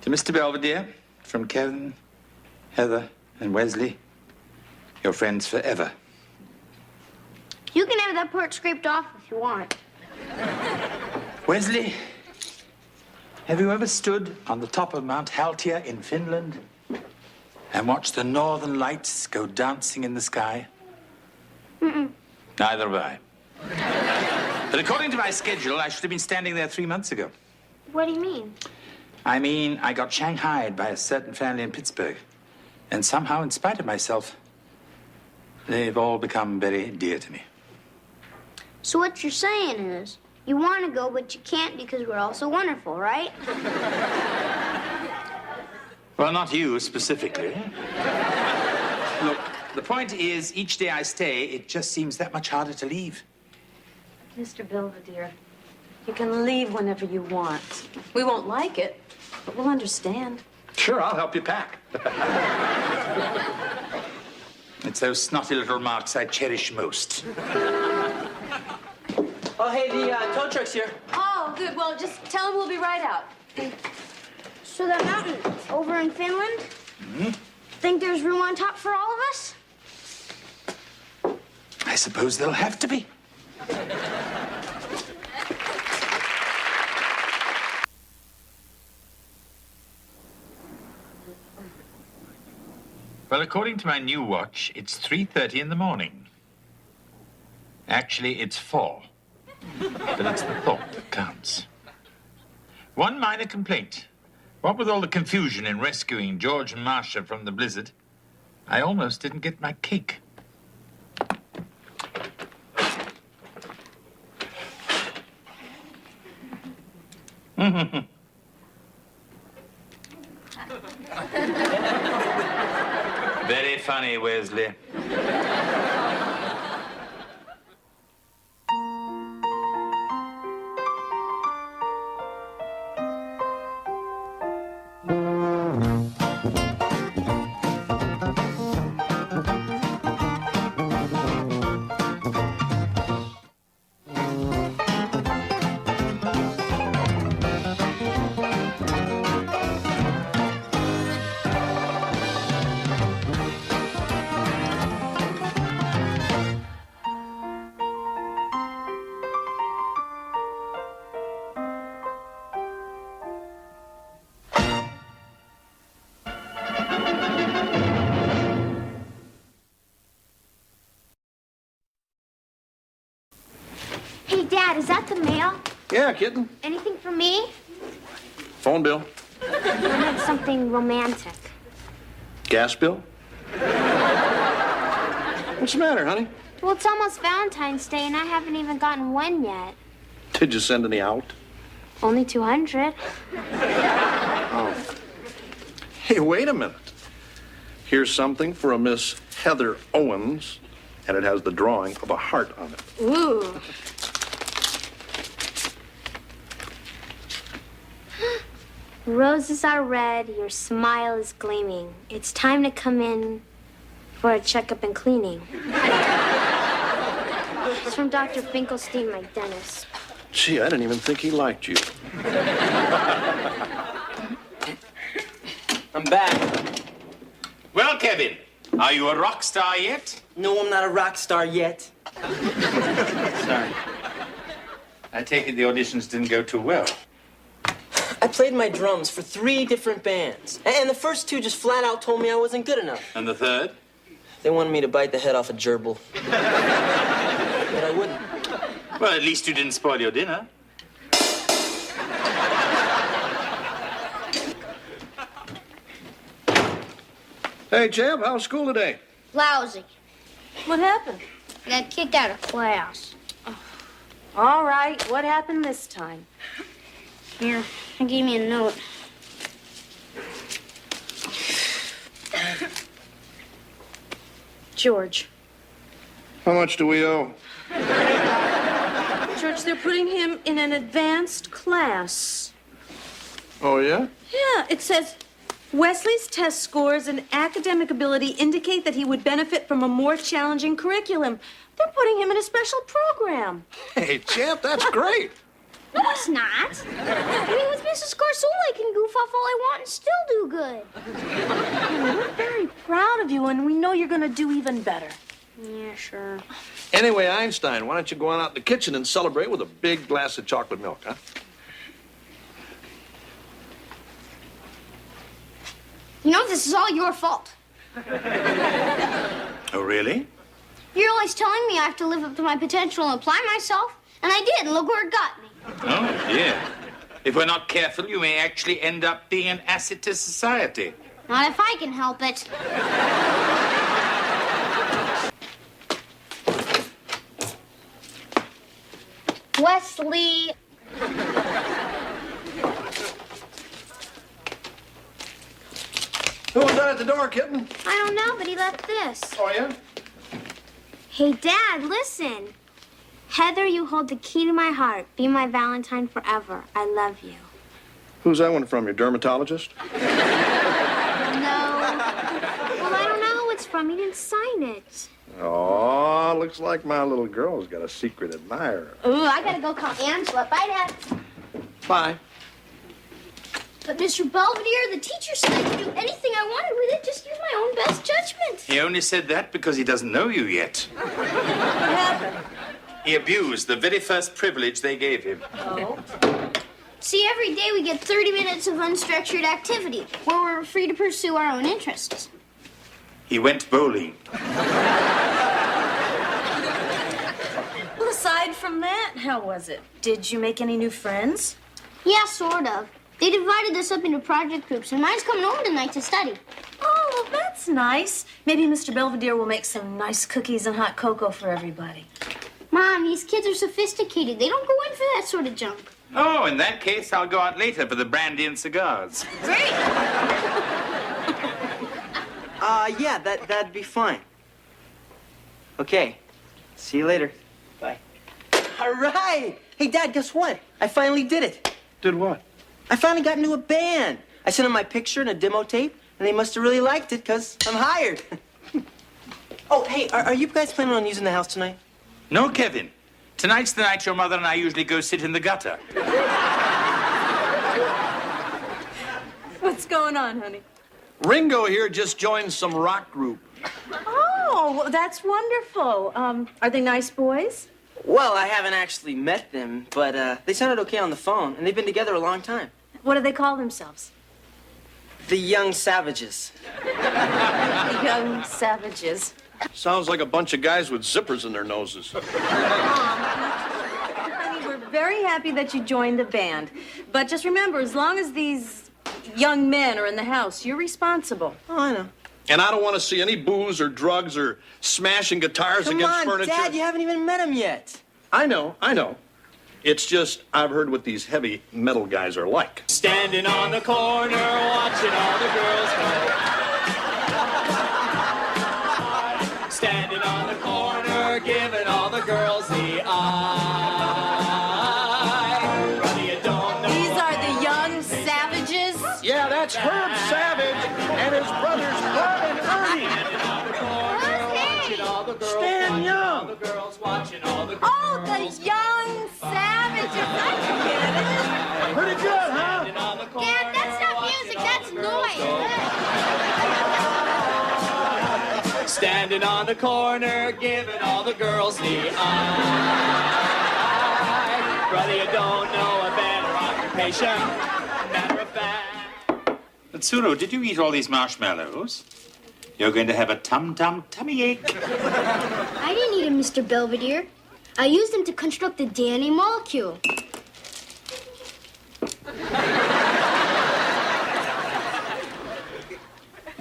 To Mr. Belvedere, from Kevin, Heather, and Wesley, your friends forever. You can have that part scraped off if you want. Wesley, have you ever stood on the top of Mount Haltia in Finland and watched the northern lights go dancing in the sky? Mm-mm. Neither have I. But according to my schedule, I should have been standing there 3 months ago. What do you mean? I mean, I got shanghaied by a certain family in Pittsburgh. And somehow, in spite of myself, they've all become very dear to me. So what you're saying is, you want to go, but you can't because we're all so wonderful, right? Well, not you specifically. Look, the point is, each day I stay, it just seems that much harder to leave. Mr. Belvedere, you can leave whenever you want. We won't like it, but we'll understand. Sure, I'll help you pack. It's those snotty little marks I cherish most. Oh, hey, the tow truck's here. Oh, good. Well, just tell him we'll be right out. So that mountain over in Finland, think there's room on top for all of us? I suppose there'll have to be. Well, according to my new watch, it's 3:30 in the morning. Actually, it's 4. But it's the thought that counts. One minor complaint. What with all the confusion in rescuing George and Marcia from the blizzard, I almost didn't get my cake. Very funny, Wesley. Hey, Dad, is that the mail? Yeah, kitten. Anything for me? Phone bill. I meant something romantic. Gas bill. What's the matter, honey? Well, it's almost Valentine's Day, and I haven't even gotten one yet. Did you send any out? Only 200. Oh. Hey, wait a minute. Here's something for a Miss Heather Owens, and it has the drawing of a heart on it. Ooh. Roses are red, your smile is gleaming. It's time to come in for a checkup and cleaning. It's from Dr. Finkelstein, my dentist. Gee, I didn't even think he liked you. I'm back. Well, Kevin, are you a rock star yet? No, I'm not a rock star yet. Sorry. I take it the auditions didn't go too well. I played my drums for 3 different bands. And the first 2 just flat out told me I wasn't good enough. And the third? They wanted me to bite the head off a gerbil. But I wouldn't. Well, at least you didn't spoil your dinner. Hey, Jeb, how's school today? Lousy. What happened? I got kicked out of class. All right, what happened this time? Here, I gave me a note. George. How much do we owe? George, they're putting him in an advanced class. Oh, yeah? Yeah, it says, Wesley's test scores and academic ability indicate that he would benefit from a more challenging curriculum. They're putting him in a special program. Hey, Jeb, that's great. No, it's not. I mean, with Mrs. Garsola, I can goof off all I want and still do good. We're very proud of you, and we know you're going to do even better. Yeah, sure. Anyway, Einstein, why don't you go on out in the kitchen and celebrate with a big glass of chocolate milk, huh? You know, this is all your fault. Oh, really? You're always telling me I have to live up to my potential and apply myself, and I did, and look where it got me. Oh, dear. If we're not careful, you may actually end up being an asset to society. Not if I can help it. Wesley. Who was that at the door, kitten? I don't know, but he left this. Oh, yeah? Hey, Dad, listen. Heather, you hold the key to my heart. Be my Valentine forever. I love you. Who's that one from, your dermatologist? No. Well, I don't know who it's from. He didn't sign it. Oh, looks like my little girl's got a secret admirer. Ooh, I gotta go call Angela. Bye, Dad. Bye. But Mr. Belvedere, the teacher said I could do anything I wanted with it. Just use my own best judgment. He only said that because he doesn't know you yet. What happened? He abused the very first privilege they gave him. Oh? See, every day we get 30 minutes of unstructured activity where we're free to pursue our own interests. He went bowling. Well, aside from that, how was it? Did you make any new friends? Yeah, sort of. They divided us up into project groups, and mine's coming over tonight to study. Oh, well, that's nice. Maybe Mr. Belvedere will make some nice cookies and hot cocoa for everybody. Mom, these kids are sophisticated. They don't go in for that sort of junk. Oh, in that case, I'll go out later for the brandy and cigars. Great. Yeah, that'd be fine. Okay. See you later. Bye. All right. Hey, Dad, guess what? I finally did it. Did what? I finally got into a band. I sent them my picture and a demo tape, and they must have really liked it, because I'm hired. Oh, hey, are you guys planning on using the house tonight? No, Kevin. Tonight's the night your mother and I usually go sit in the gutter. What's going on, honey? Ringo here just joined some rock group. Oh, well, that's wonderful. Are they nice boys? Well, I haven't actually met them, but they sounded okay on the phone, and they've been together a long time. What do they call themselves? The Young Savages. Young Savages. Sounds like a bunch of guys with zippers in their noses. Honey, we're very happy that you joined the band. But just remember, as long as these young men are in the house, you're responsible. Oh, I know. And I don't want to see any booze or drugs or smashing guitars Come against on, furniture. Dad, you haven't even met him yet. I know. It's just I've heard what these heavy metal guys are like. Standing on the corner, watching all the girls go. Standing on the corner, giving all the girls the eye. Brother, you don't know. These are the young savages. Yeah, that's Herb Savage and his brothers Bud and Ernie. Stan Young. Oh, the young savages. I get it. Pretty good, huh? Dad, that's not music, that's noise. Standing on the corner, giving all the girls the eye. Brother, you don't know a better occupation. Matter of fact. Tsuru, did you eat all these marshmallows? You're going to have a tummy ache. I didn't eat them, Mr. Belvedere. I used them to construct the DNA molecule.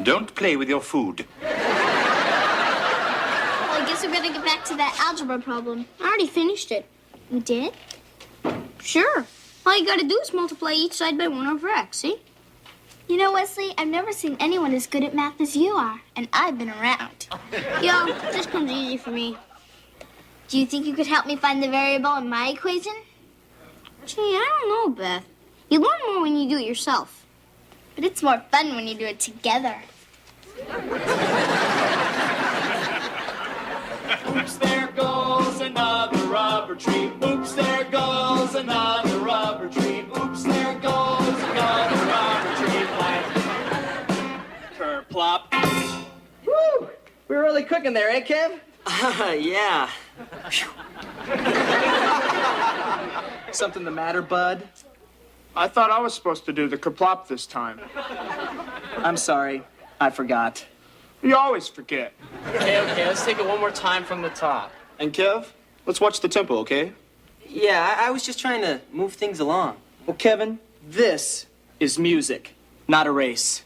Don't play with your food. Well, I guess we better get back to that algebra problem. I already finished it. You did? Sure. All you gotta do is multiply each side by 1 over x, see? You know, Wesley, I've never seen anyone as good at math as you are, and I've been around. Yo, this comes easy for me. Do you think you could help me find the variable in my equation? Gee, I don't know, Beth. You learn more when you do it yourself. But it's more fun when you do it together. Oops, there goes another rubber tree. Oops, there goes another rubber tree. Oops, there goes another rubber tree. Kerplop. Woo! We were really cooking there, eh, Kev? Yeah. Something the matter, Bud? I thought I was supposed to do the kerplop this time. I'm sorry. I forgot. You always forget. Okay, let's take it one more time from the top. And Kev, let's watch the tempo, okay? Yeah, I was just trying to move things along. Well, Kevin, this is music, not a race.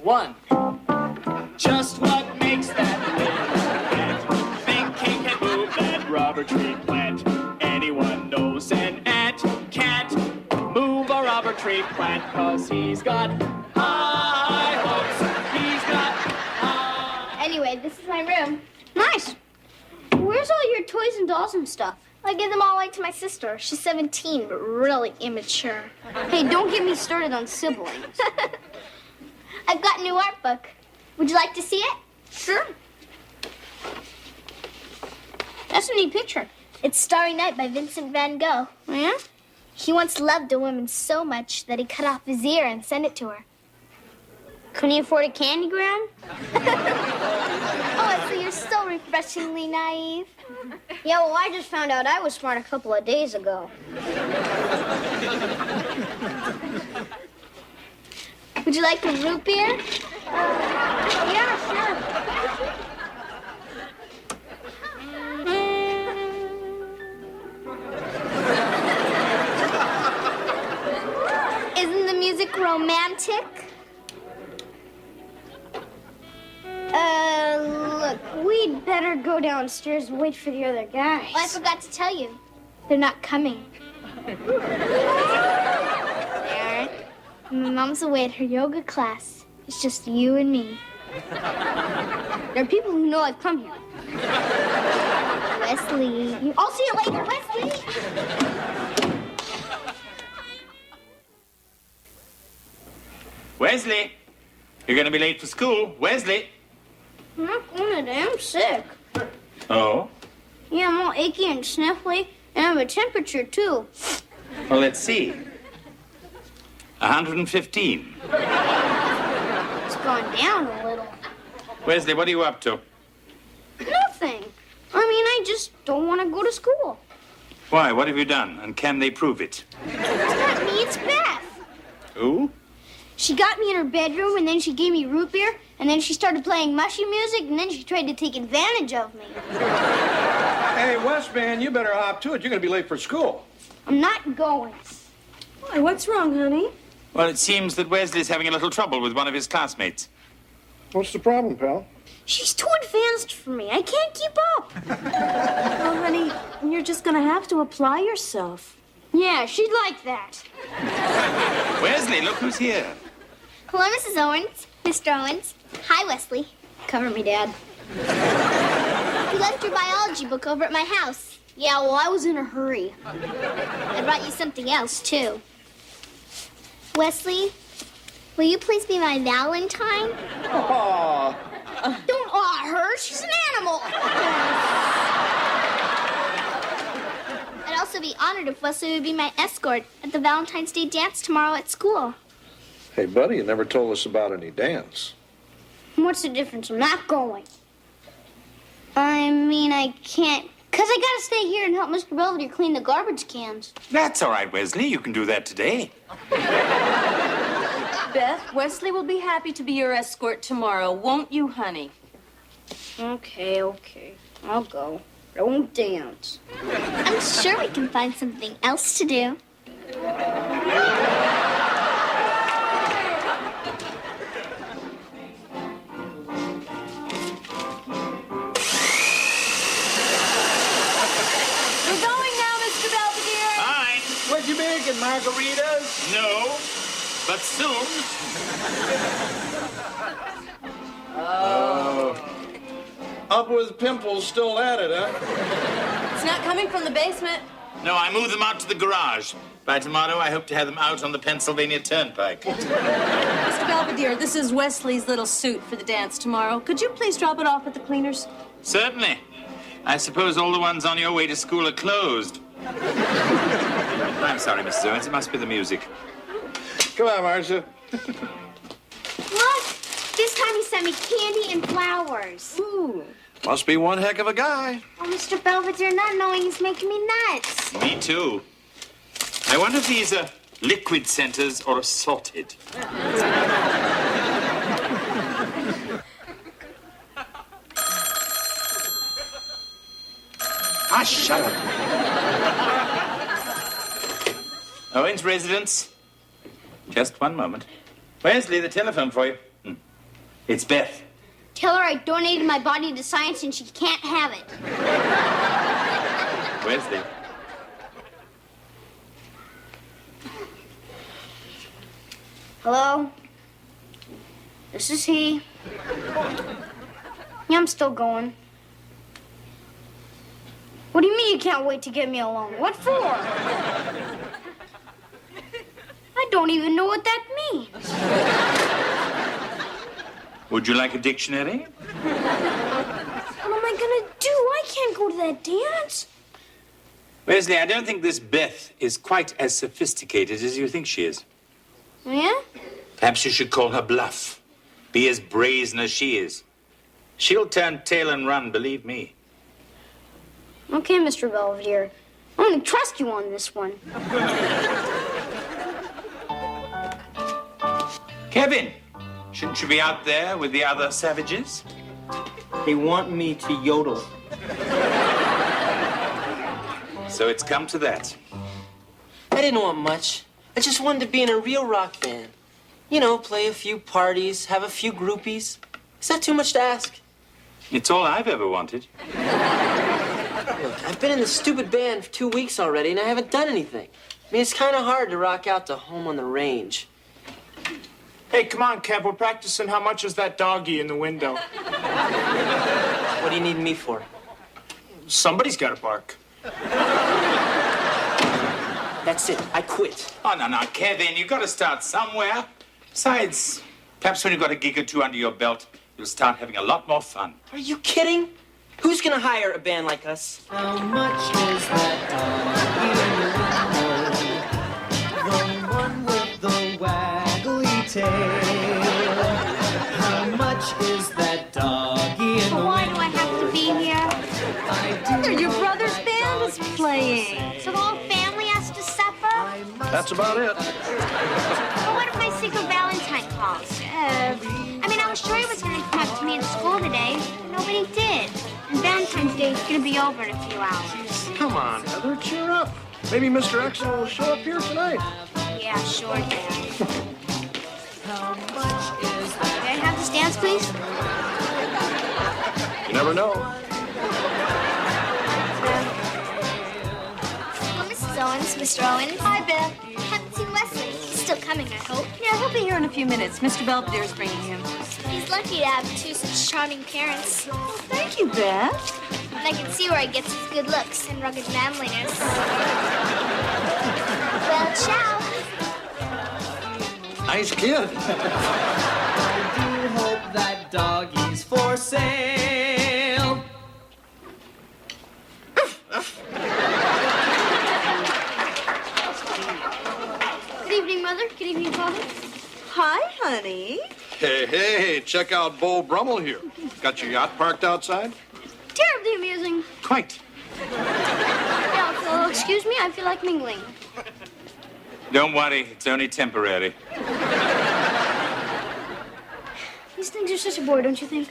1. Just what makes that little ant think he can move that rubber tree plant? Anyone knows an ant can't move a rubber tree plant 'cause he's got high hopes. He's got high... Anyway, this is my room. Nice. Where's all your toys and dolls and stuff? I give them all away to my sister. She's 17, but really immature. Hey, don't get me started on siblings. I've got a new art book. Would you like to see it? Sure. That's a neat picture. It's Starry Night by Vincent van Gogh. Oh, yeah? He once loved a woman so much that he cut off his ear and sent it to her. Couldn't he afford a candygram? Oh, so you're so refreshingly naive. Yeah, well, I just found out I was smart a couple of days ago. Would you like a root beer? Yeah, sure. Isn't the music romantic? Look, we'd better go downstairs and wait for the other guys. Oh, I forgot to tell you. They're not coming. They aren't. My mom's away at her yoga class. It's just you and me. There are people who know I've come here. Wesley. I'll see you later, Wesley. Wesley, you're going to be late for school. Wesley. I'm not going today. I'm sick. Oh? Yeah, I'm all achy and sniffly, and I have a temperature, too. Well, let's see. 115. It's gone down a little. Wesley, what are you up to? Nothing. I mean, I just don't want to go to school. Why? What have you done? And can they prove it? It's not me, it's Beth. Who? She got me in her bedroom, and then she gave me root beer, and then she started playing mushy music, and then she tried to take advantage of me. Hey, Wes, man, you better hop to it. You're going to be late for school. I'm not going. Why, what's wrong, honey? Well, it seems that Wesley's having a little trouble with one of his classmates. What's the problem, pal? She's too advanced for me. I can't keep up. Well, honey, you're just gonna have to apply yourself. Yeah, she'd like that. Wesley, look who's here. Hello, Mrs. Owens. Mr. Owens. Hi, Wesley. Cover me, Dad. You left your biology book over at my house. Yeah, well, I was in a hurry. I brought you something else, too. Wesley, will you please be my Valentine? Aw. Don't aw her. She's an animal. I'd also be honored if Wesley would be my escort at the Valentine's Day dance tomorrow at school. Hey, buddy, you never told us about any dance. What's the difference? I'm not going. I mean, I can't, because I gotta stay here and help Mr. Belvedere clean the garbage cans. That's all right, Wesley. You can do that today. Beth, Wesley will be happy to be your escort tomorrow, won't you, honey? Okay. I'll go. I won't dance. I'm sure we can find something else to do. What you making, margaritas? No, but soon. Up with pimples, still at it, huh? It's not coming from the basement. No, I moved them out to the garage. By tomorrow, I hope to have them out on the Pennsylvania Turnpike. Mr. Belvedere, this is Wesley's little suit for the dance tomorrow. Could you please drop it off at the cleaners? Certainly. I suppose all the ones on your way to school are closed. I'm sorry, Mrs. Owens. It must be the music. Come on, Marcia. Look, this time he sent me candy and flowers. Ooh. Must be one heck of a guy. Oh, Mr. Belvedere, not knowing is making me nuts. Me too. I wonder if these are liquid centers or assorted. Shut up. Owens residence. Just one moment. Wesley, the telephone for you. It's Beth. Tell her I donated my body to science and she can't have it. Wesley. Hello? This is he. Yeah, I'm still going. What do you mean you can't wait to get me alone? What for? I don't even know what that means. Would you like a dictionary? What am I gonna do? I can't go to that dance. Wesley, I don't think this Beth is quite as sophisticated as you think she is. Yeah? Perhaps you should call her bluff. Be as brazen as she is. She'll turn tail and run, believe me. Okay, Mr. Belvedere. I'm gonna trust you on this one. Kevin, shouldn't you be out there with the other savages? They want me to yodel. So it's come to that. I didn't want much. I just wanted to be in a real rock band. You know, play a few parties, have a few groupies. Is that too much to ask? It's all I've ever wanted. Look, I've been in this stupid band for 2 weeks already, and I haven't done anything. I mean, it's kind of hard to rock out to Home on the Range. Hey, come on, Kev. We're practicing How Much Is That Doggy in the window. What do you need me for? Somebody's got to bark. That's it. I quit. Oh, no, Kevin, you've got to start somewhere. Besides, perhaps when you've got a gig or two under your belt, you'll start having a lot more fun. Are you kidding? Who's gonna hire a band like us? How much is that doggy in the window? The one with the waggly tail. How much is that doggy in the window? Why do I have to be here? Your brother's band is playing. So the whole family has to suffer? That's about it. Well, what if my secret Valentine calls? I mean, I was sure he was going to come up to me at school today. Nobody did. And Valentine's Day is going to be over in a few hours. Come on, Heather, cheer up. Maybe Mr. Exel will show up here tonight. Yeah, sure, Dad. How much is that? I have this dance, please? You never know. Well, Mrs. Owens, Mr. Owens. Hi, Beth. Haven't seen Wesley. He's still coming, I hope. Yeah, he'll be here in a few minutes. Mr. Belvedere's bringing him. He's lucky to have two such charming parents. Thank you, Beth. And I can see where he gets his good looks and rugged manliness. Well, ciao. Nice kid. I do hope that doggy's for sale. Good evening, Mother. Good evening, Father. Hi, honey. Hey, check out Bo Brummel here. Got your yacht parked outside? Terribly amusing. Quite. Yeah, so excuse me, I feel like mingling. Don't worry, it's only temporary. These things are such a bore, don't you think?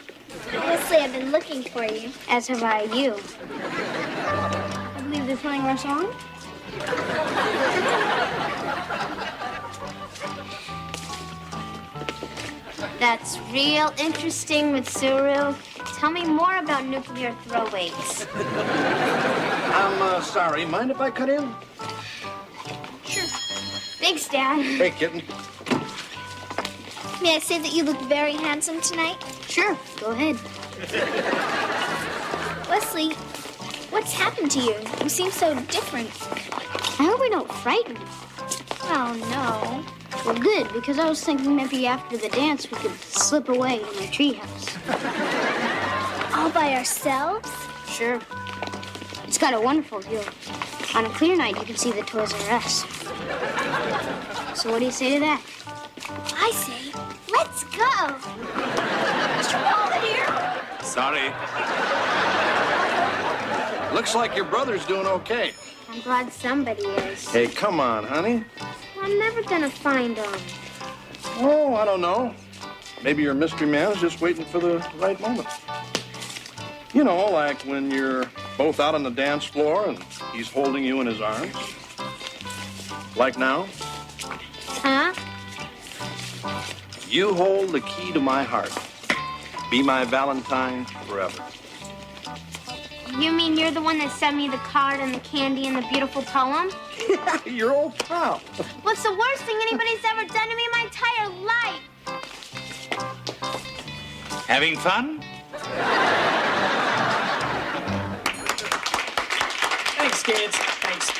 Wesley, I've been looking for you, as have I you. I believe they're playing our song. That's real interesting with Cyril. Tell me more about nuclear throwaways. I'm sorry. Mind if I cut in? Sure. Thanks, Dad. Hey, kitten. May I say that you look very handsome tonight? Sure. Go ahead. Wesley, what's happened to you? You seem so different. I hope we don't frighten you. Oh, no. Well, good, because I was thinking maybe after the dance we could slip away in my treehouse. All by ourselves? Sure. It's got a wonderful view. On a clear night, you can see the Toys R Us. So what do you say to that? I say, let's go. Mr. Belvedere. Sorry. Looks like your brother's doing okay. I'm glad somebody is. Hey, come on, honey. I'm never gonna find him. Oh, I don't know. Maybe your mystery man's just waiting for the right moment. You know, like when you're both out on the dance floor and he's holding you in his arms. Like now. Huh? You hold the key to my heart. Be my Valentine forever. You mean you're the one that sent me the card and the candy and the beautiful poem? Your old pal. What's the worst thing anybody's ever done to me in my entire life? Having fun? Thanks, kids. Thanks.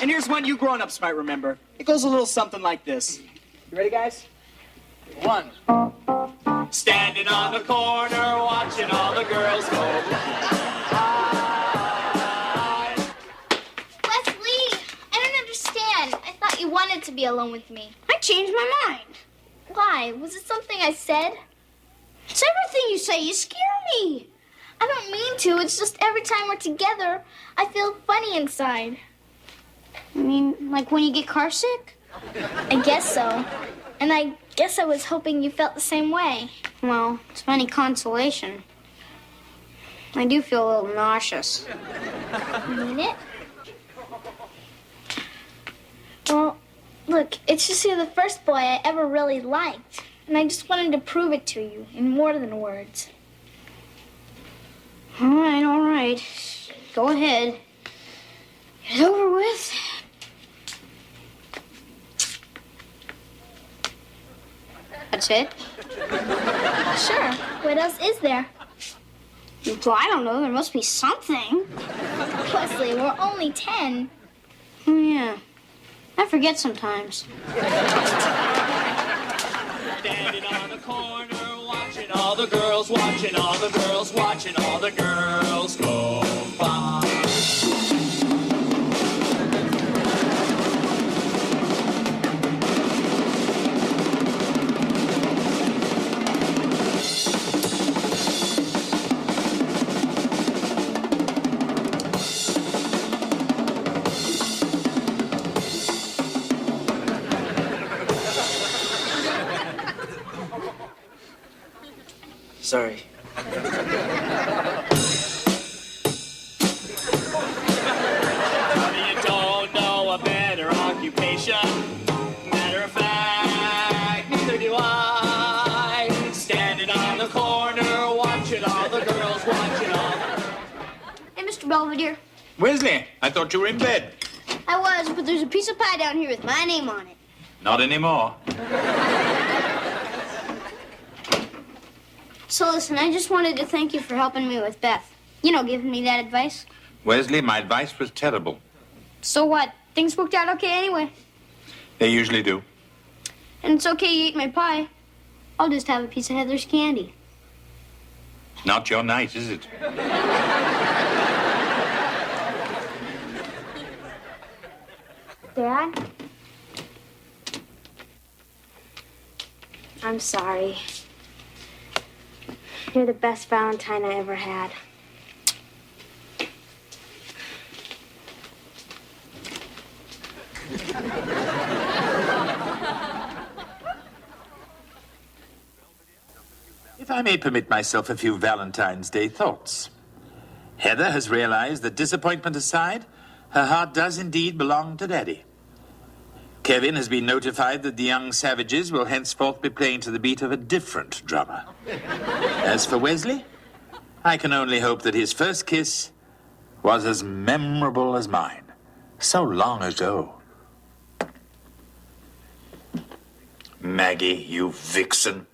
And here's one you grown-ups might remember. It goes a little something like this. You ready, guys? 1. Standing on the corner, watching all the girls go by. Wesley, I don't understand. I thought you wanted to be alone with me. I changed my mind. Why? Was it something I said? It's everything you say. You scare me. I don't mean to. It's just every time we're together, I feel funny inside. I mean, like when you get car sick? I guess so. And I guess I was hoping you felt the same way. Well, it's funny consolation. I do feel a little nauseous. You mean it? Well, look, it's just you're the first boy I ever really liked. And I just wanted to prove it to you in more than words. All right. Go ahead. Get it over with. That's it? Sure. What else is there? Well, I don't know. There must be something. Wesley, we're only 10. Oh, yeah. I forget sometimes. Standing on the corner, watching all the girls, watching all the girls, watching all the girls go by. Sorry. You don't know a better occupation. Matter of fact, neither do I. Stand Mr. Belvedere? Wesley, I thought you were in bed. I was, but there's a piece of pie down here with my name on it. Not anymore. So listen, I just wanted to thank you for helping me with Beth. You know, giving me that advice. Wesley, my advice was terrible. So what? Things worked out okay anyway. They usually do. And it's okay you ate my pie. I'll just have a piece of Heather's candy. Not your night, is it? Dad? I'm sorry. You're the best Valentine I ever had. If I may permit myself a few Valentine's Day thoughts. Heather has realized that, disappointment aside, her heart does indeed belong to Daddy. Kevin has been notified that the young savages will henceforth be playing to the beat of a different drummer. As for Wesley, I can only hope that his first kiss was as memorable as mine. So long ago. Maggie, you vixen.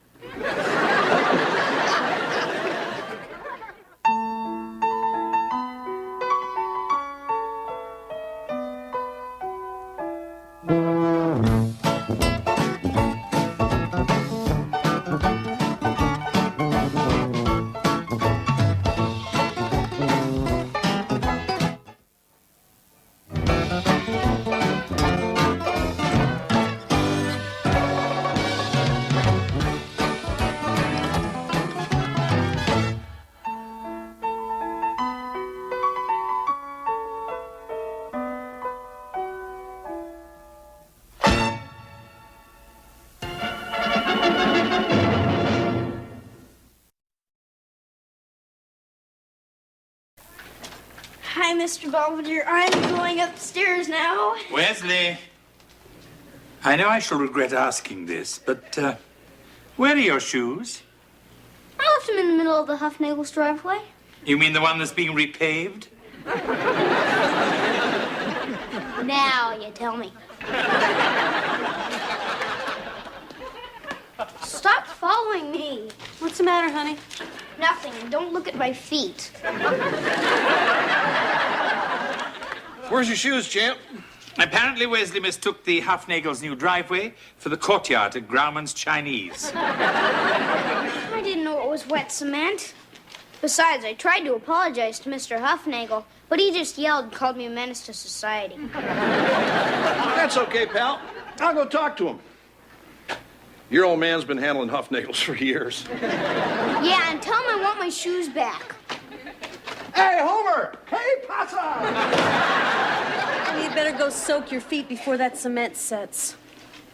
Hi, Mr. Belvedere. I'm going upstairs now. Wesley, I know I shall regret asking this, but where are your shoes? I left them in the middle of the Huffnagel's driveway. You mean the one that's being repaved? Now you tell me. Stop following me. What's the matter, honey? Nothing, and don't look at my feet. Where's your shoes, champ? Apparently, Wesley mistook the Huffnagel's new driveway for the courtyard at Grauman's Chinese. I didn't know it was wet cement. Besides, I tried to apologize to Mr. Huffnagel, but he just yelled and called me a menace to society. That's okay, pal. I'll go talk to him. Your old man's been handling Huffnagels for years. Yeah, and tell him I want my shoes back. Hey, Homer! Hey, Pasa! You better go soak your feet before that cement sets.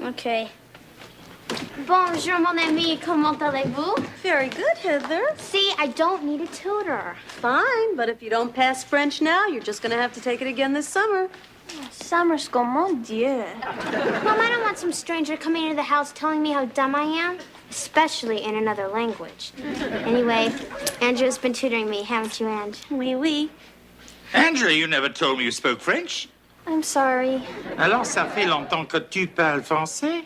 Okay. Bonjour, mon ami. Comment allez-vous? Very good, Heather. See, I don't need a tutor. Fine, but if you don't pass French now, you're just gonna have to take it again this summer. Summer school, mon Dieu. Mom, I don't want some stranger coming into the house telling me how dumb I am, especially in another language. Anyway, Andrew's been tutoring me, haven't you, Ange? Oui, oui. Angela, you never told me you spoke French. I'm sorry. Alors, ça fait longtemps que tu parles français?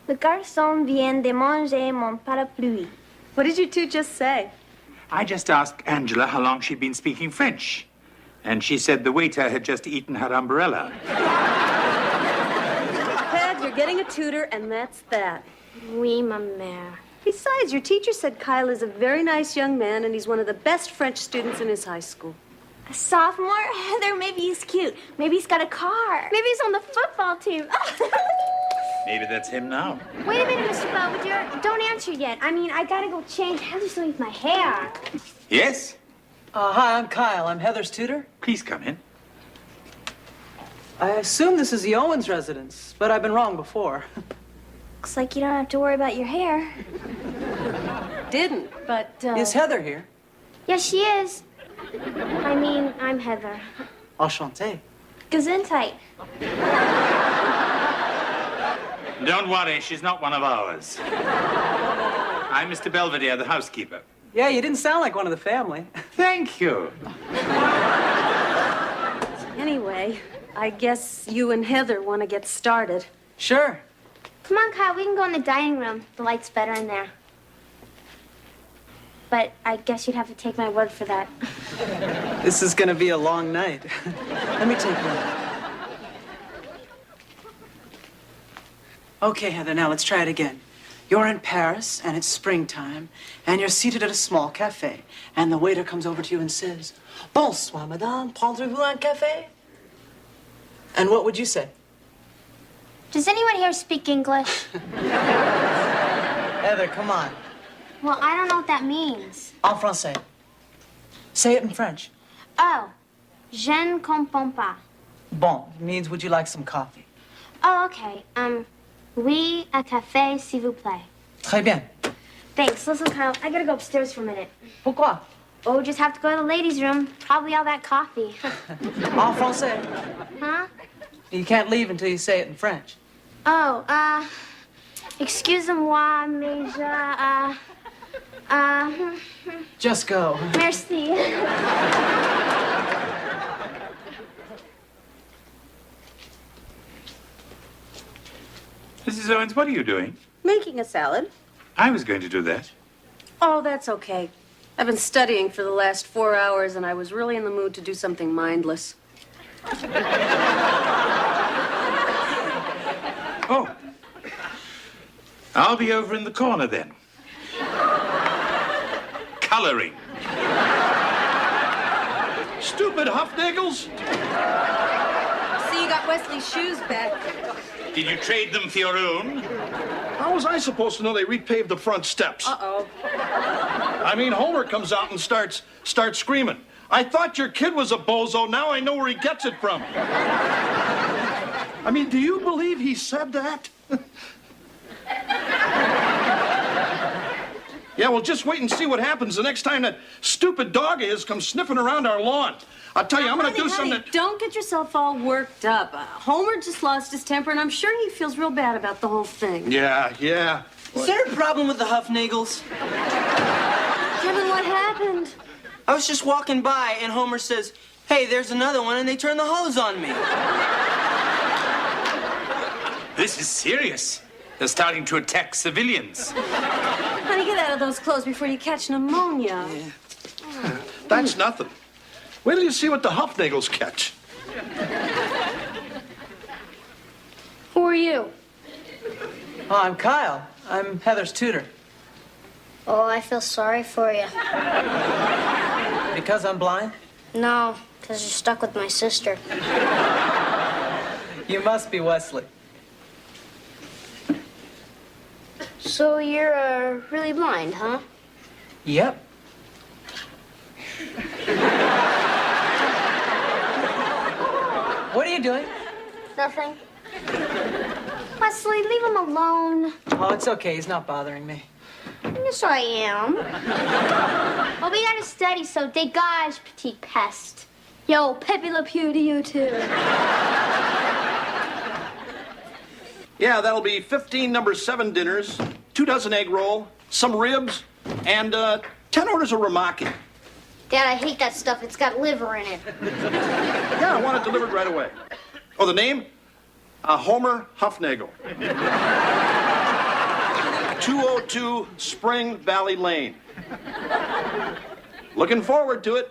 Le garçon vient de manger mon parapluie. What did you two just say? I just asked Angela how long she'd been speaking French. And she said the waiter had just eaten her umbrella. Peg, you're getting a tutor, and that's that. Oui, ma mère. Besides, your teacher said Kyle is a very nice young man, and he's one of the best French students in his high school. A sophomore? Heather, maybe he's cute. Maybe he's got a car. Maybe he's on the football team. Maybe that's him now. Wait a minute, Mr. Belvedere. Don't answer yet. I mean, I gotta go change. Heather's doing my hair. Yes? Hi, I'm Kyle. I'm Heather's tutor. Please come in. I assume this is the Owens residence, but I've been wrong before. Looks like you don't have to worry about your hair. Didn't, but, Is Heather here? Yes, she is. I mean, I'm Heather. Enchanté. Gesundheit. Don't worry, she's not one of ours. I'm Mr. Belvedere, the housekeeper. Yeah, you didn't sound like one of the family. Thank you. Anyway, I guess you and Heather want to get started. Sure. Come on, Kyle, we can go in the dining room. The light's better in there. But I guess you'd have to take my word for that. This is gonna be a long night. Let me take one. Okay, Heather, now let's try it again. You're in Paris, and it's springtime, and you're seated at a small cafe, and the waiter comes over to you and says, "Bonsoir, madame, prendrez-vous un café?" And what would you say? Does anyone here speak English? Heather, come on. Well, I don't know what that means. En français. Say it in French. Oh, je ne comprends pas. Bon, it means would you like some coffee? Oh, okay. Oui, un café, s'il vous plaît. Très bien. Thanks. Listen, Kyle, I gotta go upstairs for a minute. Pourquoi? Oh, just have to go to the ladies' room. Probably all that coffee. En français. Huh? You can't leave until you say it in French. Oh, excusez-moi, mais je, Just go. merci. Mrs. Owens, what are you doing? Making a salad. I was going to do that. Oh, that's okay. I've been studying for the last 4 hours, and I was really in the mood to do something mindless. Oh. I'll be over in the corner then. Coloring. Stupid Huffnagels! See, you got Wesley's shoes back. Did you trade them for your own? How was I supposed to know they repaved the front steps? Uh-oh. I mean, Homer comes out and starts screaming. I thought your kid was a bozo. Now I know where he gets it from. I mean, do you believe he said that? Yeah, well, just wait and see what happens the next time that stupid dog of his comes sniffing around our lawn. I'll tell you, I'm going to do something that... Don't get yourself all worked up. Homer just lost his temper, and I'm sure he feels real bad about the whole thing. Yeah. Is there a problem with the Huffnagels? Kevin, what happened? I was just walking by, and Homer says, "Hey, there's another one," and they turn the hose on me. This is serious. They're starting to attack civilians. Honey, get out of those clothes before you catch pneumonia. Yeah. That's nothing. Wait till you see what the Huffnagels catch. Who are you? Oh, I'm Kyle. I'm Heather's tutor. Oh, I feel sorry for you. Because I'm blind? No, because you're stuck with my sister. You must be Wesley. So you're really blind, huh? Yep. What are you doing? Nothing. Wesley, leave him alone. Oh, it's okay. He's not bothering me. Yes, I am. Well, we gotta study, so dégage, petite peste. Yo, Pepe Le Pew to you, too. Yeah, that'll be 15 number 7 dinners, 2 dozen egg roll, some ribs, and 10 orders of ramaki. Dad, I hate that stuff. It's got liver in it. Yeah, I want it delivered right away. Oh, the name? Homer Huffnagel. 202 Spring Valley Lane. Looking forward to it.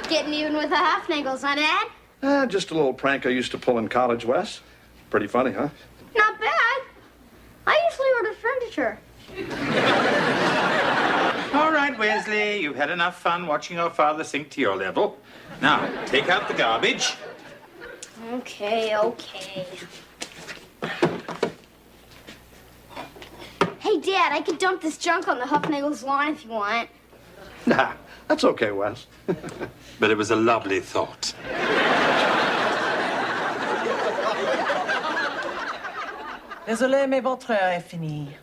Getting even with the Huffnagels, huh, Dad? Just a little prank I used to pull in college, Wes. Pretty funny, huh? Not bad. I usually order furniture. All right, Wesley, you've had enough fun watching your father sink to your level. Now, take out the garbage. Okay. Hey, Dad, I could dump this junk on the Huffnagels' lawn if you want. Nah, that's okay, Wes. But it was a lovely thought. Désolé, mais votre heure est finie.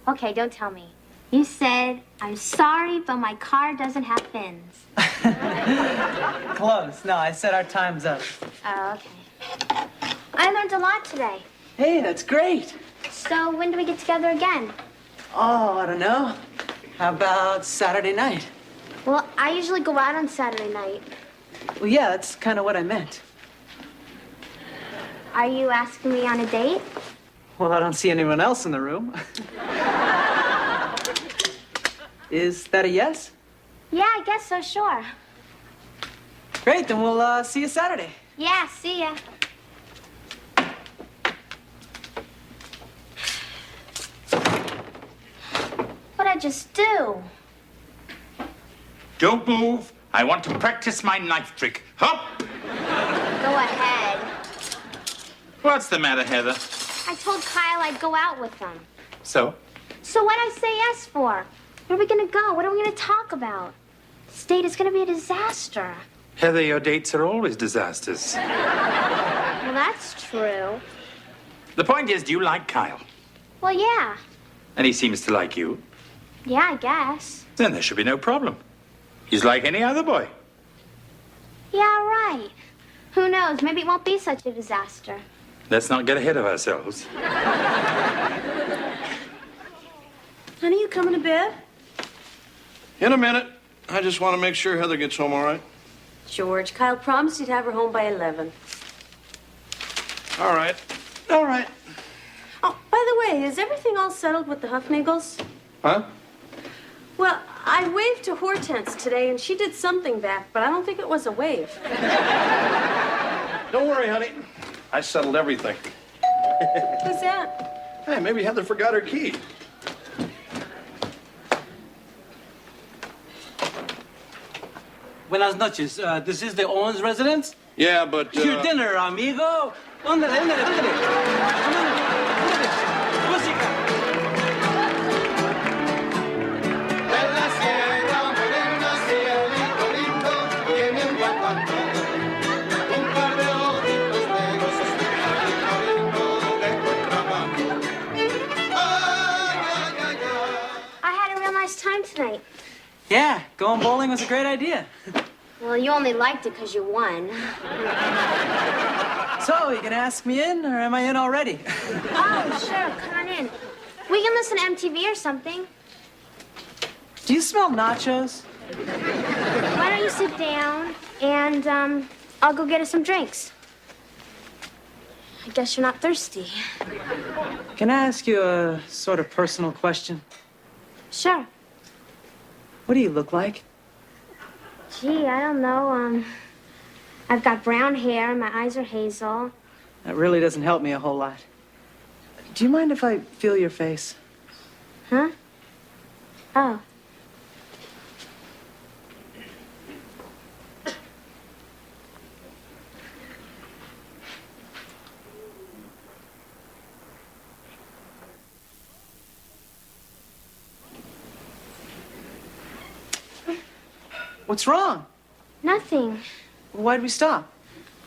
Okay, don't tell me. You said, I'm sorry, but my car doesn't have fins. Close. No, I said our time's up. Oh, okay. I learned a lot today. Hey, that's great. So when do we get together again? Oh, I don't know. How about Saturday night? Well, I usually go out on Saturday night. Well, yeah, that's kind of what I meant. Are you asking me on a date? Well, I don't see anyone else in the room. Is that a yes? Yeah, I guess so, sure. Great, then we'll see you Saturday. Yeah, see ya. What'd I just do? Don't move. I want to practice my knife trick. Hop! Go ahead. What's the matter, Heather? I told Kyle I'd go out with him. So? So what'd I say yes for? Where are we gonna go? What are we gonna talk about? This date is gonna be a disaster. Heather, your dates are always disasters. Well, that's true. The point is, do you like Kyle? Well, yeah. And he seems to like you. Yeah, I guess. Then there should be no problem. He's like any other boy. Yeah, right. Who knows? Maybe it won't be such a disaster. Let's not get ahead of ourselves. Honey, you coming to bed? In a minute. I just want to make sure Heather gets home all right. George, Kyle promised he'd have her home by 11. All right. All right. Oh, by the way, is everything all settled with the Huffnagels? Huh? Well, I waved to Hortense today, and she did something back, but I don't think it was a wave. Don't worry, honey. I settled everything. Who's that? Hey, maybe Heather forgot her key. Buenas noches. This is the Owens residence? Yeah, but... Your dinner, amigo. Ándale, ándale, ándale. Ándale, ándale. Música. I had a real nice time tonight. Yeah, going bowling was a great idea. Well, you only liked it because you won. So, you gonna ask me in, or am I in already? Oh, sure, come on in. We can listen to MTV or something. Do you smell nachos? Why don't you sit down and I'll go get us some drinks. I guess you're not thirsty. Can I ask you a sort of personal question? Sure. What do you look like? Gee, I don't know. I've got brown hair and my eyes are hazel. That really doesn't help me a whole lot. Do you mind if I feel your face? Huh? Oh. What's wrong? Nothing. Why'd we stop?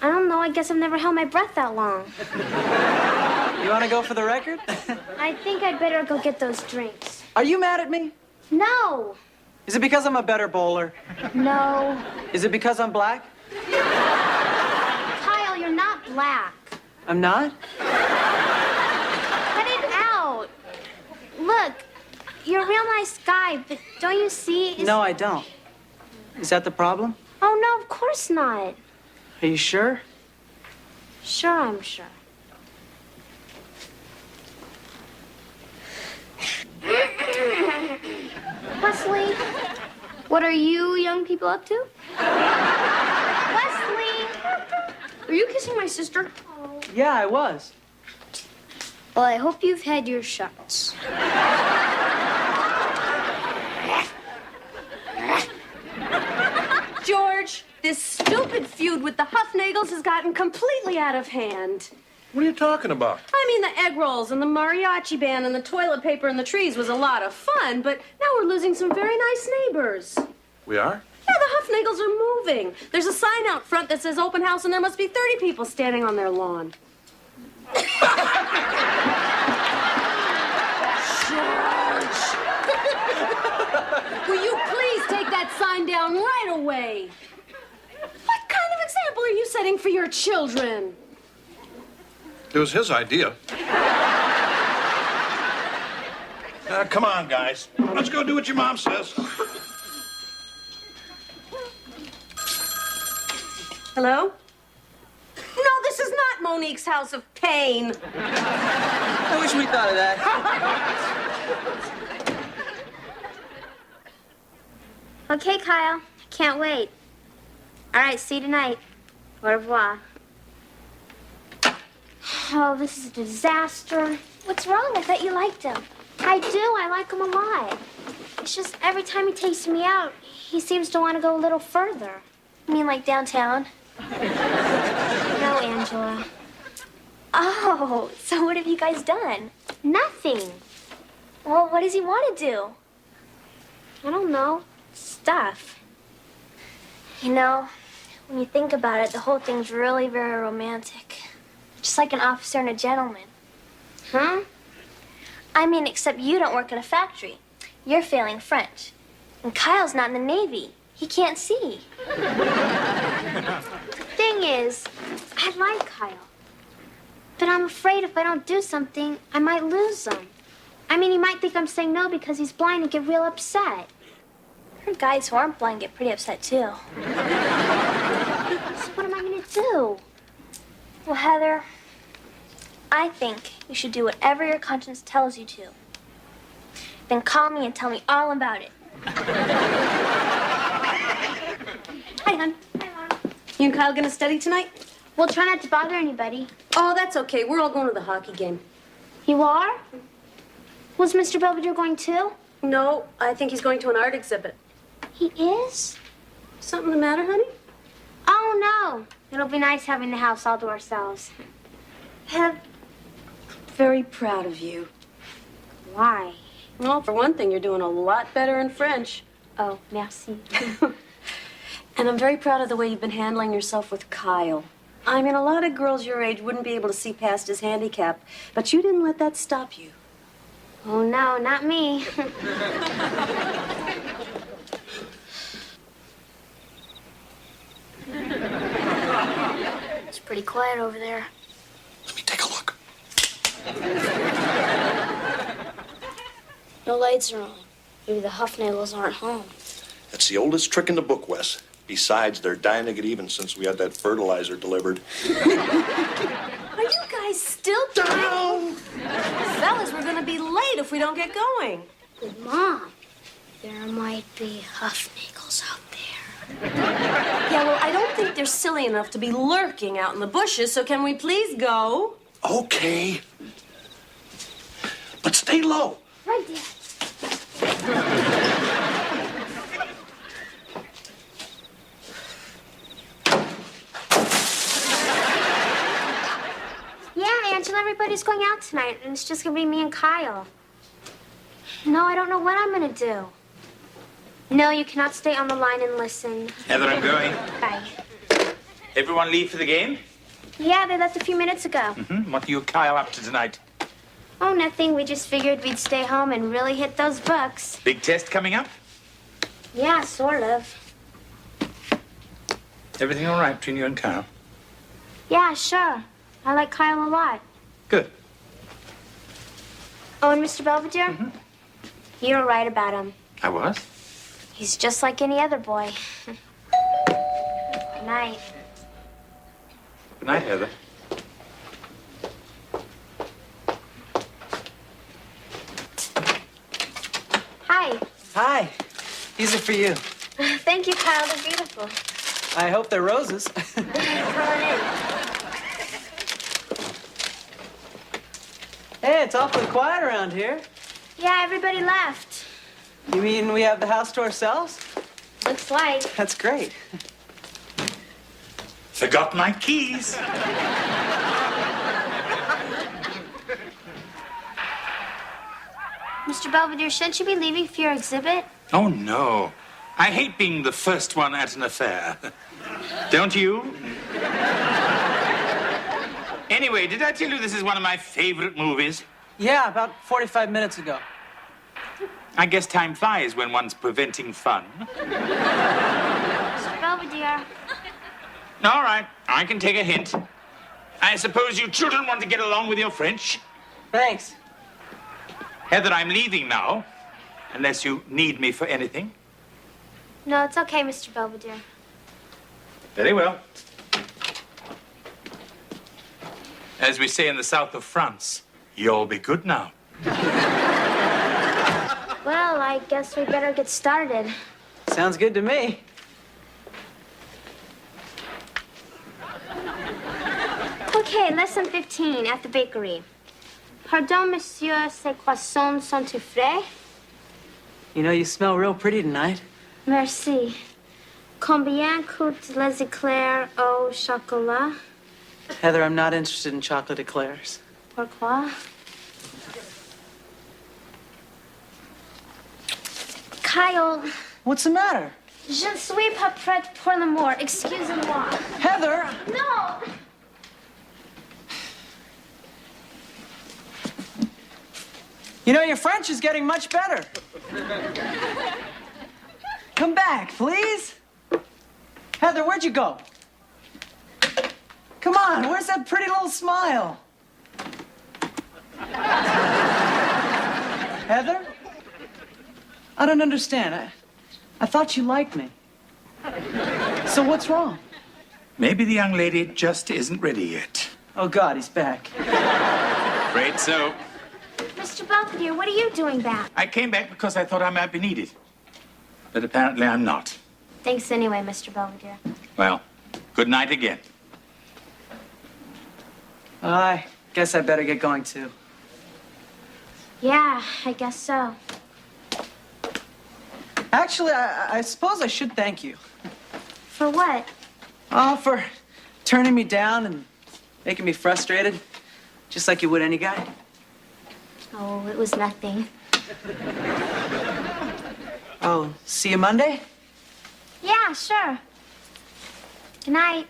I don't know. I guess I've never held my breath that long. You want to go for the record? I think I'd better go get those drinks. Are you mad at me? No. Is it because I'm a better bowler? No. Is it because I'm black? Kyle, you're not black. I'm not? Cut it out. Look, you're a real nice guy, but don't you see? No, I don't. Is that the problem? Oh, no, of course not. Are you sure? Sure, I'm sure. Wesley, what are you young people up to? Wesley! Are you kissing my sister? Yeah, I was. Well, I hope you've had your shots. George, this stupid feud with the Huffnagels has gotten completely out of hand. What are you talking about? I mean, the egg rolls and the mariachi band and the toilet paper and the trees was a lot of fun, but now we're losing some very nice neighbors. We are? Yeah, the Huffnagels are moving. There's a sign out front that says open house, and there must be 30 people standing on their lawn. George! Will you please take that sign down right away? What kind of example are you setting for your children? It was his idea. Come on, guys. Let's go do what your mom says. Hello? No, this is not Monique's house of pain. I wish we thought of that. Okay, Kyle. Can't wait. All right, see you tonight. Au revoir. Oh, this is a disaster. What's wrong? I thought you liked him. I do. I like him a lot. It's just every time he takes me out, he seems to want to go a little further. You mean like downtown? No, Angela. Oh, so what have you guys done? Nothing. Well, what does he want to do? I don't know. Stuff. You know, when you think about it, the whole thing's really very romantic. Just like an officer and a gentleman. Huh? I mean, except you don't work in a factory. You're failing French. And Kyle's not in the Navy. He can't see. The thing is, I like Kyle. But I'm afraid if I don't do something, I might lose him. I mean, he might think I'm saying no because he's blind and get real upset. I heard guys who aren't blind get pretty upset, too. So what am I going to do? Well, Heather, I think you should do whatever your conscience tells you to. Then call me and tell me all about it. Hi, hon. You and Kyle gonna study tonight? We'll try not to bother anybody. Oh, that's okay. We're all going to the hockey game. You are? Was Mr. Belvedere going too? No, I think he's going to an art exhibit. He is? Something the matter, honey? Oh, no. It'll be nice having the house all to ourselves. I'm very proud of you. Why? Well, for one thing, you're doing a lot better in French. Oh, merci. And I'm very proud of the way you've been handling yourself with Kyle. I mean, a lot of girls your age wouldn't be able to see past his handicap, but you didn't let that stop you. Oh, no, not me. It's pretty quiet over there. Let me take a look. No lights are on. Maybe the Huffnagels aren't home. That's the oldest trick in the book, Wes. Besides, they're dying to get even since we had that fertilizer delivered. Are you guys still down? Fellas, we're gonna be late if we don't get going. Mom, there might be Huffnagels out there. Yeah, well, I don't think they're silly enough to be lurking out in the bushes, so can we please go? Okay. But stay low. Right there. Yeah, Angela, everybody's going out tonight, and it's just gonna be me and Kyle. No, I don't know what I'm gonna do. No, you cannot stay on the line and listen. Heather, I'm going. Bye. Everyone leave for the game? Yeah, they left a few minutes ago. What are you, Kyle, up to tonight? Oh, nothing. We just figured we'd stay home and really hit those books. Big test coming up? Yeah, sort of. Everything all right between you and Kyle? Yeah, sure. I like Kyle a lot. Good. Oh, and Mr. Belvedere? You were right about him. I was? He's just like any other boy. Good night. Good night, Heather. Hi. Hi. These are for you. Thank you, Kyle. They're beautiful. I hope they're roses. Come on in. Hey, it's awfully quiet around here. Yeah, everybody left. You mean we have the house to ourselves? Looks like. That's great. Forgot my keys. Mr. Belvedere, shouldn't you be leaving for your exhibit? Oh, no. I hate being the first one at an affair. Don't you? Anyway, did I tell you this is one of my favorite movies? Yeah, about 45 minutes ago. I guess time flies when one's preventing fun. Mr. Belvedere. All right, I can take a hint. I suppose you children want to get along with your French? Thanks. Heather, I'm leaving now, unless you need me for anything. No, it's okay, Mr. Belvedere. Very well. As we say in the south of France, you'll be good now. Well, I guess we better get started. Sounds good to me. Okay, lesson 15 at the bakery. Pardon, monsieur, ces croissants sont-ils frais? You know, you smell real pretty tonight. Merci. Combien coûtent les éclairs au chocolat? Heather, I'm not interested in chocolate eclairs. Pourquoi? Kyle. What's the matter? Je ne suis pas prête pour l'amour. Excusez-moi. Heather! No! You know, your French is getting much better. Come back, please. Heather, where'd you go? Come on, where's that pretty little smile? Heather? I don't understand. I thought you liked me. So what's wrong? Maybe the young lady just isn't ready yet. Oh, God, he's back. Afraid so. Mr. Belvedere, what are you doing back? I came back because I thought I might be needed. But apparently I'm not. Thanks anyway, Mr. Belvedere. Well, good night again. I guess I better get going, too. Yeah, I guess so. Actually, I suppose I should thank you. For what? Oh, for turning me down and making me frustrated, just like you would any guy. Oh, it was nothing. Oh, see you Monday? Yeah, sure. Good night.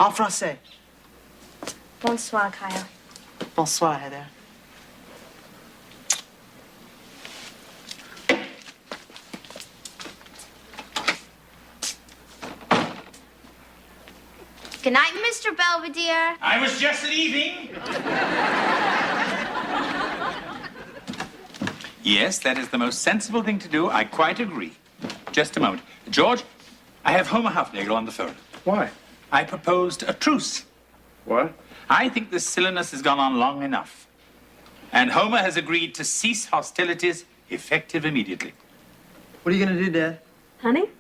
En français. Bonsoir, Kyle. Bonsoir, Heather. Good night, Mr. Belvedere. I was just leaving. Yes, that is the most sensible thing to do. I quite agree. Just a moment. George, I have Homer Hufnagel on the phone. Why? I proposed a truce. What? I think this silliness has gone on long enough. And Homer has agreed to cease hostilities effective immediately. What are you gonna do, Dad? Honey?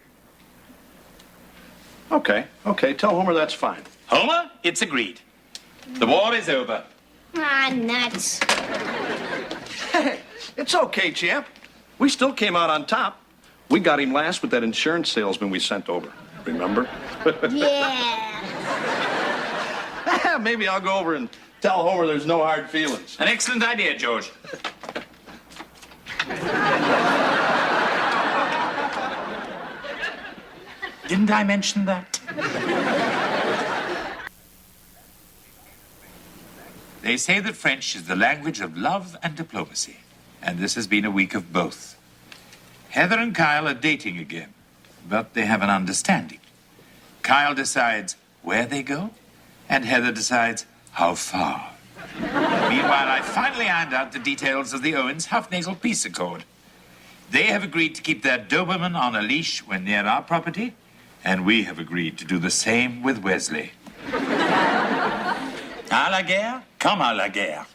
Okay. Tell Homer that's fine. Homer, it's agreed. The war is over. Ah, nuts. Hey, it's okay, champ. We still came out on top. We got him last with that insurance salesman we sent over. Remember? Yeah. Maybe I'll go over and tell Homer there's no hard feelings. An excellent idea, George. Didn't I mention that? They say that French is the language of love and diplomacy, and this has been a week of both. Heather and Kyle are dating again, but they have an understanding. Kyle decides where they go, and Heather decides how far. Meanwhile, I finally ironed out the details of the Owens-Hufnagel peace accord. They have agreed to keep their Doberman on a leash when near our property, and we have agreed to do the same with Wesley. À la guerre, comme à la guerre.